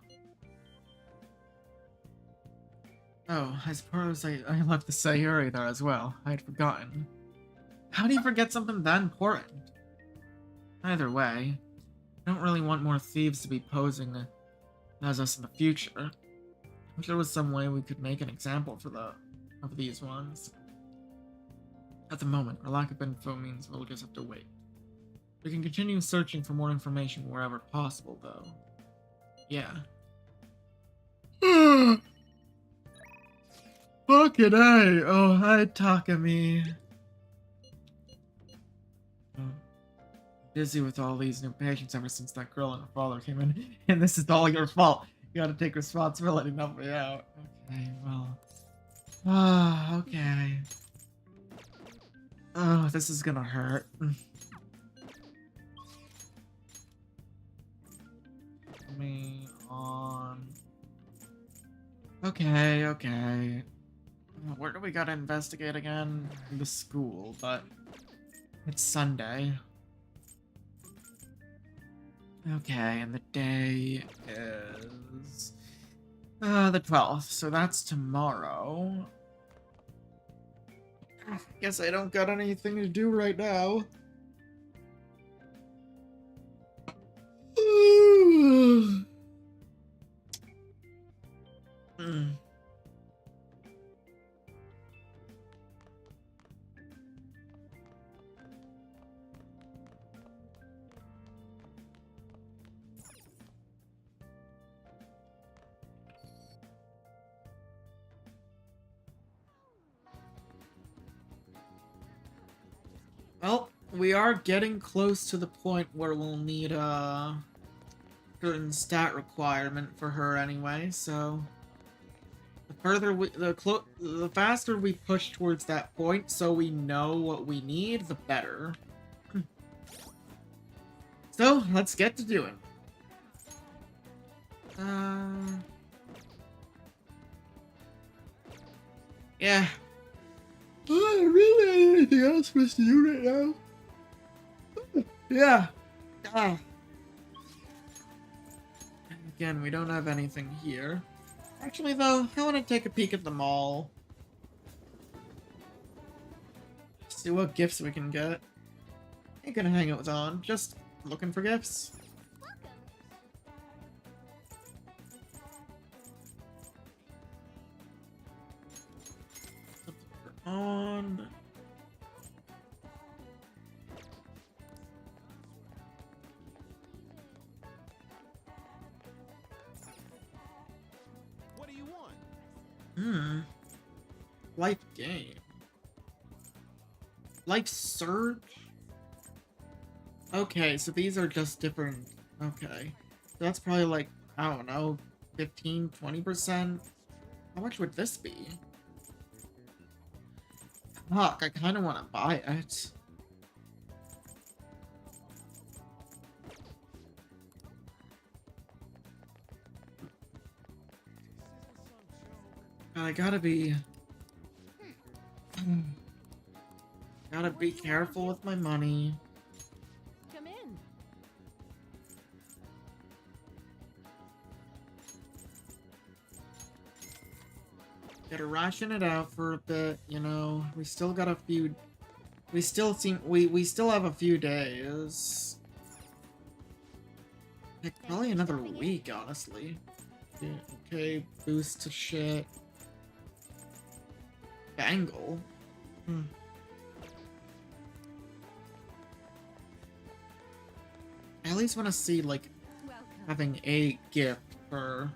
Oh, I suppose I left the Sayuri there as well. I had forgotten. How do you forget something that important? Either way, I don't really want more thieves to be posing as us in the future. I wish there was some way we could make an example of these ones. At the moment, our lack of info means we'll just have to wait. We can continue searching for more information wherever possible, though. Yeah. Fucking A! Oh, hi, Takami. Busy with all these new patients ever since that girl and her father came in, and this is all your fault. You gotta take responsibility and help me out. Okay, well. Okay. Oh, this is gonna hurt. Me on. Okay. Where do we gotta investigate again? The school, but it's Sunday. Okay, and the day is the 12th, so that's tomorrow. Guess I don't got anything to do right now. Well, we are getting close to the point where we'll need a certain stat requirement for her anyway, so the faster we push towards that point so we know what we need, the better. So, let's get to doing. Yeah. Really anything else for us to do right now? Yeah. Again, we don't have anything here. Actually, though, I want to take a peek at the mall. See what gifts we can get. Ain't gonna hang out with On, just looking for gifts. On. What do you want? Life game. Life surge? Okay, so these are just different. Okay. So that's probably like, I don't know, 15, 20%? How much would this be? Fuck, I kind of want to buy it. I gotta be careful with my money. Come in. Gotta ration it out for a bit, you know. We still got a few. We still have a few days. Like, probably another week, honestly. Yeah, okay, boost to shit. Bangle. I at least want to see, like, having a gift for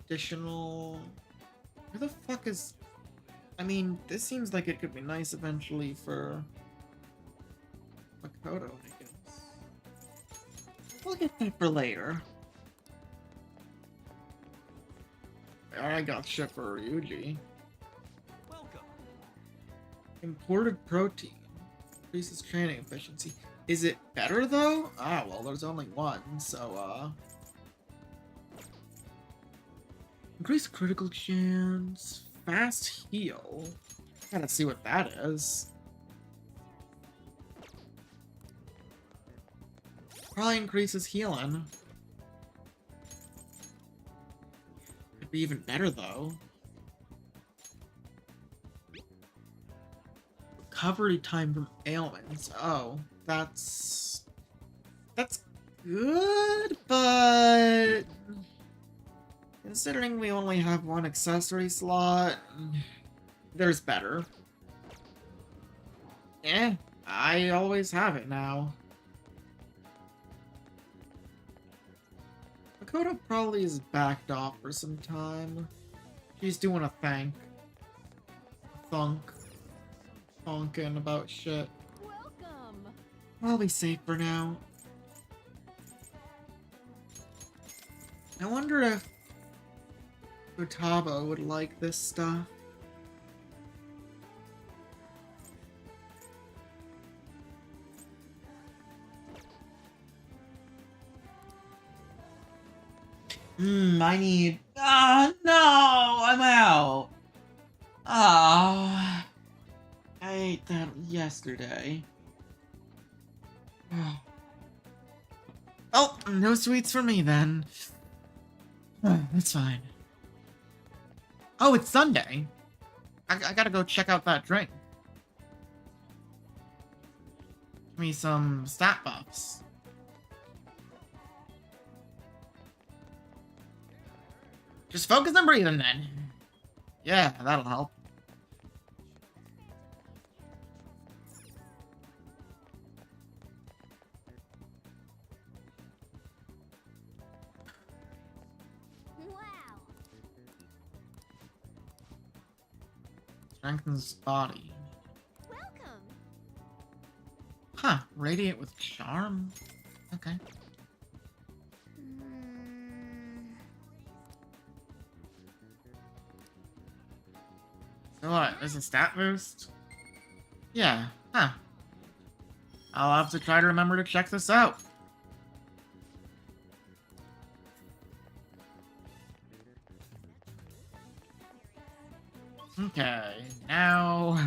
additional. Who the fuck is? I mean, this seems like it could be nice eventually for Makoto, I guess. We'll get that for later. I got shit for Ryuji. Welcome. Imported protein. Increases training efficiency. Is it better though? Ah, well, there's only one, so increase critical chance. Fast heal. Gotta see what that is. Probably increases healing. Could be even better though. recovery time from ailments. Oh, that's good, but considering we only have one accessory slot, there's better. I always have it now. Makoto probably is backed off for some time. She's doing a thunking about shit. Welcome. I'll be safe for now. I wonder if Futaba would like this stuff. I need... Ah, no! I'm out! Ah, I ate that yesterday. Oh, no sweets for me then. That's fine. Oh, it's Sunday. I gotta go check out that drink. Give me some stat buffs. Just focus on breathing then. Yeah, that'll help. Wow. Strengthens body. Welcome. Huh, radiate with charm? Okay. So what, there's a stat boost? Yeah, huh. I'll have to try to remember to check this out. Okay, now...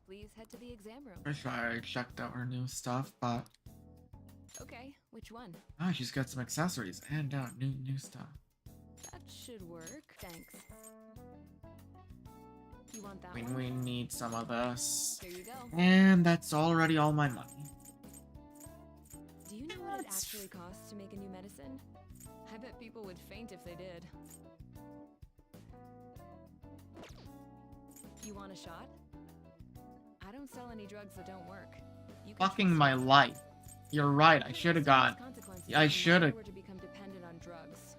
Please head to the exam room. Pretty sure I checked out her new stuff, but... Okay, which one? Ah, she's got some accessories and new stuff. That should work. Thanks. You want that I mean, one? we need some of this. Here you go. And that's already all my money. Do you know what it actually costs to make a new medicine? I bet people would faint if they did. You want a shot? I don't sell any drugs that don't work. You can Fucking trust my me. life. You're right, I should have got... Consequences I if should have... were to become dependent on drugs.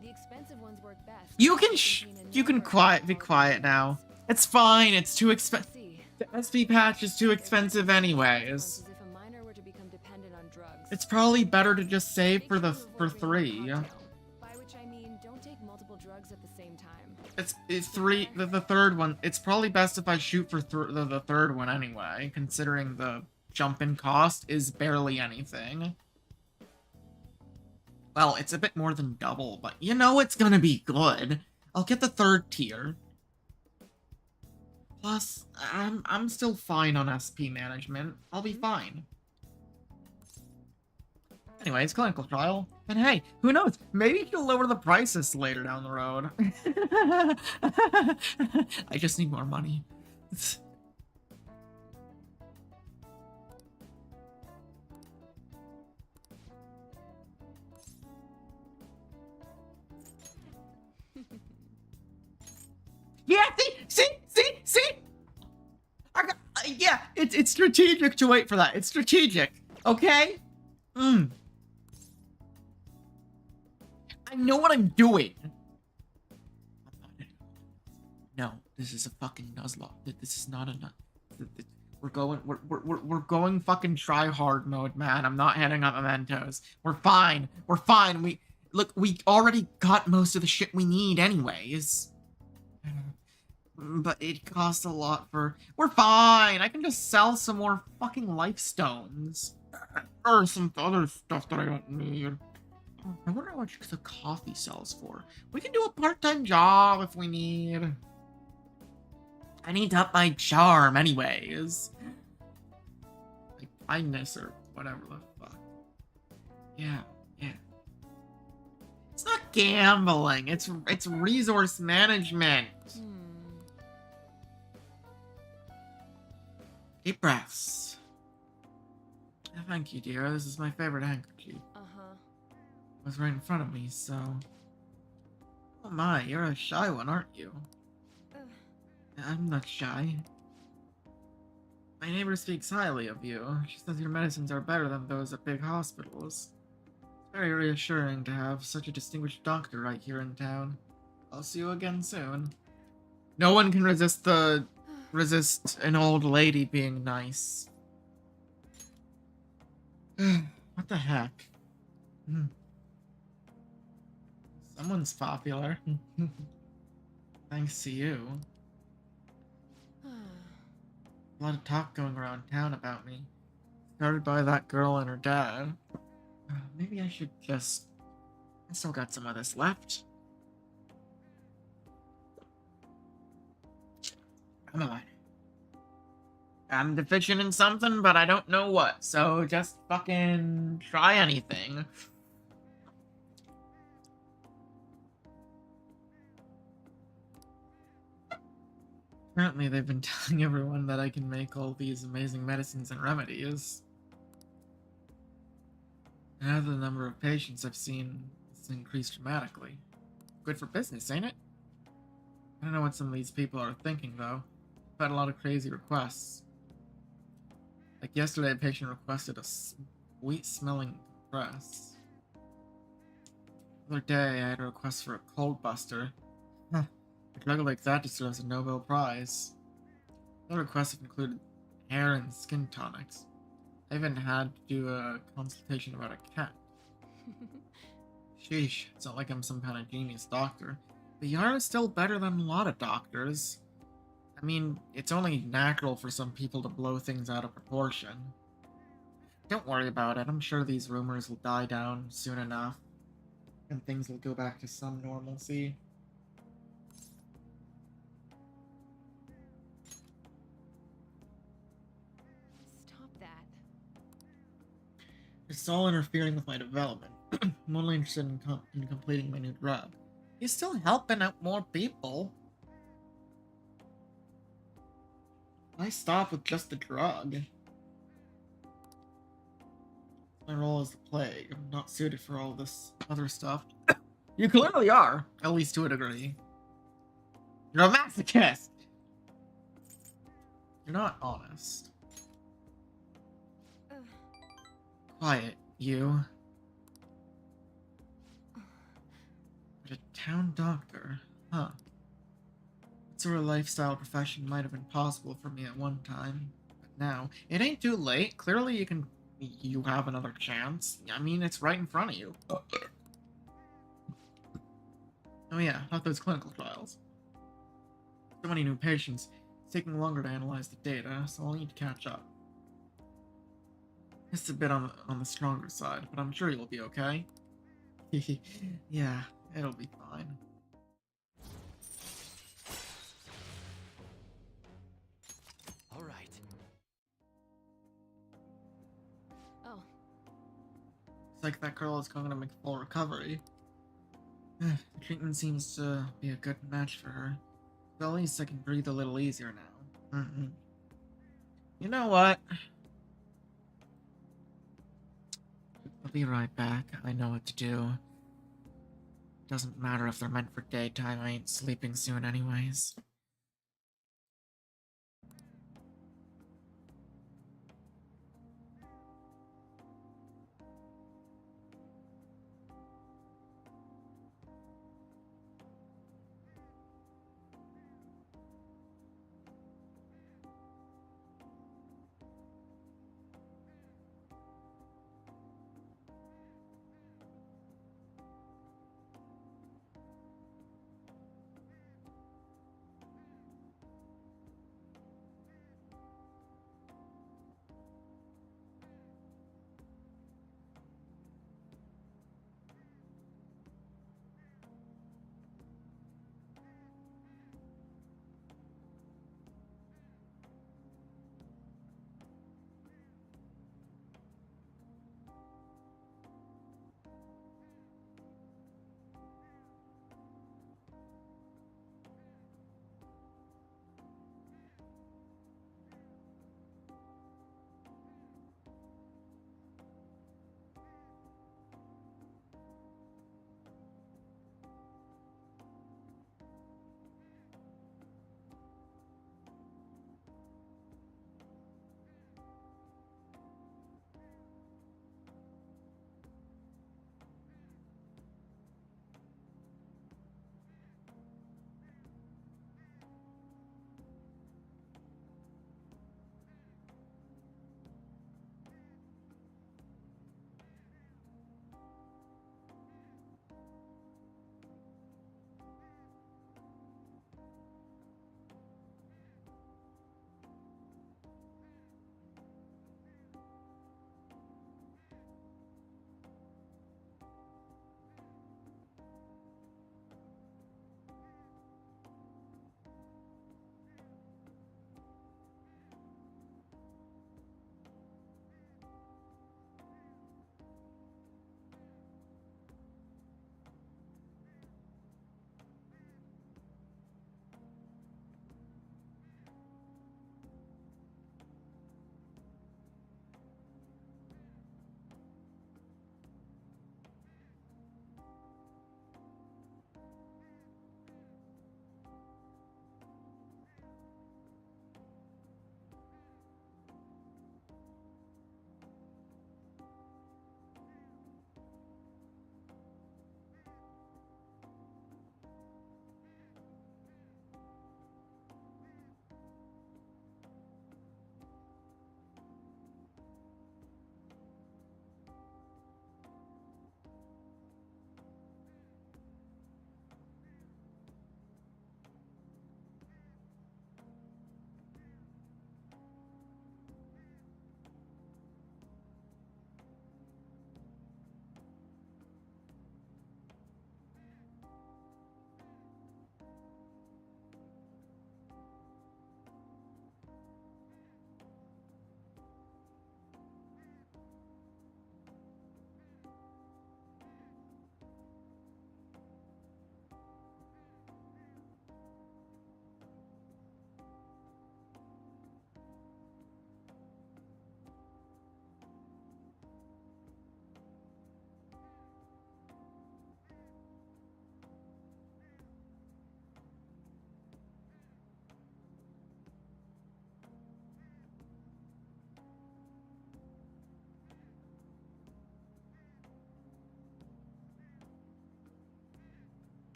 The expensive ones work best. You can be number quiet now. It's fine, it's too expensive. The SP patch is too expensive anyways. Consequences if a minor were to become dependent on drugs. It's probably better to just save for three. By which I mean, don't take multiple drugs at the same time. It's three, the third one. It's probably best if I shoot for the third one anyway, considering the jump in cost is barely anything. Well, it's a bit more than double, but you know it's gonna be good. I'll get the third tier. Plus, I'm still fine on SP management. I'll be fine. Anyways, clinical trial. And hey, who knows? Maybe she'll lower the prices later down the road. I just need more money. Yeah, see? Yeah, it's strategic to wait for that. It's strategic, okay? I know what I'm doing. No, this is a fucking Nuzlocke. This is not a nut. We're going fucking try hard mode, man. I'm not handing out mementos. We're fine. We're fine. We already got most of the shit we need anyways. But it costs a lot for... We're fine! I can just sell some more fucking life stones. Or some other stuff that I don't need. I wonder how much the coffee sells for. We can do a part-time job if we need. I need to up my charm anyways. kindness or whatever the fuck. Yeah, yeah. It's not gambling. It's resource management. Deep breaths. Thank you, dear. This is my favorite handkerchief. It was right in front of me, so... Oh my, you're a shy one, aren't you? I'm not shy. My neighbor speaks highly of you. She says your medicines are better than those at big hospitals. It's very reassuring to have such a distinguished doctor right here in town. I'll see you again soon. No one can resist an old lady being nice. What the heck? Someone's popular. Thanks to you. A lot of talk going around town about me. Started by that girl and her dad. Maybe I should just... I still got some of this left. Come on. I'm deficient in something, but I don't know what. So just fucking try anything. Apparently they've been telling everyone that I can make all these amazing medicines and remedies. Now the number of patients I've seen has increased dramatically. Good for business, ain't it? I don't know what some of these people are thinking, though. I've had a lot of crazy requests. Like yesterday, a patient requested a sweet-smelling compress. The other day, I had a request for a cold buster. A drug like that deserves a Nobel Prize. Other requests have included hair and skin tonics. I even had to do a consultation about a cat. Sheesh, it's not like I'm some kind of genius doctor. But Yara is still better than a lot of doctors. I mean, it's only natural for some people to blow things out of proportion. Don't worry about it, I'm sure these rumors will die down soon enough. And things will go back to some normalcy. Stop that. It's all interfering with my development. I'm only interested in completing my new drug. He's still helping out more people. Why stop with just the drug? My role is the plague. I'm not suited for all this other stuff. You clearly are, at least to a degree. You're a masochist! You're not honest. Quiet, you. But a town doctor, huh? That sort of lifestyle profession might have been possible for me at one time, but now it ain't too late. Clearly, you have another chance. I mean, it's right in front of you. Oh yeah, not those clinical trials. So many new patients. It's taking longer to analyze the data, so I'll need to catch up. It's a bit on the stronger side, but I'm sure you'll be okay. Yeah, it'll be fine. All right. Oh. It's like that girl is going to make full recovery. The treatment seems to be a good match for her. But at least I can breathe a little easier now. You know what? I'll be right back. I know what to do. Doesn't matter if they're meant for daytime, I ain't sleeping soon anyways.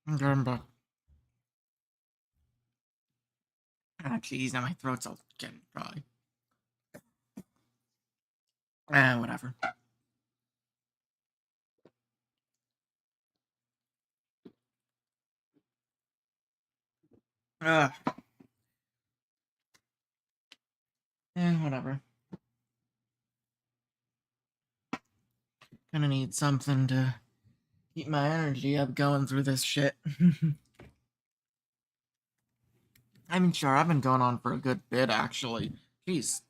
Remember. Ah, jeez, now my throat's all getting dry. Whatever. Whatever. Gonna need something to keep my energy up going through this shit. I mean, sure, I've been going on for a good bit, actually. Jeez.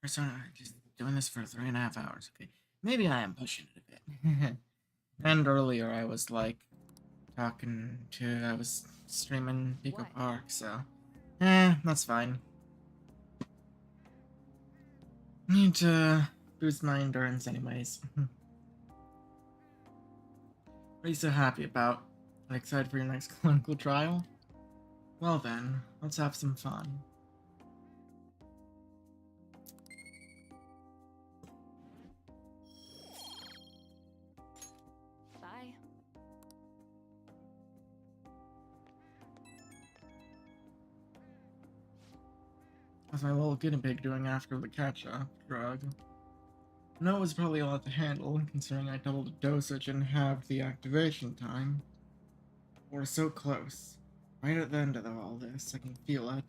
Persona, just doing this for 3.5 hours, okay? Maybe I am pushing it a bit. And earlier I was, like, I was streaming Pico Park, so... that's fine. Need to boost my endurance anyways. What are you so happy about? Excited for your next clinical trial? Well then, let's have some fun. Bye. What's my little guinea pig doing after the catch-up drug? I know it was probably a lot to handle, considering I doubled the dosage and halved the activation time. We're so close. Right at the end of all this, I can feel it.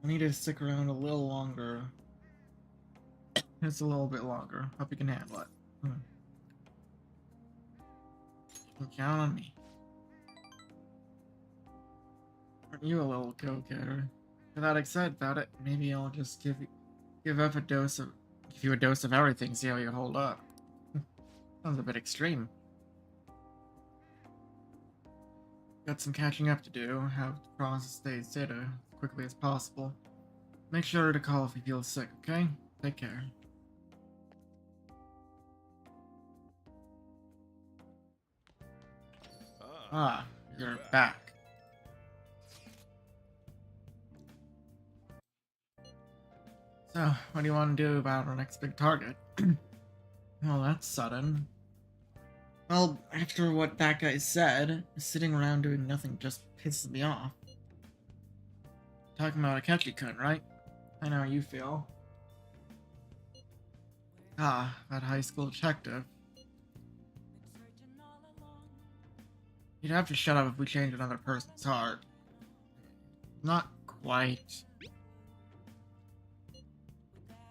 I need to stick around a little longer. Just a little bit longer. Hope you can handle it. You can count on me. Aren't you a little go-getter? Without excited about it, maybe I'll just give you a dose of everything, see how you hold up. Sounds a bit extreme. Got some catching up to do, have to promise to stay steady as quickly as possible. Make sure to call if you feel sick, okay? Take care. Ah, you're back. So, what do you want to do about our next big target? Well, that's sudden. Well, after what that guy said, sitting around doing nothing just pisses me off. Talking about Akechi-kun, right? I know how you feel. Ah, that high school detective. You'd have to shut up if we change another person's heart. Not quite.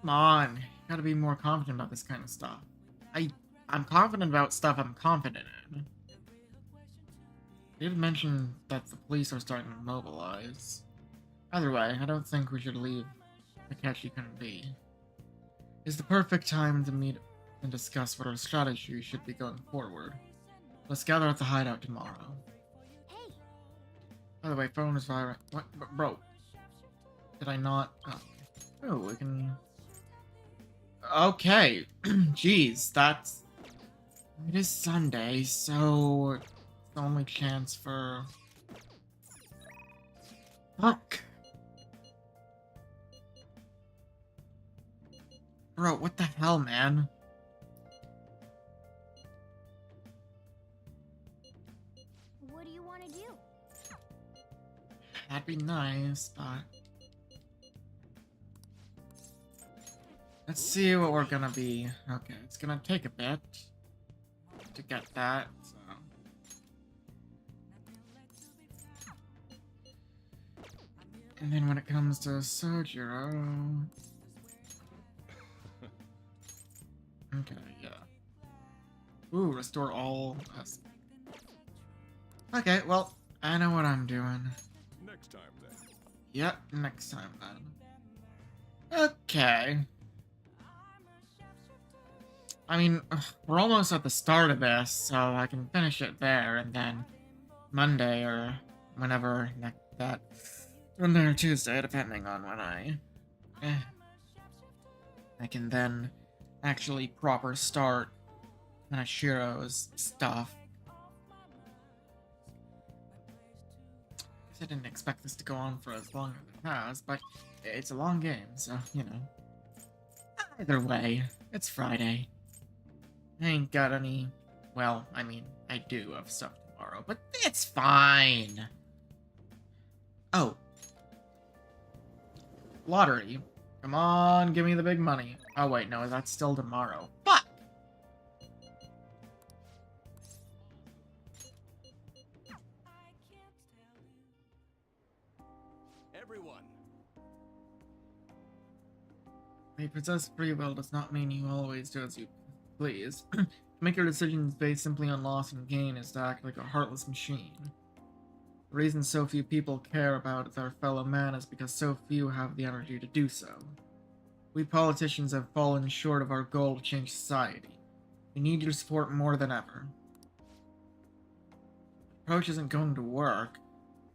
Come on, you gotta be more confident about this kind of stuff. I'm confident about stuff I'm confident in. You did mention that the police are starting to mobilize. Either way, I don't think we should leave Akechi-kun be. It's the perfect time to meet and discuss what our strategy should be going forward. Let's gather at the hideout tomorrow. Hey! By the way, phone is vibrant. What? Bro. Did I not? Oh, we can... Okay. Jeez, that's... It is Sunday, so... It's the only chance for... Fuck! Bro, what the hell, man? What do you want to do? That'd be nice, but... Let's see what we're gonna be. Okay, it's gonna take a bit to get that, so... And then when it comes to Sojiro... Okay, yeah. Ooh, restore all... Okay, well, I know what I'm doing. Next time, then. Yep, next time, then. Okay. I mean, we're almost at the start of this, so I can finish it there, and then Monday or whenever Monday or Tuesday, depending on when I can then actually proper start Manashiro's stuff. I didn't expect this to go on for as long as it has, but it's a long game, so, you know. Either way, it's Friday. I ain't got any... Well, I mean, I do have stuff tomorrow, but it's fine. Oh. Lottery. Come on, give me the big money. Oh wait, no, that's still tomorrow. Fuck! Everyone. They possess free will does not mean you always do as you please. To make your decisions based simply on loss and gain is to act like a heartless machine. The reason so few people care about their fellow man is because so few have the energy to do so. We politicians have fallen short of our goal to change society. We need your support more than ever. The approach isn't going to work.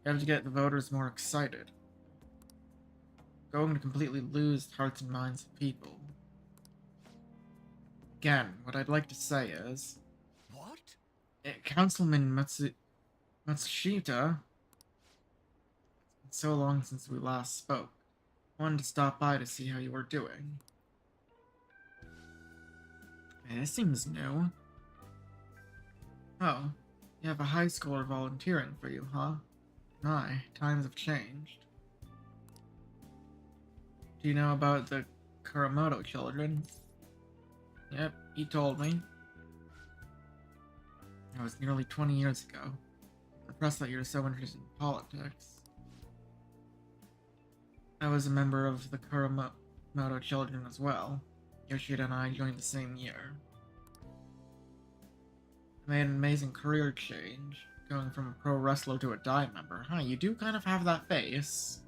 You have to get the voters more excited. Going to completely lose the hearts and minds of people. Again, what I'd like to say is... What? Councilman Matsushita... It's been so long since we last spoke. I wanted to stop by to see how you were doing. Hey, this seems new. Oh, you have a high schooler volunteering for you, huh? My, times have changed. Do you know about the Kuramoto children? Yep, he told me. That was nearly 20 years ago. I'm impressed that you're so interested in politics. I was a member of the Kuramoto children as well. Yoshida and I joined the same year. I made an amazing career change, going from a pro wrestler to a Dai member. Huh, you do kind of have that face.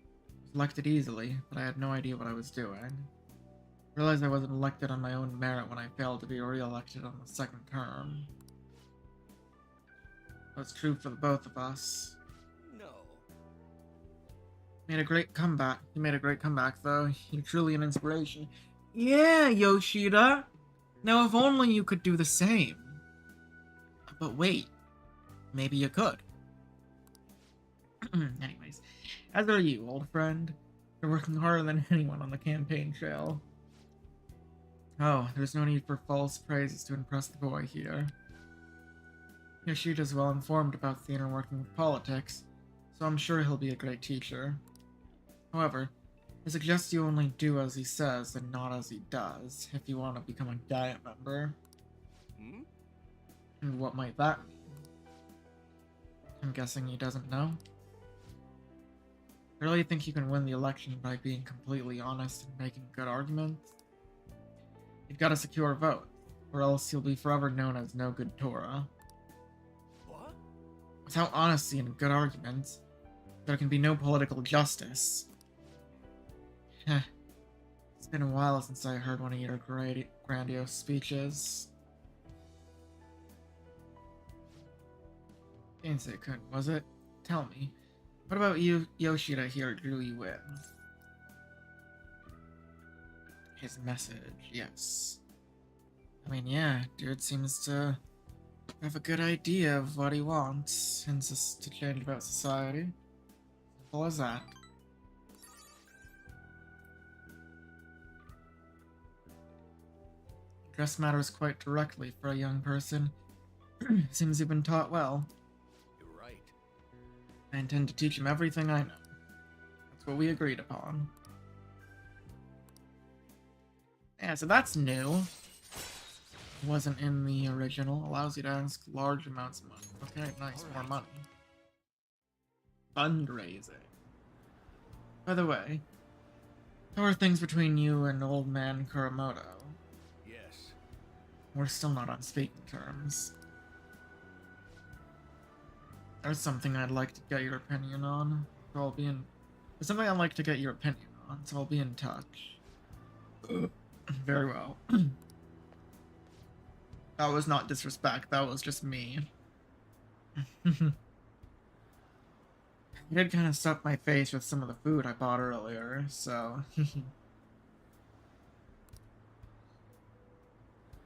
I was elected easily, but I had no idea what I was doing. I realized I wasn't elected on my own merit when I failed to be re-elected on the second term. That's true for the both of us. No. Made a great comeback. You made a great comeback, though. You're truly an inspiration. Yeah, Yoshida! Now, if only you could do the same. But wait. Maybe you could. Anyways, as are you, old friend. You're working harder than anyone on the campaign trail. Oh, there's no need for false praises to impress the boy here. Yoshida's well informed about the inner working of politics, so I'm sure he'll be a great teacher. However, I suggest you only do as he says and not as he does, if you want to become a Diet member. Hmm? And what might that mean? I'm guessing he doesn't know? I really think you can win the election by being completely honest and making good arguments? You've got to secure a vote, or else you'll be forever known as no good Torah. What? Without honesty and good arguments, there can be no political justice. It's been a while since I heard one of your grandiose speeches. Didn't say couldn't, was it? Tell me, what about you, Yoshida here drew you in? His message, yes. I mean, yeah, dude seems to have a good idea of what he wants, and to change about society. Simple as that. Dress matters quite directly for a young person. Seems you've been taught well. You're right. I intend to teach him everything I know. That's what we agreed upon. Yeah, so that's new. Wasn't in the original. Allows you to ask large amounts of money. Okay, nice, more money. Fundraising. By the way, how are things between you and old man Kuramoto? Yes. We're still not on speaking terms. There's something I'd like to get your opinion on. So I'll be in... There's something I'd like to get your opinion on, so I'll be in touch. Very well. That was not disrespect, that was just me. You did kind of stuff my face with some of the food I bought earlier, so...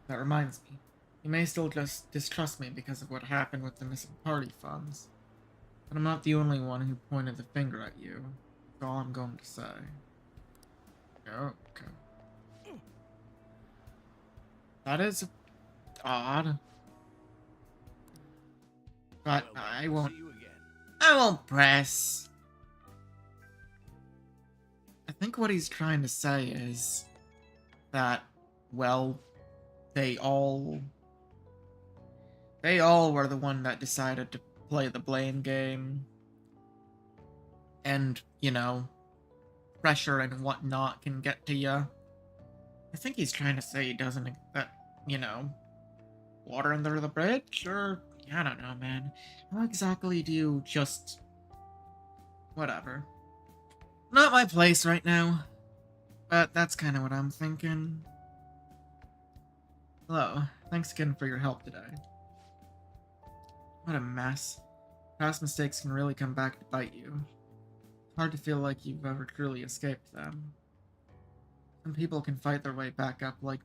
That reminds me. You may still just distrust me because of what happened with the missing party funds. But I'm not the only one who pointed the finger at you. That's all I'm going to say. Okay. That is odd. But Well, I then, won't. See you again. I won't press. I think what he's trying to say is that, well, they all were the one that decided to play the blame game. And, you know, pressure and whatnot can get to you. I think he's trying to say he doesn't, that, you know, water under the bridge? Or, I don't know, man. How exactly do you just... Whatever. Not my place right now. But that's kind of what I'm thinking. Hello. Thanks again for your help today. What a mess. Past mistakes can really come back to bite you. It's hard to feel like you've ever truly escaped them. Some people can fight their way back up like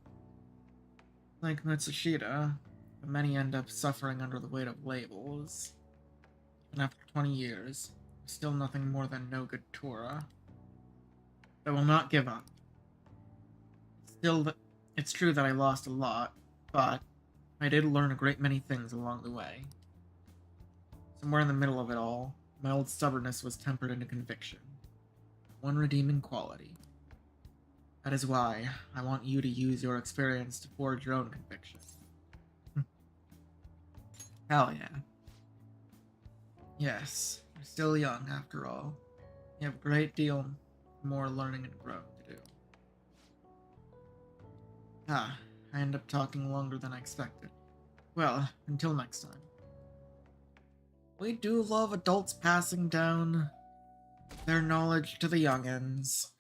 Mitsushita, but many end up suffering under the weight of labels. And after 20 years, still nothing more than no good Tora. I will not give up. Still, it's true that I lost a lot, but I did learn a great many things along the way. Somewhere in the middle of it all, my old stubbornness was tempered into conviction. One redeeming quality. That is why I want you to use your experience to forge your own conviction. Hell yeah. Yes, you're still young after all. You have a great deal more learning and growing to do. I end up talking longer than I expected. Well, until next time. We do love adults passing down their knowledge to the youngins,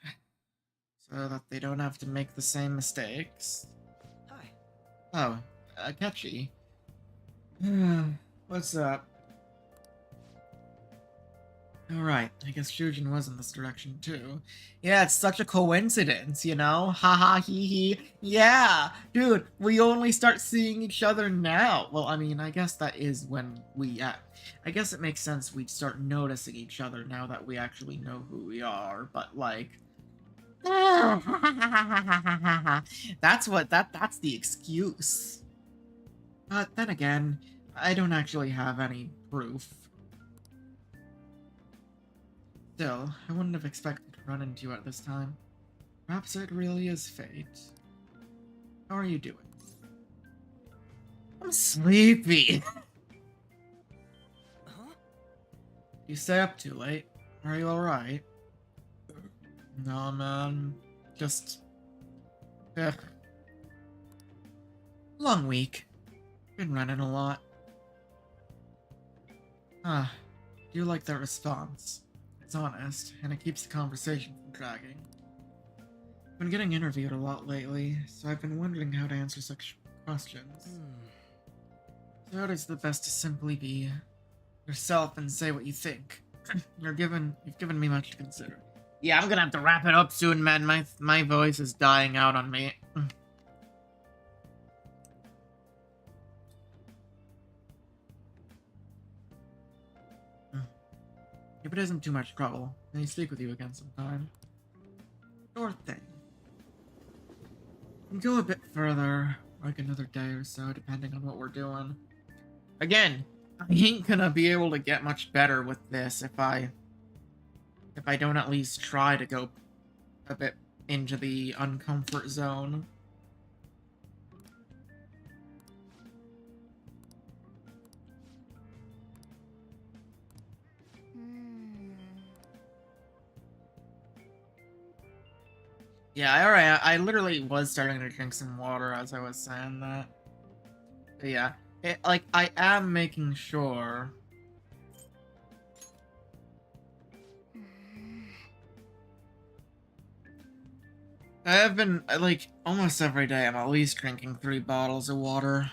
so that they don't have to make the same mistakes. Hi. Oh, Akechi. What's up? Alright, I guess Shujin was in this direction too. Yeah, it's such a coincidence, you know? Haha, hee hee. Yeah! Dude, we only start seeing each other now. Well, I mean, I guess that is when we... I guess it makes sense we'd start noticing each other now that we actually know who we are, but like... that's the excuse. But then again, I don't actually have any proof. Still, I wouldn't have expected to run into you at this time. Perhaps it really is fate. How are you doing? I'm sleepy. Huh? You stay up too late. Are you alright? No, man. Just... Ugh. Long week. Been running a lot. Do you like that response? It's honest, and it keeps the conversation from dragging. I've been getting interviewed a lot lately, so I've been wondering how to answer such questions. So it is the best to simply be yourself and say what you think. You've given me much to consider. Yeah, I'm gonna have to wrap it up soon, man. My voice is dying out on me. If it isn't too much trouble, may I speak with you again sometime? Sure thing. We can go a bit further, like another day or so, depending on what we're doing. Again, I ain't gonna be able to get much better with this if I don't at least try to go a bit into the uncomfort zone. Yeah, I literally was starting to drink some water as I was saying that. But yeah, I am making sure. I have been, like, almost every day I'm at least drinking 3 bottles of water.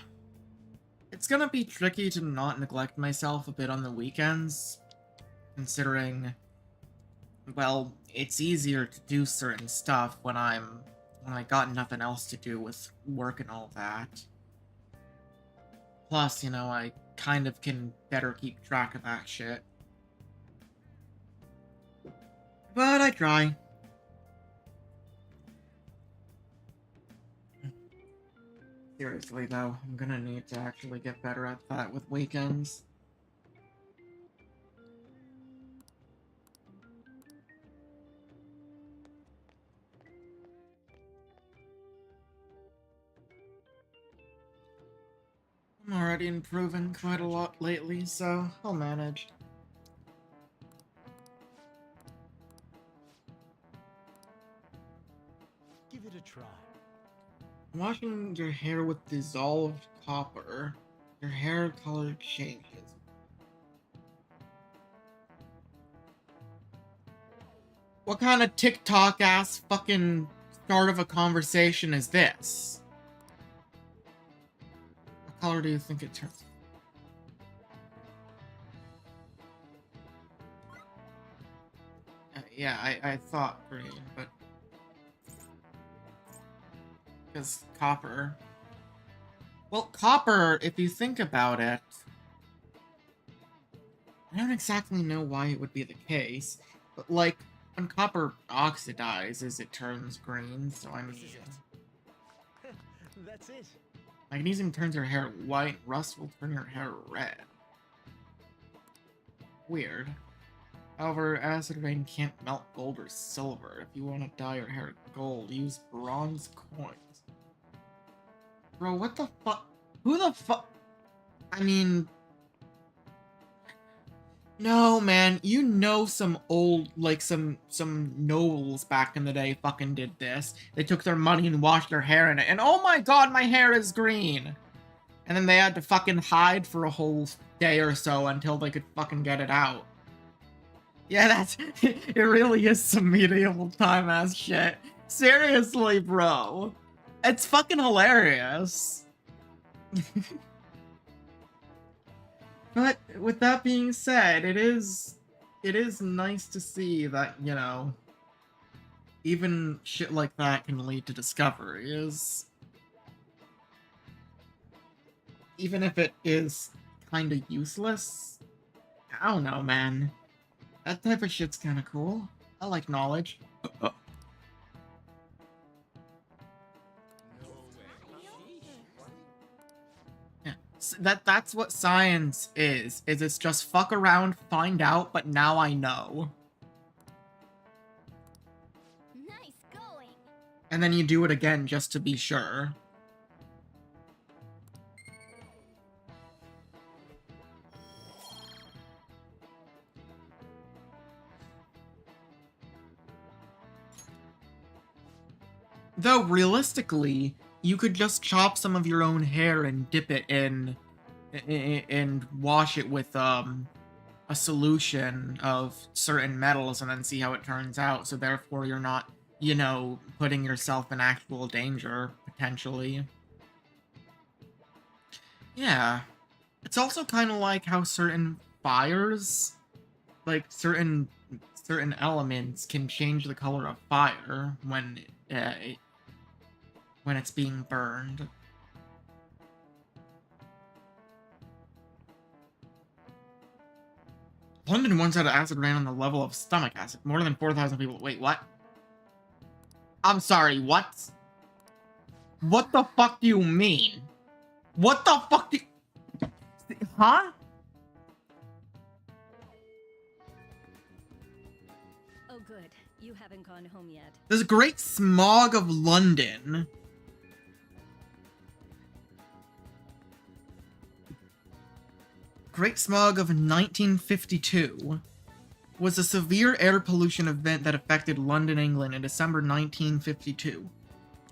It's gonna be tricky to not neglect myself a bit on the weekends, considering, well, it's easier to do certain stuff when I got nothing else to do with work and all that. Plus, you know, I kind of can better keep track of that shit. But I try. Seriously, though, I'm gonna need to actually get better at that with weekends. already improving quite a lot lately, so I'll manage. Give it a try. Washing your hair with dissolved copper, your hair color changes. What kind of TikTok ass fucking start of a conversation is this? What color do you think it turns? Yeah, I thought green, but because copper. Well, copper, if you think about it, I don't exactly know why it would be the case, but like when copper oxidizes, it turns green. So I mean, That's it. magnesium turns your hair white. Rust will turn your hair red. Weird. However, acid rain can't melt gold or silver. If you want to dye your hair gold, use bronze coins. Bro, what the fuck? Who the fuck? I mean... No, man. You know some old, like, some nobles back in the day fucking did this. They took their money and washed their hair in it. And oh my god, my hair is green! And then they had to fucking hide for a whole day or so until they could fucking get it out. Yeah, that's... It really is some medieval time-ass shit. Seriously, bro. It's fucking hilarious. But, with that being said, it is nice to see that, you know, even shit like that can lead to discoveries. Even if it is kinda useless. I don't know, man. That type of shit's kinda cool. I like knowledge. Yeah, that's what science is it's just fuck around, find out, but now I know. Nice going. And then you do it again just to be sure. Though, realistically, you could just chop some of your own hair and dip it in... and wash it with, a solution of certain metals and then see how it turns out, so therefore you're not, you know, putting yourself in actual danger, potentially. Yeah. It's also kind of like how certain fires, like, certain elements can change the color of fire when it's being burned. London once had acid rain on the level of stomach acid. More than 4,000 people. Wait, what? I'm sorry, what? What the fuck do you mean? What the fuck do you... Huh? Oh, good. You haven't gone home yet. There's a great smog of London. Great Smog of 1952 was a severe air pollution event that affected London, England in December 1952.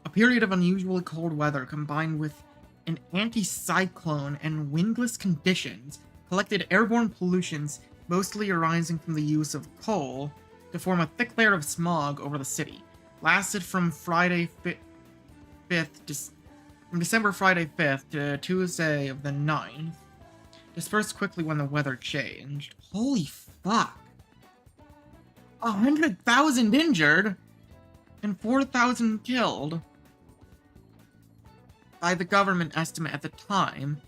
A period of unusually cold weather combined with an anti-cyclone and windless conditions collected airborne pollutions mostly arising from the use of coal to form a thick layer of smog over the city. Lasted from December Friday 5th to Tuesday of the 9th. Dispersed quickly when the weather changed. Holy fuck. 100,000 injured and 4,000 killed by the government estimate at the time,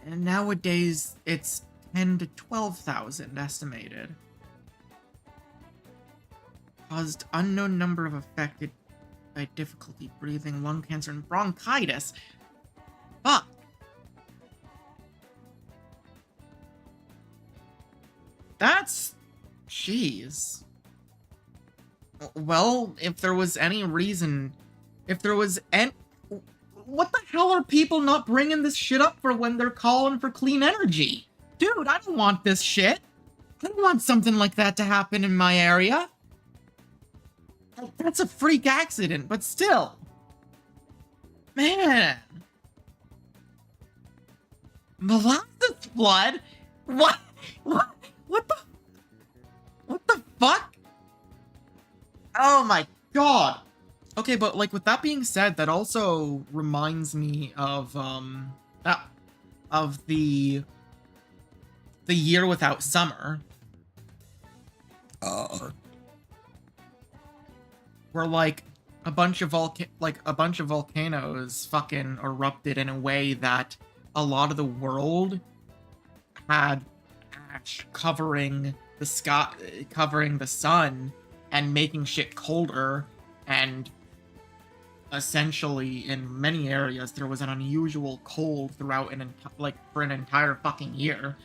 and nowadays it's 10 to 12,000 estimated. Caused unknown number of affected by difficulty breathing, lung cancer, and bronchitis. Fuck. That's... jeez. Well, if there was any reason... If there was any... what the hell are people not bringing this shit up for when they're calling for clean energy? Dude, I don't want this shit. I don't want something like that to happen in my area. That's a freak accident, but still. Man. Molasses flood? What? What the fuck? Oh my god. Okay, but like with that being said, that also reminds me of the year without summer. Where like a bunch of volcanoes fucking erupted in a way that a lot of the world had ash covering the sky, covering the sun, and making shit colder, and essentially in many areas there was an unusual cold throughout for an entire fucking year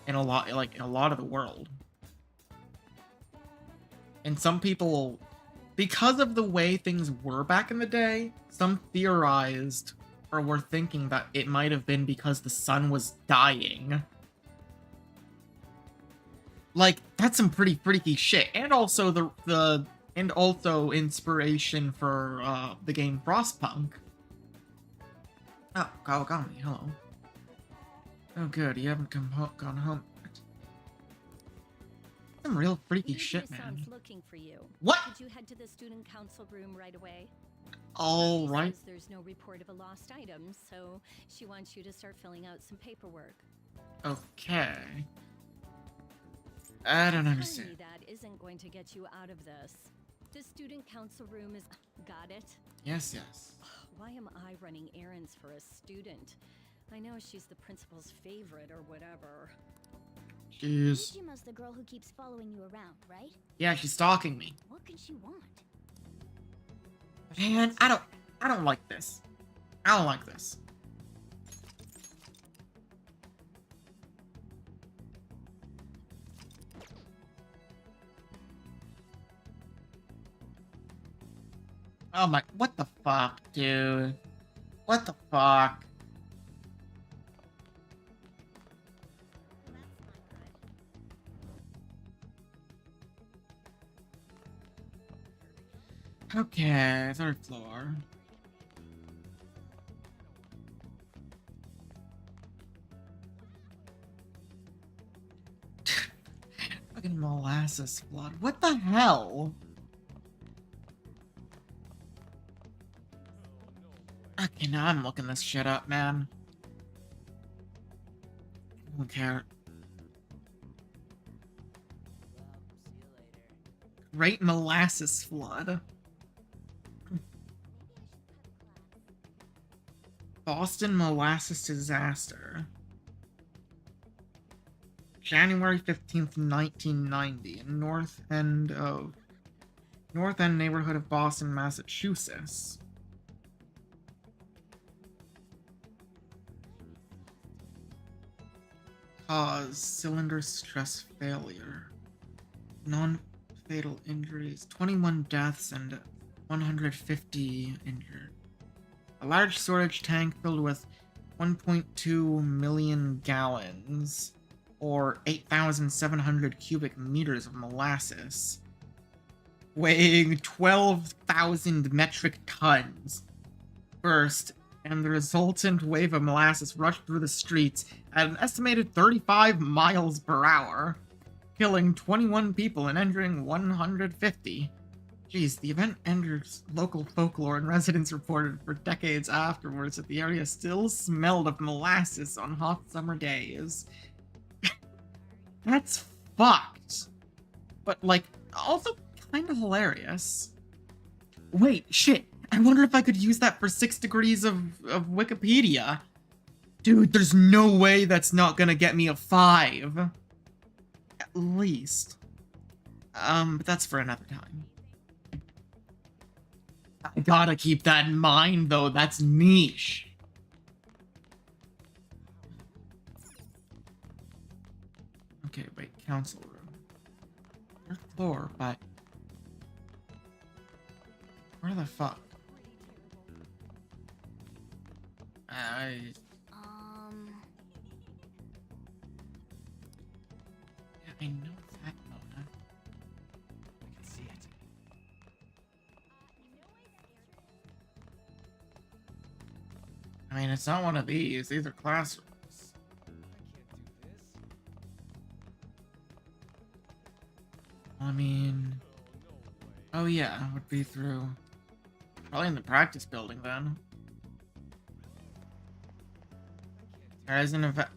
in a lot of the world. And some people, because of the way things were back in the day, some theorized or were thinking that it might have been because the sun was dying. Like, that's some pretty freaky shit. And also also inspiration for the game Frostpunk. Oh, Kawakami, hello. Oh good, you haven't gone home yet. Some real freaky shit, man. Looking for you. What? Could you head to the student council room right away? All right. There's no report of a lost item, so she wants you to start filling out some paperwork. Okay. I don't understand. That isn't going to get you out of this. The student council room is... Got it? Yes, yes. Why am I running errands for a student? I know she's the principal's favorite or whatever. Jeez. Mijima's the girl who keeps following you around, right? Yeah, she's stalking me. What can she want? Man, I don't like this. I don't like this. Oh my, what the fuck, dude? What the fuck? Okay, third floor. Fucking molasses flood. What the hell? Okay, now I'm looking this shit up, man. I don't care. Great molasses flood. Boston molasses disaster. January 15th, 1990, in North End neighborhood of Boston, Massachusetts. Cause cylinder stress failure. Non-fatal injuries. 21 deaths and 150 injured. A large storage tank filled with 1.2 million gallons, or 8,700 cubic meters of molasses, weighing 12,000 metric tons, burst, and the resultant wave of molasses rushed through the streets at an estimated 35 miles per hour, killing 21 people and injuring 150. Jeez, the event entered local folklore, and residents reported for decades afterwards that the area still smelled of molasses on hot summer days. That's fucked. But, like, also kind of hilarious. Wait, shit. I wonder if I could use that for 6 degrees of Wikipedia. Dude, there's no way that's not gonna get me a 5. At least. But that's for another time. I gotta keep that in mind, though. That's niche. Okay, wait. Council room. Third floor, but... Where the fuck? I know that, Mona. I can see it. I mean, it's not one of these. These are classrooms. I mean... Oh yeah, it would be through... Probably in the practice building, then. There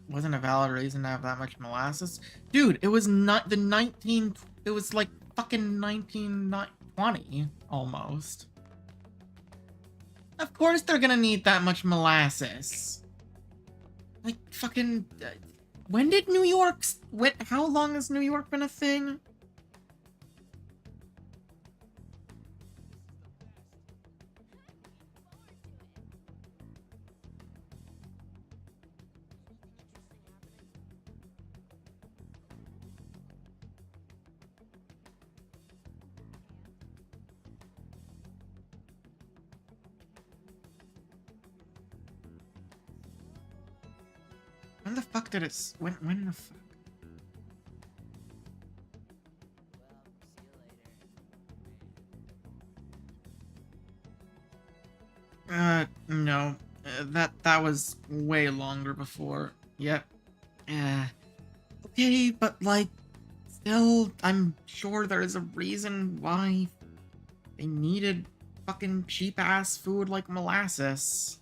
wasn't a valid reason to have that much molasses. Dude, it was not the 19... It was like fucking 1920, almost. Of course they're gonna need that much molasses. Like, fucking... when did New York... How long has New York been a thing? When the fuck did it... When the fuck... No. That was way longer before. Yep. Okay, but like... Still, I'm sure there is a reason why they needed fucking cheap-ass food like molasses.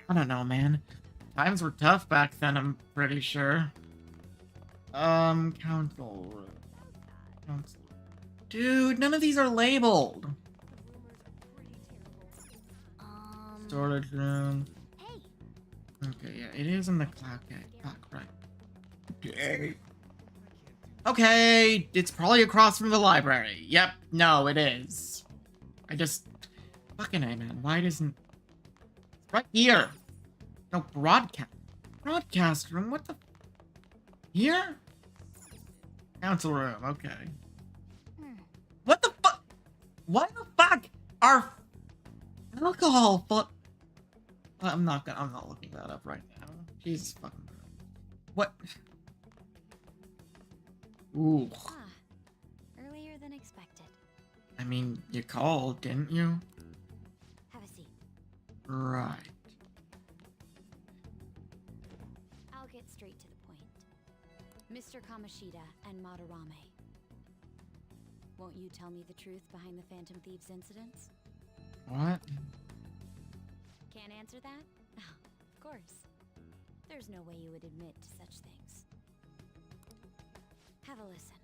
I don't know, man. Times were tough back then, I'm pretty sure. Council. Dude, none of these are labeled. Storage room. Okay, yeah, it is in the clock, right? Okay. Okay, it's probably across from the library. Yep, no, it is. I just... Fucking A, man, why doesn't... It's right here. No, broadcast room, what the... Here? Council room, okay. What the fuck? Why the fuck are alcohol I'm not looking that up right now. Jesus fucking Christ. What? Ooh. Earlier than expected. I mean, you called, didn't you? Have a seat. Right. I'll get straight to the point. Mr. Kamoshida and Madarame. Won't you tell me the truth behind the Phantom Thieves incidents? What? Can't answer that? Oh, of course. There's no way you would admit to such things. Have a listen.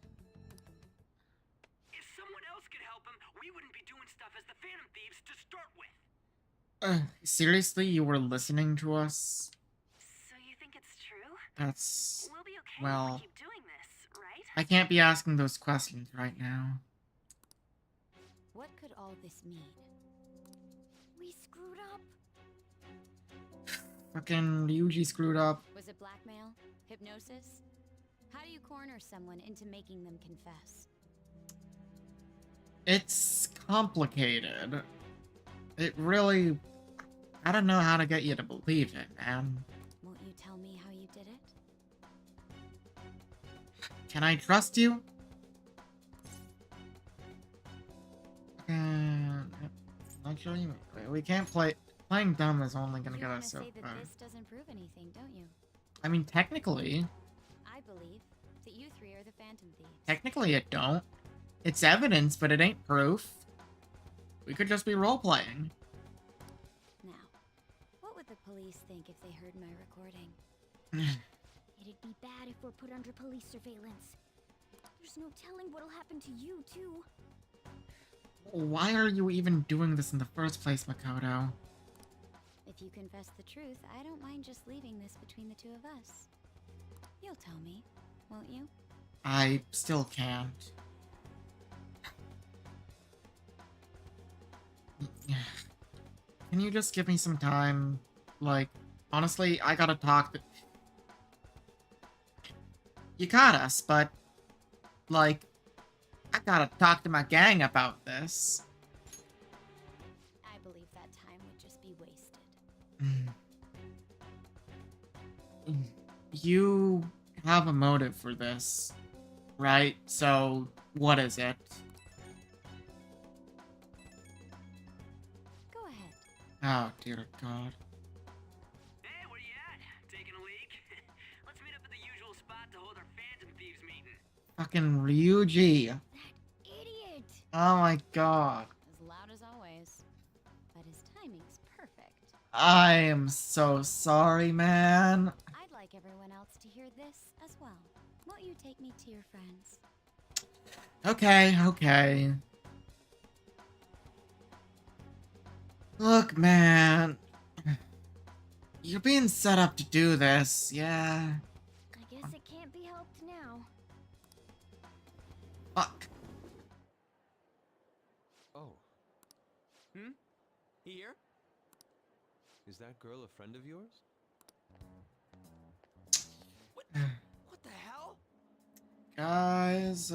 If someone else could help him, we wouldn't be doing stuff as the Phantom Thieves to start with. Seriously, you were listening to us? So you think it's true? That's... We'll be okay well... if we keep doing this, right? I can't be asking those questions right now. What could all this mean? We screwed up. Fucking Ryuji screwed up. Was it blackmail? Hypnosis? How do you corner someone into making them confess? It's complicated. It really... I don't know how to get you to believe it, man. Won't you tell me how you did it? Can I trust you? Not sure you... We can't play... Playing dumb is only gonna get us so far. You say that this doesn't prove anything, don't you? I mean, technically... I believe that you three are the Phantom Thieves. Technically it don't. It's evidence, but it ain't proof. We could just be role-playing. Now, what would the police think if they heard my recording? It'd be bad if we're put under police surveillance. There's no telling what'll happen to you, too. Why are you even doing this in the first place, Makoto? If you confess the truth, I don't mind just leaving this between the two of us. You'll tell me, won't you? I still can't. Can you just give me some time? Like, honestly, I gotta talk to... You got us, but... Like... I gotta talk to my gang about this. I believe that time would just be wasted. you have a motive for this, right? So, what is it? Go ahead. Oh, dear God. Hey, where you at? Taking a leak? Let's meet up at the usual spot to hold our Phantom Thieves meeting. Fucking Ryuji. Idiot! Oh my God. As loud as always. But his timing's perfect. I am so sorry, man. I'd like everyone else to hear this as well. Won't you take me to your friends? Okay, okay. Look, man. You're being set up to do this, yeah. I guess it can't be helped now. Fuck. Oh, Here? is that girl a friend of yours? What the hell? Guys,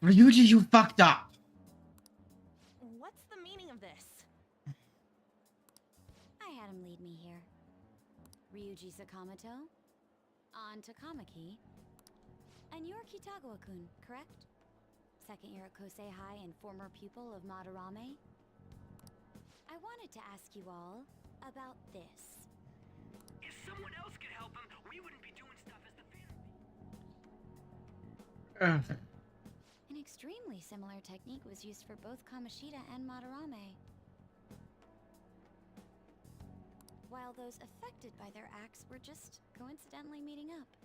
Ryuji, you fucked up. What's the meaning of this? I had him lead me here. Ryuji Sakamoto, on Takamaki, and you're Kitagawa-kun, correct? Second year at Kosei High and former pupil of Madarame? I wanted to ask you all about this. If someone else could help him, we wouldn't be doing stuff as the Phantom. An extremely similar technique was used for both Kamoshida and Madarame. While those affected by their acts were just coincidentally meeting up.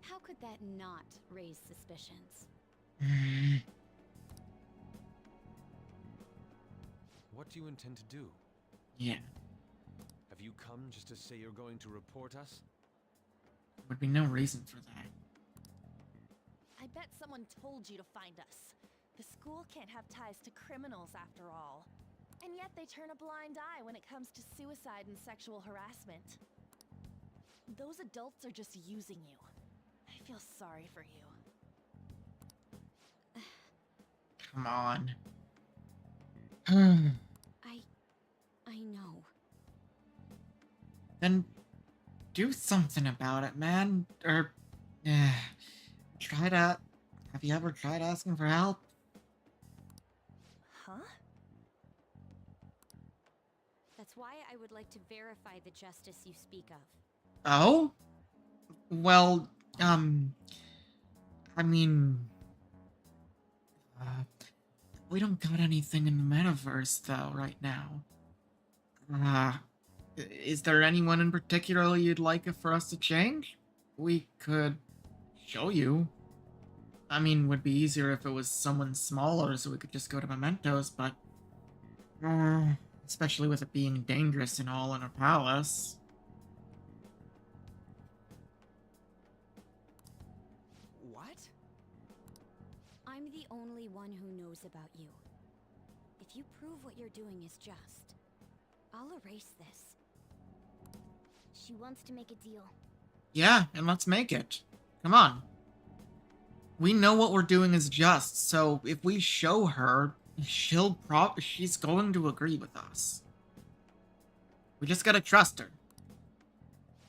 How could that not raise suspicions? What do you intend to do? Yeah, Have you come just to say you're going to report us? would be no reason for that. I bet someone told you to find us. The school can't have ties to criminals after all. And yet they turn a blind eye when it comes to suicide and sexual harassment. Those adults are just using you. I feel sorry for you. Come on. I know. Then do something about it, man. Or, have you ever tried asking for help? Huh? That's why I would like to verify the justice you speak of. Oh? Well, I mean... we don't got anything in the metaverse, though, right now. Is there anyone in particular you'd like for us to change? We could show you. I mean, would be easier if it was someone smaller so we could just go to Mementos, but... especially with it being dangerous and all in a palace. What? I'm the only one who knows about you. If you prove what you're doing is just, I'll erase this. She wants to make a deal. Yeah, and let's make it. Come on. We know what we're doing is just, so if we show her, she's going to agree with us. We just gotta trust her.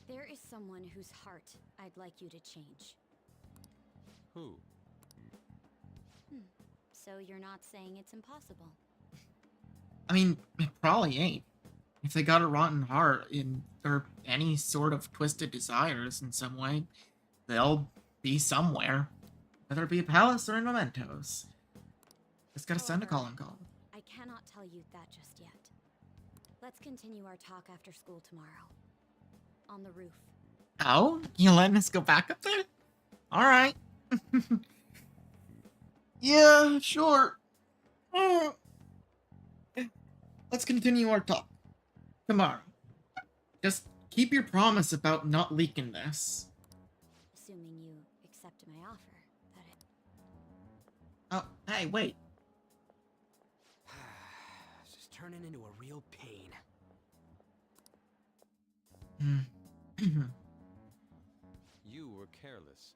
There is someone whose heart I'd like you to change. Who? So you're not saying it's impossible? I mean, it probably ain't. If they got a rotten heart or any sort of twisted desires in some way, they'll be somewhere. Whether it be a palace or in Mementos. Just gotta send a calling call. I cannot tell you that just yet. Let's continue our talk after school tomorrow. On the roof. Oh? You letting us go back up there? Alright. Yeah, sure. Let's continue our talk tomorrow. Just keep your promise about not leaking this. Assuming you accept my offer, that it... Oh, hey, wait. It's just turning into a real pain. You were careless.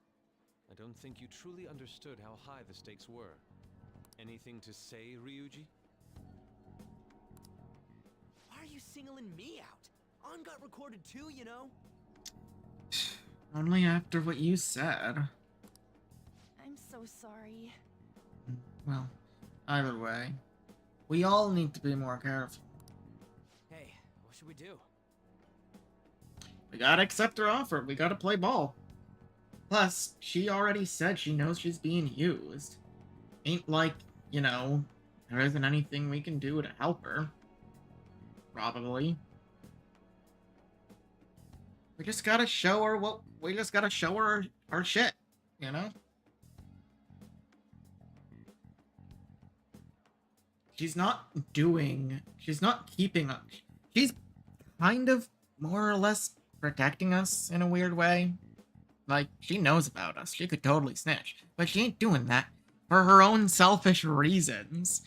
I don't think you truly understood how high the stakes were. Anything to say, Ryuji? Why are you singling me out. On got recorded too, you know. Only after what you said. I'm so sorry. Well, either way, we all need to be more careful. Hey, what should we do? We gotta accept her offer. We gotta play ball. Plus, she already said she knows she's being used. Ain't like, you know, there isn't anything we can do to help her. Probably. We just gotta show her what... We just gotta show her our shit, you know? She's not keeping up. She's kind of more or less protecting us in a weird way. Like, she knows about us. She could totally snitch. But she ain't doing that for her own selfish reasons.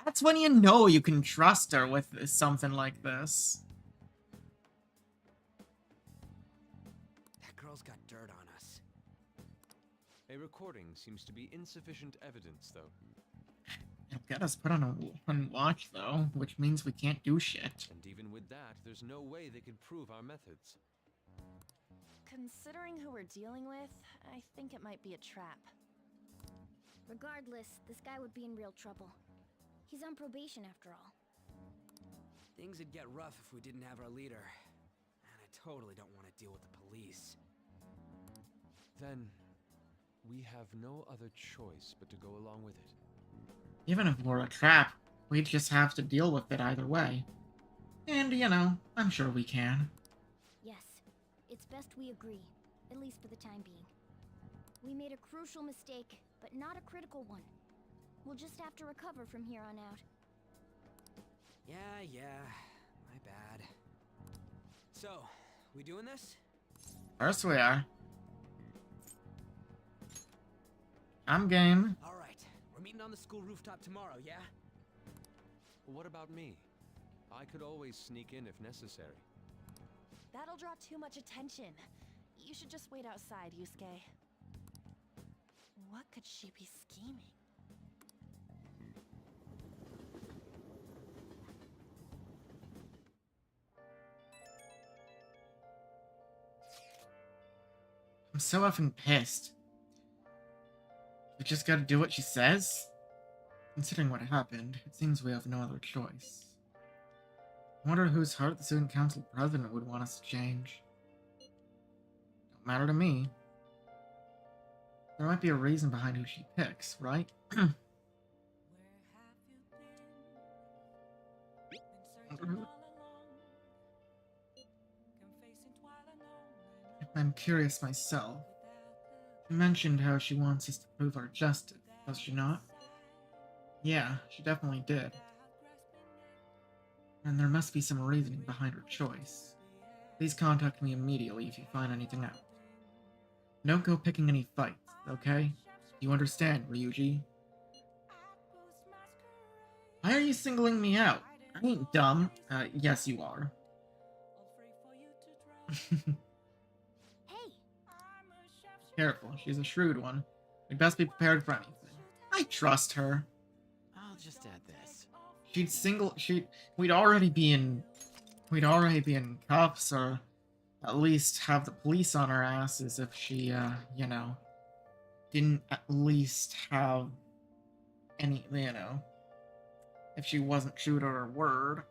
That's when you know you can trust her with something like this. That girl's got dirt on us. A recording seems to be insufficient evidence, though. It'll get us put on watch, though, which means we can't do shit. And even with that, there's no way they could prove our methods. Considering who we're dealing with, I think it might be a trap. Regardless, this guy would be in real trouble. He's on probation after all. Things would get rough if we didn't have our leader. And I totally don't want to deal with the police. Then, we have no other choice but to go along with it. Even if we're a trap, we'd just have to deal with it either way. And, you know, I'm sure we can. Yes, it's best we agree, at least for the time being. We made a crucial mistake, but not a critical one. We'll just have to recover from here on out. Yeah, my bad. So, we doing this? Of course we are. I'm game. All right, we're meeting on the school rooftop tomorrow, yeah? What about me? I could always sneak in if necessary. That'll draw too much attention. You should just wait outside, Yusuke. What could she be scheming? I'm so effing pissed. We just gotta do what she says? Considering what happened, it seems we have no other choice. I wonder whose heart the student council president would want us to change. Don't matter to me. There might be a reason behind who she picks, right? I'm curious myself. She mentioned how she wants us to prove our justice, does she not? Yeah, she definitely did. And there must be some reasoning behind her choice. Please contact me immediately if you find anything out. Don't go picking any fights, okay? You understand, Ryuji? Why are you singling me out? I ain't dumb. Yes you are. Careful, she's a shrewd one. We'd best be prepared for anything. I trust her. I'll just add this. We'd already be in cuffs, or at least have the police on our asses if she, you know, didn't at least have any, you know, if she wasn't true to her word.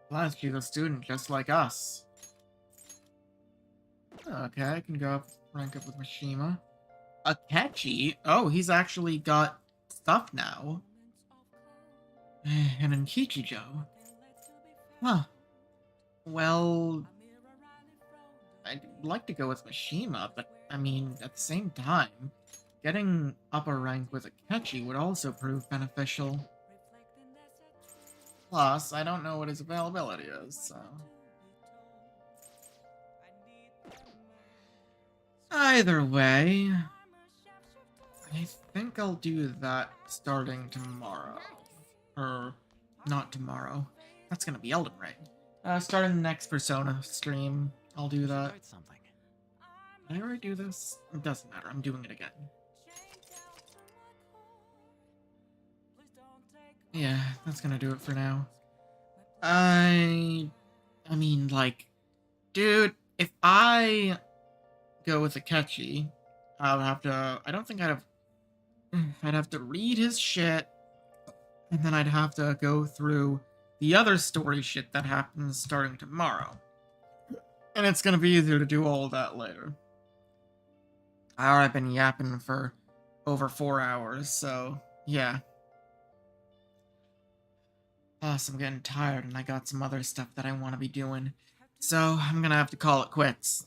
Plus, she's a student just like us. Okay, I can go rank up with Mishima. Akechi? Oh, he's actually got stuff now. And in Kichijo. Huh. Well, I'd like to go with Mishima, but I mean, at the same time, getting up a rank with Akechi would also prove beneficial. Plus, I don't know what his availability is, so... Either way, I think I'll do that starting tomorrow. Or, not tomorrow. That's gonna be Elden Ring. Starting the next Persona stream, I'll do that. Did I already do this? It doesn't matter, I'm doing it again. yeah, that's gonna do it for now. I mean, like, dude, if I go with Akechi, I would have to. I don't think I'd have. I'd have to read his shit, and then I'd have to go through the other story shit that happens starting tomorrow. And it's gonna be easier to do all of that later. I already been yapping for over 4 hours, so yeah. Plus, I'm getting tired and I got some other stuff that I want to be doing. So, I'm gonna have to call it quits.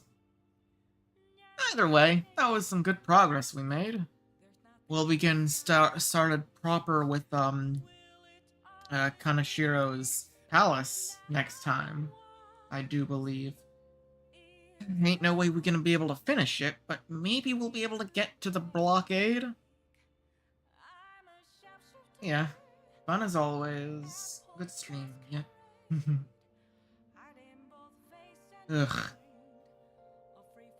Either way, that was some good progress we made. We'll begin started proper with, Kanashiro's palace next time, I do believe. Ain't no way we're gonna be able to finish it, but maybe we'll be able to get to the blockade. Yeah, fun as always. Good stream, yeah. Ugh.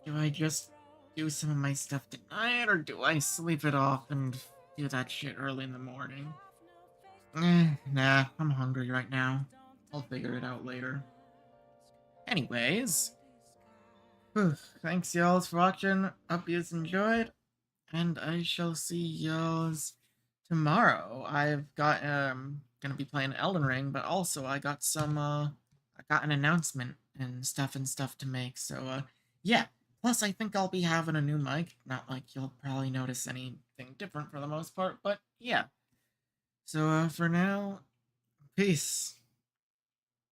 Do I just do some of my stuff tonight, or do I sleep it off and do that shit early in the morning? Nah, I'm hungry right now. I'll figure it out later. Anyways, thanks y'all for watching. Hope you enjoyed, and I shall see y'all tomorrow. I've got gonna be playing Elden Ring, but also I got some I got an announcement and stuff to make. So yeah. Plus I think I'll be having a new mic. Not like you'll probably notice anything different for the most part, but yeah. So for now, peace.